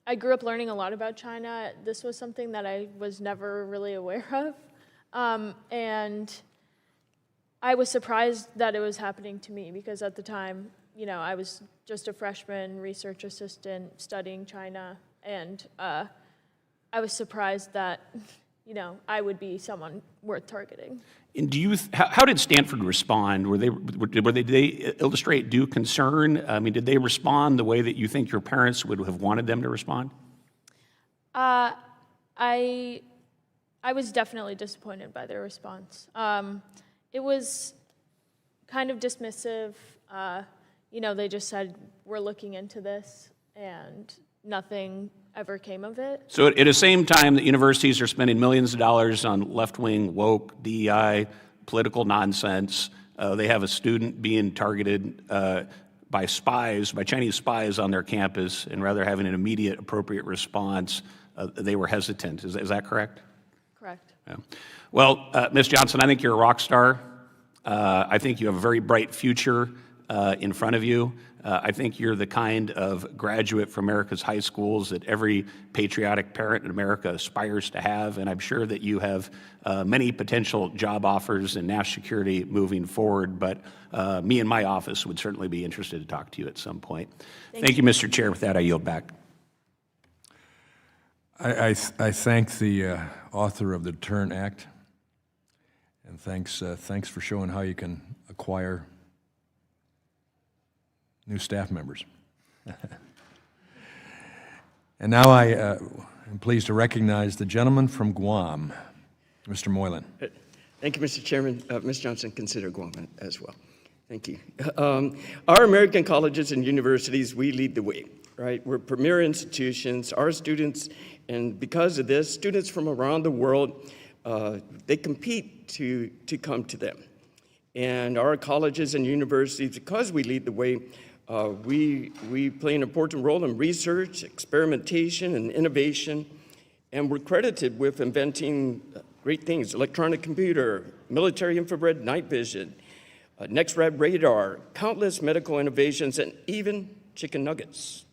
I grew up learning a lot about China. This was something that I was never really aware of. And I was surprised that it was happening to me because at the time, I was just a freshman research assistant studying China. And I was surprised that, I would be someone worth targeting. And how did Stanford respond? Did they illustrate due concern? I mean, did they respond the way that you think your parents would have wanted them to respond? I was definitely disappointed by their response. It was kind of dismissive. They just said, we're looking into this, and nothing ever came of it. So at the same time that universities are spending millions of dollars on left-wing, woke, DEI, political nonsense, they have a student being targeted by spies, by Chinese spies on their campus, and rather having an immediate, appropriate response, they were hesitant. Is that correct? Correct. Yeah. Well, Ms. Johnson, I think you're a rock star. I think you have a very bright future in front of you. I think you're the kind of graduate from America's high schools that every patriotic parent in America aspires to have, and I'm sure that you have many potential job offers in national security moving forward, but me and my office would certainly be interested to talk to you at some point. Thank you, Mr. Chair. With that, I yield back. I thank the author of the Deterrent Act, and thanks for showing how you can acquire new staff members. And now I am pleased to recognize the gentleman from Guam, Mr. Moylan. Thank you, Mr. Chairman. Ms. Johnson, consider Guam as well. Thank you. Our American colleges and universities, we lead the way, right? We're premier institutions. Our students, and because of this, students from around the world, they compete to come to them. And our colleges and universities, because we lead the way, we play an important role in research, experimentation, and innovation, and we're credited with inventing great things: electronic computer, military infrared night vision, next-rad radar, countless medical innovations, and even chicken nuggets.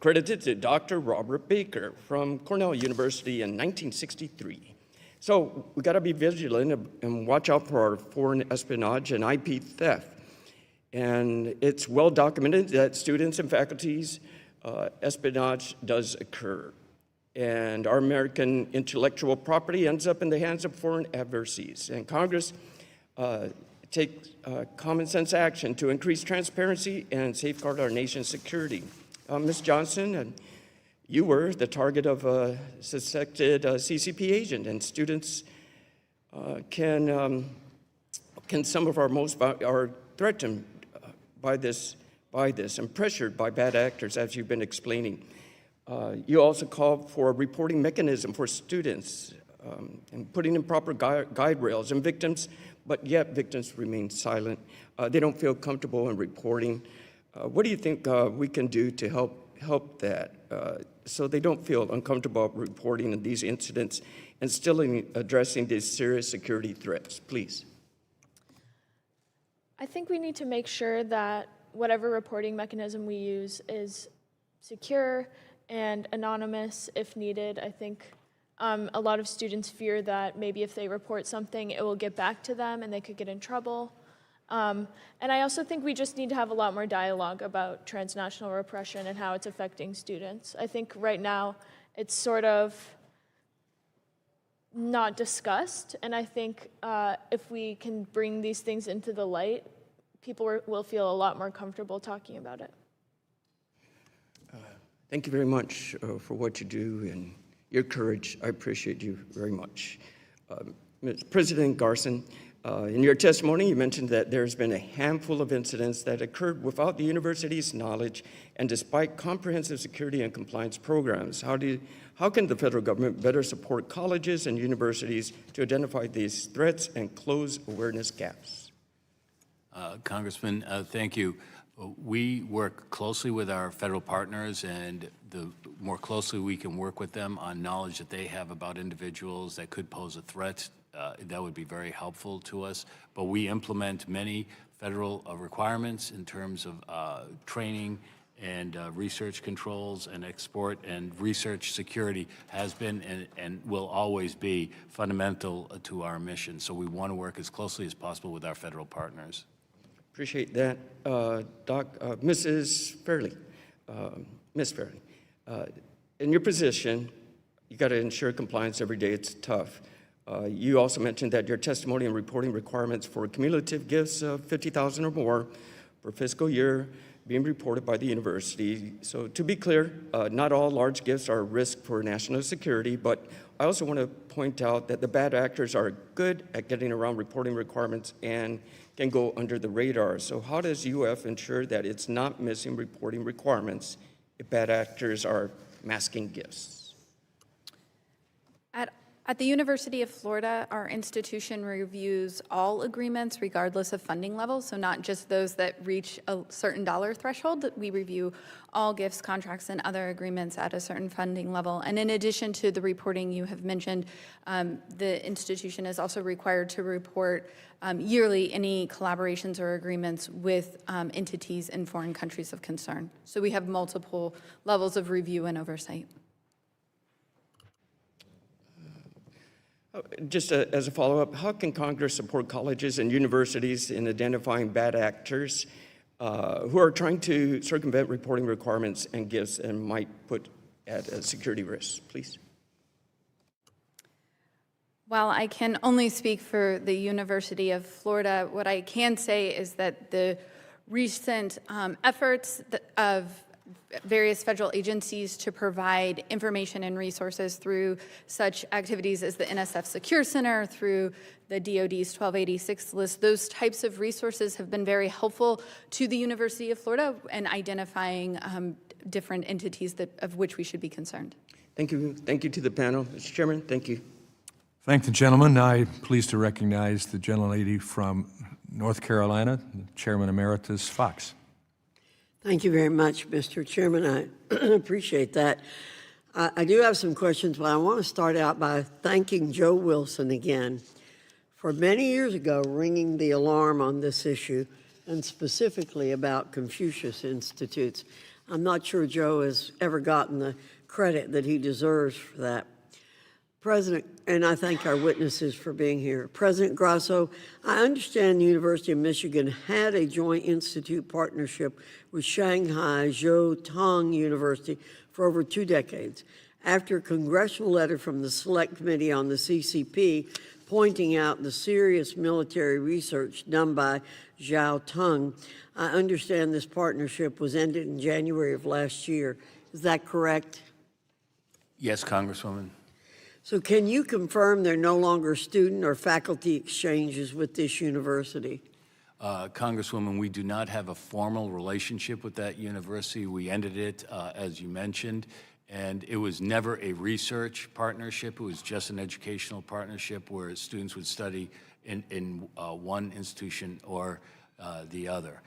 Credited to Dr. Robert Baker from Cornell University in 1963. So we got to be vigilant and watch out for our foreign espionage and IP theft. And it's well documented that students and faculty's espionage does occur. And our American intellectual property ends up in the hands of foreign adversaries. And Congress takes common sense action to increase transparency and safeguard our nation's security. Ms. Johnson, you were the target of a suspected CCP agent, and students can some of our most are threatened by this and pressured by bad actors, as you've been explaining. You also called for a reporting mechanism for students and putting in proper guide rails and victims, but yet victims remain silent. They don't feel comfortable in reporting. What do you think we can do to help that so they don't feel uncomfortable reporting in these incidents and still addressing these serious security threats? Please. I think we need to make sure that whatever reporting mechanism we use is secure and anonymous if needed. I think a lot of students fear that maybe if they report something, it will get back to them and they could get in trouble. And I also think we just need to have a lot more dialogue about transnational repression and how it's affecting students. I think right now it's sort of not discussed, and I think if we can bring these things into the light, people will feel a lot more comfortable talking about it. Thank you very much for what you do and your courage. I appreciate you very much. President Garson, in your testimony, you mentioned that there's been a handful of incidents that occurred without the university's knowledge and despite comprehensive security and compliance programs. How can the federal government better support colleges and universities to identify these threats and close awareness gaps? Congressman, thank you. We work closely with our federal partners, and the more closely we can work with them on knowledge that they have about individuals that could pose a threat, that would be very helpful to us. But we implement many federal requirements in terms of training and research controls and export and research security has been and will always be fundamental to our mission. So we want to work as closely as possible with our federal partners. Appreciate that. Mrs. Fairley, Ms. Fairley, in your position, You got to ensure compliance every day. It's tough. You also mentioned that your testimony and reporting requirements for cumulative gifts of $50,000 or more per fiscal year being reported by the university. So to be clear, not all large gifts are a risk for national security, but I also want to point out that the bad actors are good at getting around reporting requirements and can go under the radar. So how does UF ensure that it's not missing reporting requirements if bad actors are masking gifts? At the University of Florida, our institution reviews all agreements regardless of funding level, so not just those that reach a certain dollar threshold. We review all gifts, contracts, and other agreements at a certain funding level. And in addition to the reporting you have mentioned, the institution is also required to report yearly any collaborations or agreements with entities in foreign countries of concern. So we have multiple levels of review and oversight. Just as a follow-up, how can Congress support colleges and universities in identifying bad actors who are trying to circumvent reporting requirements and gifts and might put at a security risk, please? While I can only speak for the University of Florida, what I can say is that the recent efforts of various federal agencies to provide information and resources through such activities as the NSF Secure Center, through the DoD's 1286 list, those types of resources have been very helpful to the University of Florida in identifying different entities of which we should be concerned. Thank you. Thank you to the panel. Mr. Chairman, thank you. Thank the gentleman. I'm pleased to recognize the gentlelady from North Carolina, Chairman Emeritus Fox. Thank you very much, Mr. Chairman. I appreciate that. I do have some questions, but I want to start out by thanking Joe Wilson again for many years ago ringing the alarm on this issue, and specifically about Confucius Institutes. I'm not sure Joe has ever gotten the credit that he deserves for that. President, and I thank our witnesses for being here. President Grasso, I understand the University of Michigan had a joint institute partnership with Shanghai Zhou Tong University for over 2 decades. After a congressional letter from the Select Committee on the CCP pointing out the serious military research done by Zhou Tong, I understand this partnership was ended in January of last year. Is that correct? Yes, Congresswoman. So can you confirm there are no longer student or faculty exchanges with this university? Congresswoman, we do not have a formal relationship with that university. We ended it, as you mentioned, and it was never a research partnership. It was just an educational partnership where students would study in one institution or the other.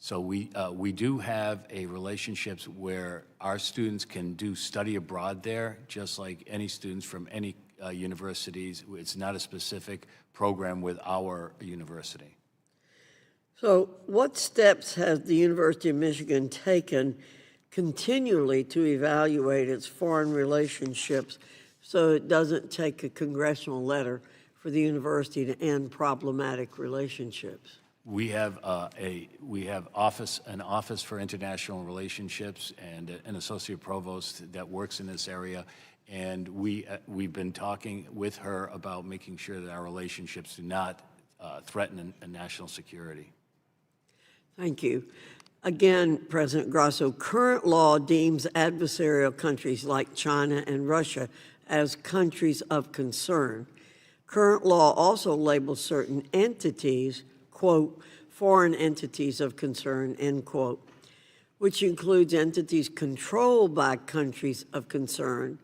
So we do have a relationships where our students can do study abroad there, just like any students from any universities. It's not a specific program with our university. So what steps has the University of Michigan taken continually to evaluate its foreign relationships so it doesn't take a congressional letter for the university to end problematic relationships? We have an office for international relationships and an associate provost that works in this area, and we've been talking with her about making sure that our relationships do not threaten a national security. Thank you. Again, President Grasso, current law deems adversarial countries like China and Russia as countries of concern. Current law also labels certain entities, quote, foreign entities of concern, end quote, which includes entities controlled by countries of concern,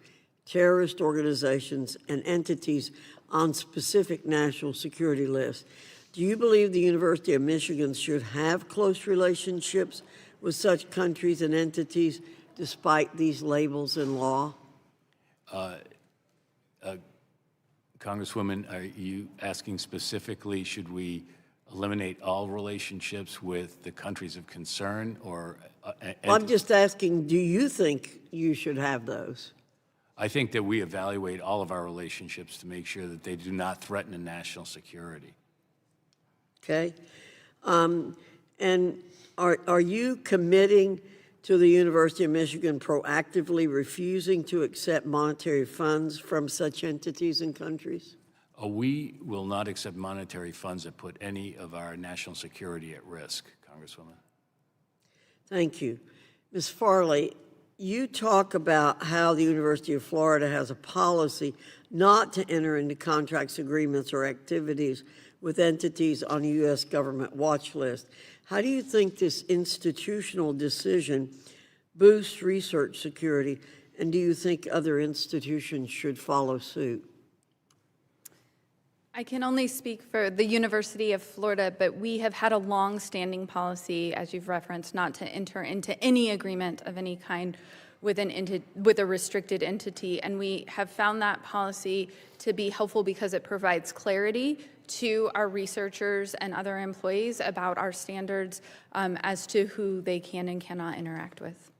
terrorist organizations, and entities on specific national security lists. Do you believe the University of Michigan should have close relationships with such countries and entities despite these labels in law? Congresswoman, are you asking specifically, should we eliminate all relationships with the countries of concern, or? Well, I'm just asking, do you think you should have those? I think that we evaluate all of our relationships to make sure that they do not threaten a national security. Okay. And are you committing to the University of Michigan proactively refusing to accept monetary funds from such entities and countries? We will not accept monetary funds that put any of our national security at risk, Congresswoman. Thank you. Ms. Farley, you talk about how the University of Florida has a policy not to enter into contracts, agreements, or activities with entities on a U.S. government watch list. How do you think this institutional decision boosts research security, and do you think other institutions should follow suit? I can only speak for the University of Florida, but we have had a long-standing policy, as you've referenced, not to enter into any agreement of any kind with a restricted entity. And we have found that policy to be helpful because it provides clarity to our researchers and other employees about our standards as to who they can and cannot interact with.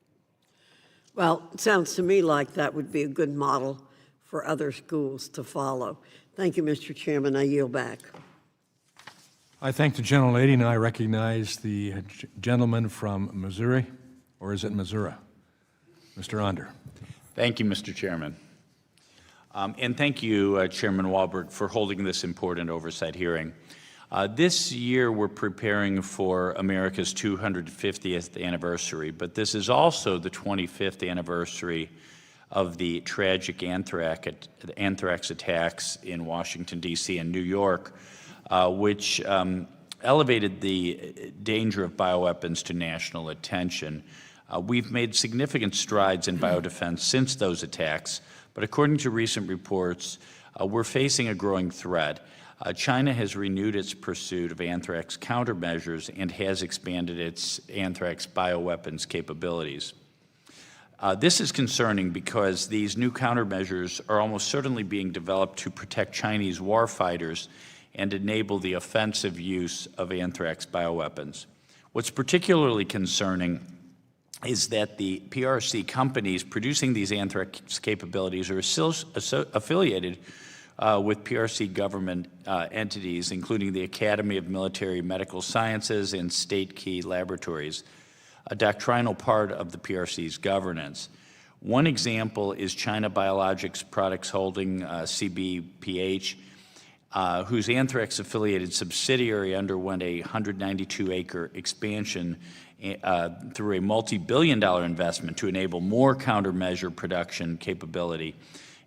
Well, it sounds to me like that would be a good model for other schools to follow. Thank you, Mr. Chairman. I yield back. I thank the gentlelady, and I recognize the gentleman from Missouri, or is it Missouri? Mr. Onder. Thank you, Mr. Chairman. And thank you, Chairman Walberg, for holding this important oversight hearing. This year, we're preparing for America's 250th anniversary, but this is also the 25th anniversary of the tragic anthrax attacks in Washington, D.C. and New York, which elevated the danger of bioweapons to national attention. We've made significant strides in biodefense since those attacks, but according to recent reports, we're facing a growing threat. China has renewed its pursuit of anthrax countermeasures and has expanded its anthrax bioweapons capabilities. This is concerning because these new countermeasures are almost certainly being developed to protect Chinese warfighters and enable the offensive use of anthrax bioweapons. What's particularly concerning is that the PRC companies producing these anthrax capabilities are still affiliated with PRC government entities, including the Academy of Military Medical Sciences and state key laboratories, a doctrinal part of the PRC's governance. One example is China Biologics Products Holding, CBPH, whose anthrax-affiliated subsidiary underwent a 192-acre expansion through a multi-billion-dollar investment to enable more countermeasure production capability,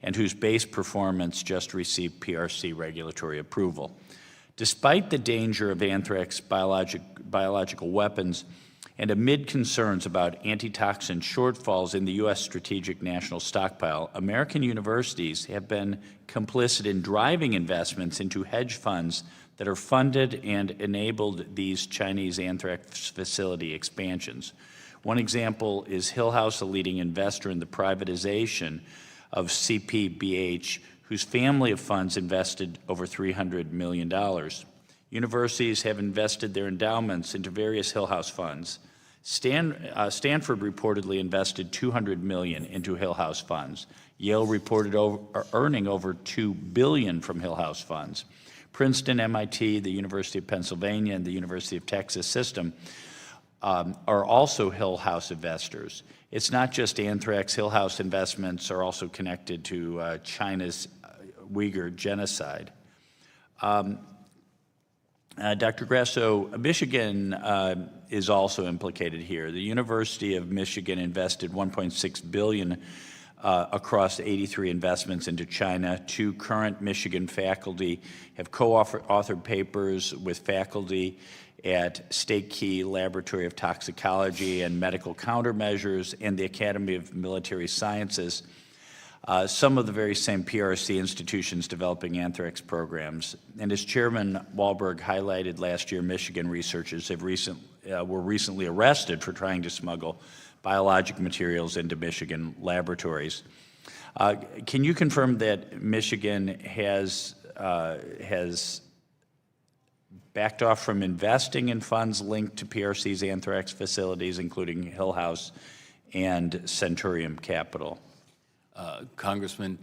and whose base performance just received PRC regulatory approval. Despite the danger of anthrax biological weapons, and amid concerns about antitoxin shortfalls in the U.S. Strategic National Stockpile, American universities have been complicit in driving investments into hedge funds that are funded and enabled these Chinese anthrax facility expansions. One example is Hillhouse, a leading investor in the privatization of CPBH, whose family of funds invested over $300 million. Universities have invested their endowments into various Hillhouse funds. Stanford reportedly invested $200 million into Hillhouse funds. Yale reported earning over $2 billion from Hillhouse funds. Princeton, MIT, the University of Pennsylvania, and the University of Texas system are also Hillhouse investors. It's not just anthrax. Hillhouse investments are also connected to China's Uyghur genocide. Dr. Grasso, Michigan is also implicated here. The University of Michigan invested $1.6 billion across 83 investments into China. 2 current Michigan faculty have co-authored papers with faculty at State Key Laboratory of Toxicology and Medical Countermeasures and the Academy of Military Sciences, some of the very same PRC institutions developing anthrax programs. And as Chairman Walberg highlighted last year, Michigan researchers have were recently arrested for trying to smuggle biologic materials into Michigan laboratories. Can you confirm that Michigan has backed off from investing in funds linked to PRC's anthrax facilities, including Hillhouse and Centurium Capital? Congressman,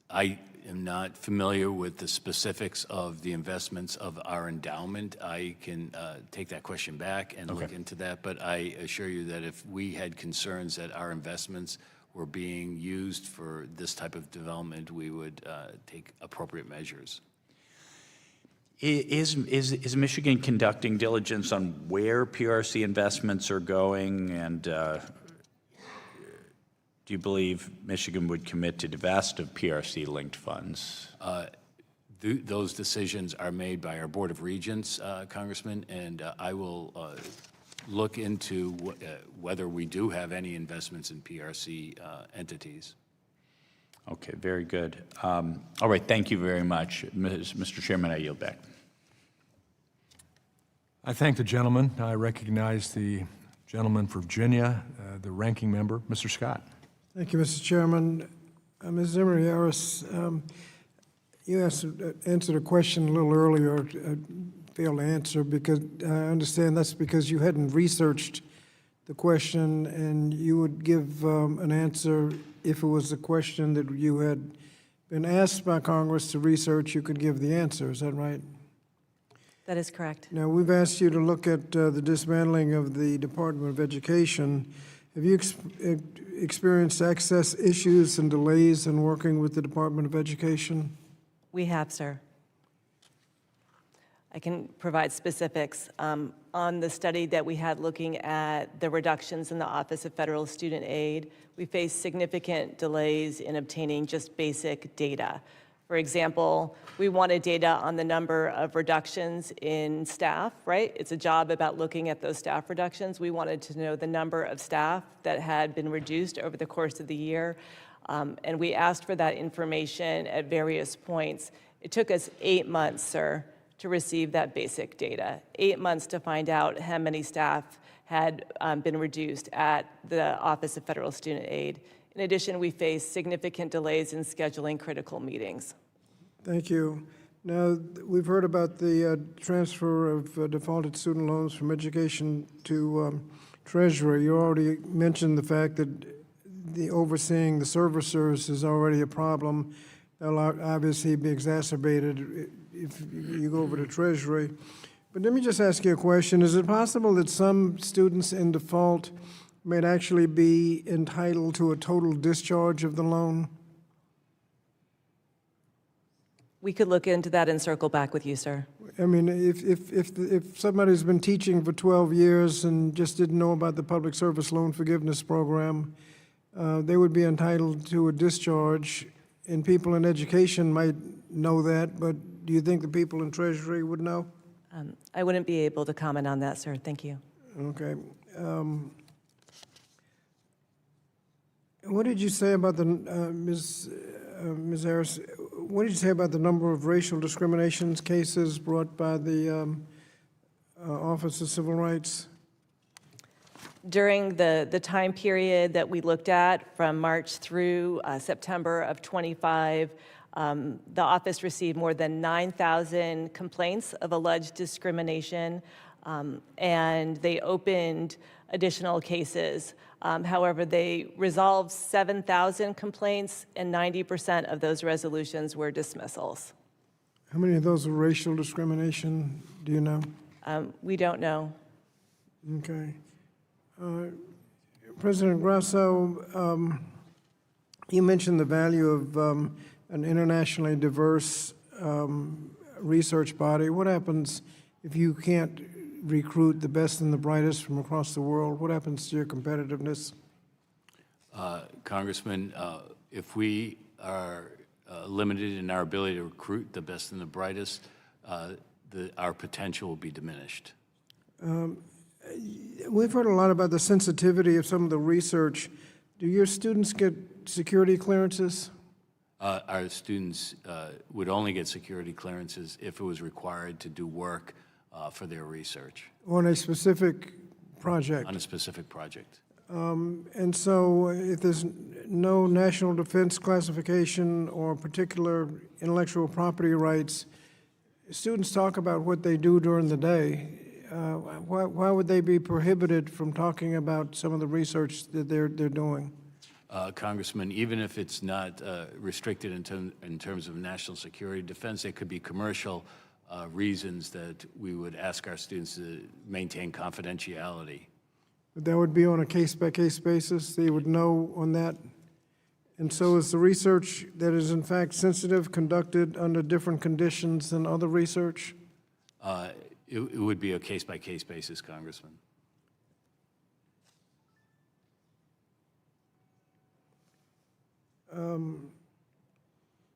I am not familiar with the specifics of the investments of our endowment. I can take that question back and look into that, but I assure you that if we had concerns that our investments were being used for this type of development, we would take appropriate measures. Is Michigan conducting diligence on where PRC investments are going, and do you believe Michigan would commit to divest of PRC-linked funds? Those decisions are made by our Board of Regents, Congressman, and I will look into whether we do have any investments in PRC entities. Okay, very good. All right, thank you very much. Mr. Chairman, I yield back. I thank the gentleman. I recognize the gentleman from Virginia, the ranking member, Mr. Scott. Thank you, Mr. Chairman. Ms. Zimmer-Harris, you answered a question a little earlier, failed to answer, because I understand that's because you hadn't researched the question, and you would give an answer if it was a question that you had been asked by Congress to research, you could give the answer. Is that right? That is correct. Now, we've asked you to look at the dismantling of the Department of Education. Have you experienced access issues and delays in working with the Department of Education? We have, sir. I can provide specifics. On the study that we had looking at the reductions in the Office of Federal Student Aid, we faced significant delays in obtaining just basic data. For example, we wanted data on the number of reductions in staff, right? It's a job about looking at those staff reductions. We wanted to know the number of staff that had been reduced over the course of the year. And we asked for that information at various points. It took us 8 months, sir, to receive that basic data. 8 months to find out how many staff had been reduced at the Office of Federal Student Aid. In addition, we faced significant delays in scheduling critical meetings. Thank you. Now, we've heard about the transfer of defaulted student loans from education to Treasury. You already mentioned the fact that the overseeing the servicers is already a problem. That'll obviously be exacerbated if you go over to Treasury. But let me just ask you a question. Is it possible that some students in default may actually be entitled to a total discharge of the loan? We could look into that and circle back with you, sir. I mean, if somebody's been teaching for 12 years and just didn't know about the Public Service Loan Forgiveness Program, they would be entitled to a discharge, and people in education might know that, but do you think the people in Treasury would know? I wouldn't be able to comment on that, sir. Thank you. Okay. What did you say about the, Ms. Harris, what did you say about the number of racial discrimination cases brought by the Office of Civil Rights? During the time period that we looked at, from March through September of 25, the office received more than 9,000 complaints of alleged discrimination, and they opened additional cases. However, they resolved 7,000 complaints, and 90% of those resolutions were dismissals. How many of those are racial discrimination, do you know? We don't know. Okay. President Grasso, you mentioned the value of an internationally diverse research body. What happens if you can't recruit the best and the brightest from across the world? What happens to your competitiveness? Congressman, if we are limited in our ability to recruit the best and the brightest, our potential will be diminished. We've heard a lot about the sensitivity of some of the research. Do your students get security clearances? Our students would only get security clearances if it was required to do work for their research. On a specific project? On a specific project. And so if there's no national defense classification or particular intellectual property rights, students talk about what they do during the day. Why would they be prohibited from talking about some of the research that they're doing? Congressman, even if it's not restricted in terms of national security defense, there could be commercial reasons that we would ask our students to maintain confidentiality. But that would be on a case-by-case basis? They would know on that? And so is the research that is in fact sensitive conducted under different conditions than other research? It would be a case-by-case basis, Congressman.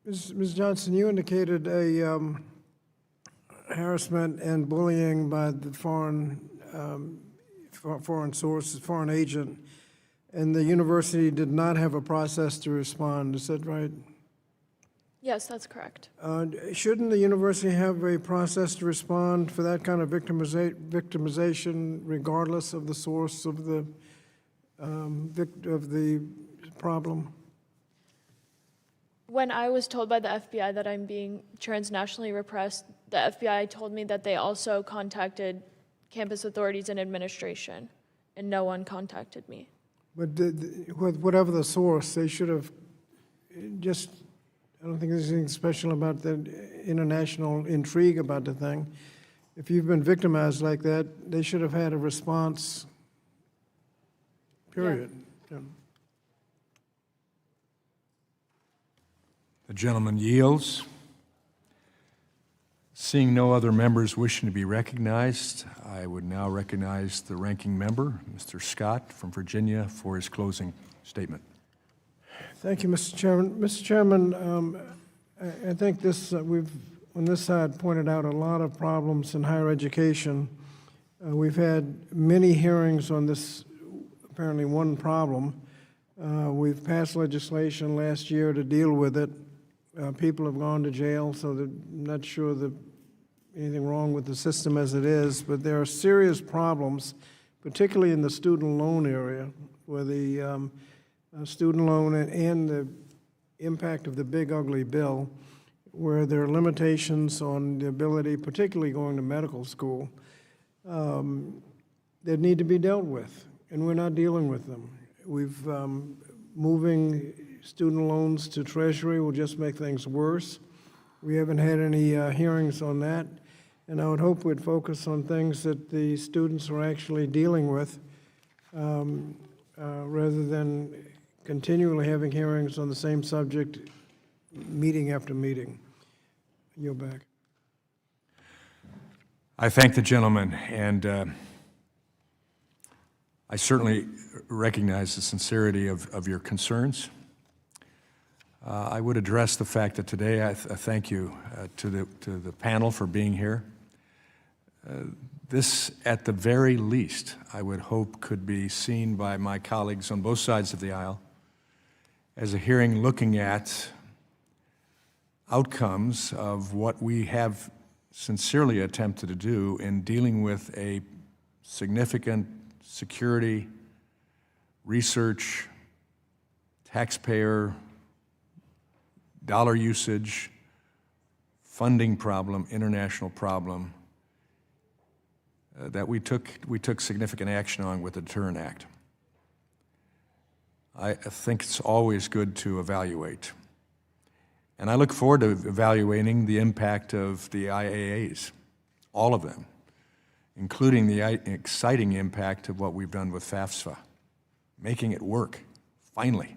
Ms. Johnson, you indicated a harassment and bullying by the foreign source, foreign agent, and the university did not have a process to respond. Is that right? Yes, that's correct. Shouldn't the university have a process to respond for that kind of victimization, regardless of the source of the problem? When I was told by the FBI that I'm being transnationally repressed, the FBI told me that they also contacted campus authorities and administration, and no one contacted me. But whatever the source, they should have just, I don't think there's anything special about the international intrigue about the thing. If you've been victimized like that, they should have had a response, period. Yeah. The gentleman yields. Seeing no other members wishing to be recognized, I would now recognize the ranking member, Mr. Scott from Virginia, for his closing statement. Thank you, Mr. Chairman. Mr. Chairman, I think this we've on this side pointed out a lot of problems in higher education. We've had many hearings on this apparently one problem. We've passed legislation last year to deal with it. People have gone to jail, so they're not sure that anything wrong with the system as it is, but there are serious problems, particularly in the student loan area, where the student loan and the impact of the big ugly bill, where there are limitations on the ability, particularly going to medical school, that need to be dealt with, and we're not dealing with them. We've moving student loans to Treasury will just make things worse. We haven't had any hearings on that, and I would hope we'd focus on things that the students are actually dealing with rather than continually having hearings on the same subject meeting after meeting. Yield back. I thank the gentleman, and I certainly recognize the sincerity of your concerns. I would address the fact that today I thank you to the panel for being here. This, at the very least, I would hope could be seen by my colleagues on both sides of the aisle as a hearing looking at outcomes of what we have sincerely attempted to do in dealing with a significant security, research, taxpayer, dollar usage, funding problem, international problem that we took significant action on with the Deterrent Act. I think it's always good to evaluate. And I look forward to evaluating the impact of the IAAs, all of them, including the exciting impact of what we've done with FAFSA, making it work, finally,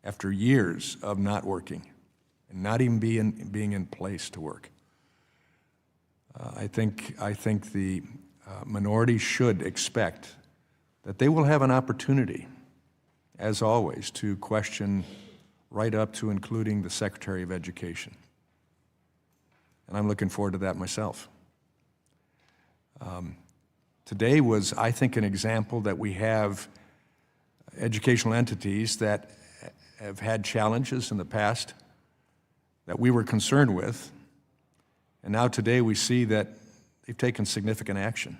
after years of not working and not even being in place to work. I think the minority should expect that they will have an opportunity, as always, to question right up to including the Secretary of Education. And I'm looking forward to that myself. Today was, I think, an example that we have educational entities that have had challenges in the past that we were concerned with, and now today we see that they've taken significant action.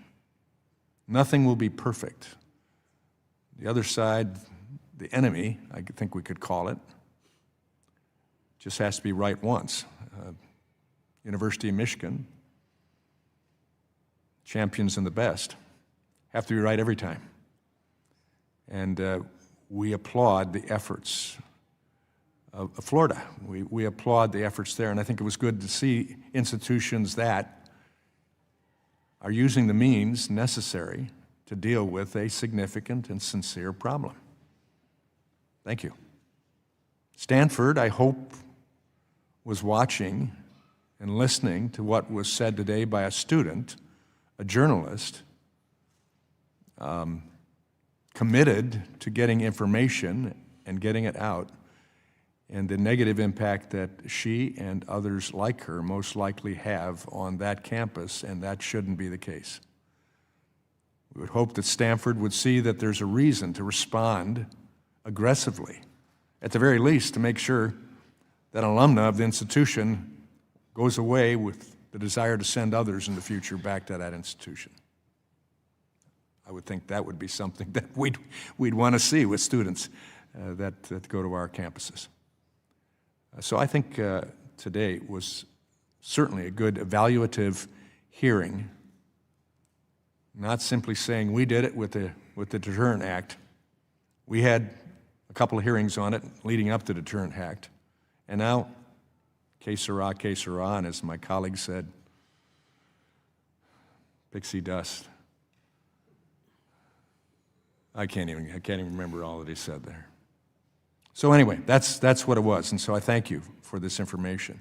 Nothing will be perfect. The other side, the enemy, I think we could call it, just has to be right once. University of Michigan, champions and the best, have to be right every time. And we applaud the efforts of Florida. We applaud the efforts there, and I think it was good to see institutions that are using the means necessary to deal with a significant and sincere problem. Thank you. Stanford, I hope, was watching and listening to what was said today by a student, a journalist, committed to getting information and getting it out, and the negative impact that she and others like her most likely have on that campus, and that shouldn't be the case. We would hope that Stanford would see that there's a reason to respond aggressively, at the very least to make sure that an alumna of the institution goes away with the desire to send others in the future back to that institution. I would think that would be something that we'd want to see with students that go to our campuses. So I think today was certainly a good evaluative hearing, not simply saying we did it with the Deterrent Act. We had a couple of hearings on it leading up to the Deterrent Act, and now, que sera, and as my colleague said, pixie dust. I can't even remember all that he said there. So anyway, that's what it was, and so I thank you for this information.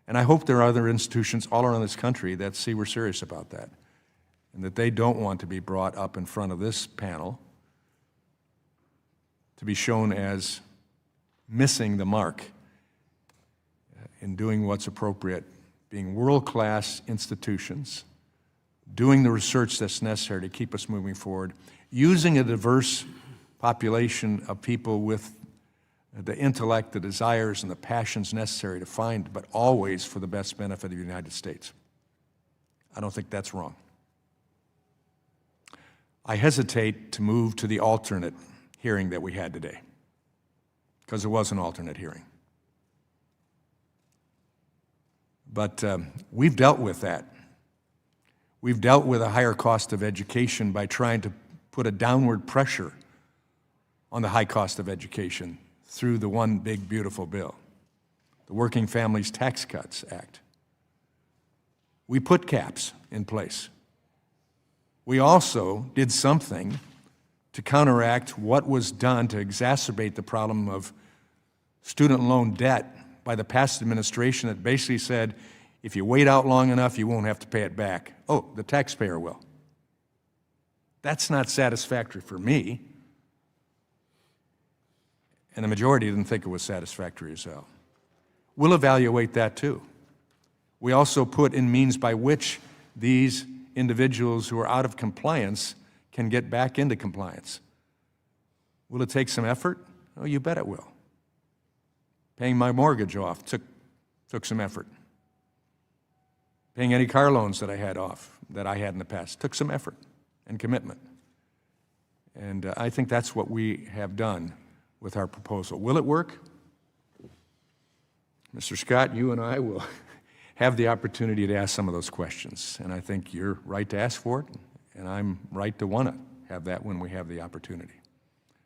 And I hope there are other institutions all around this country that see we're serious about that, and that they don't want to be brought up in front of this panel to be shown as missing the mark in doing what's appropriate, being world-class institutions, doing the research that's necessary to keep us moving forward, using a diverse population of people with the intellect, the desires, and the passions necessary to find, but always for the best benefit of the United States. I don't think that's wrong. I hesitate to move to the alternate hearing that we had today, because it was an alternate hearing. But we've dealt with that. We've dealt with a higher cost of education by trying to put a downward pressure on the high cost of education through the One Big Beautiful Bill, the Working Families Tax Cuts Act. We put caps in place. We also did something to counteract what was done to exacerbate the problem of student loan debt by the past administration that basically said, if you wait out long enough, you won't have to pay it back. Oh, the taxpayer will. That's not satisfactory for me. And the majority didn't think it was satisfactory as well. We'll evaluate that too. We also put in means by which these individuals who are out of compliance can get back into compliance. Will it take some effort? Oh, you bet it will. Paying my mortgage off took some effort. Paying any car loans that I had off, that I had in the past, took some effort and commitment. And I think that's what we have done with our proposal. Will it work? Mr. Scott, you and I will have the opportunity to ask some of those questions. And I think you're right to ask for it, and I'm right to want to have that when we have the opportunity.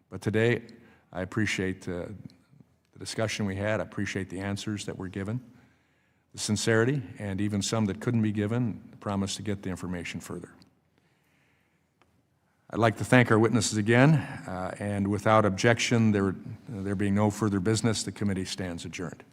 But today, I appreciate the discussion we had. I appreciate the answers that were given, the sincerity, and even some that couldn't be given, the promise to get the information further. I'd like to thank our witnesses again, and without objection, there being no further business, the committee stands adjourned.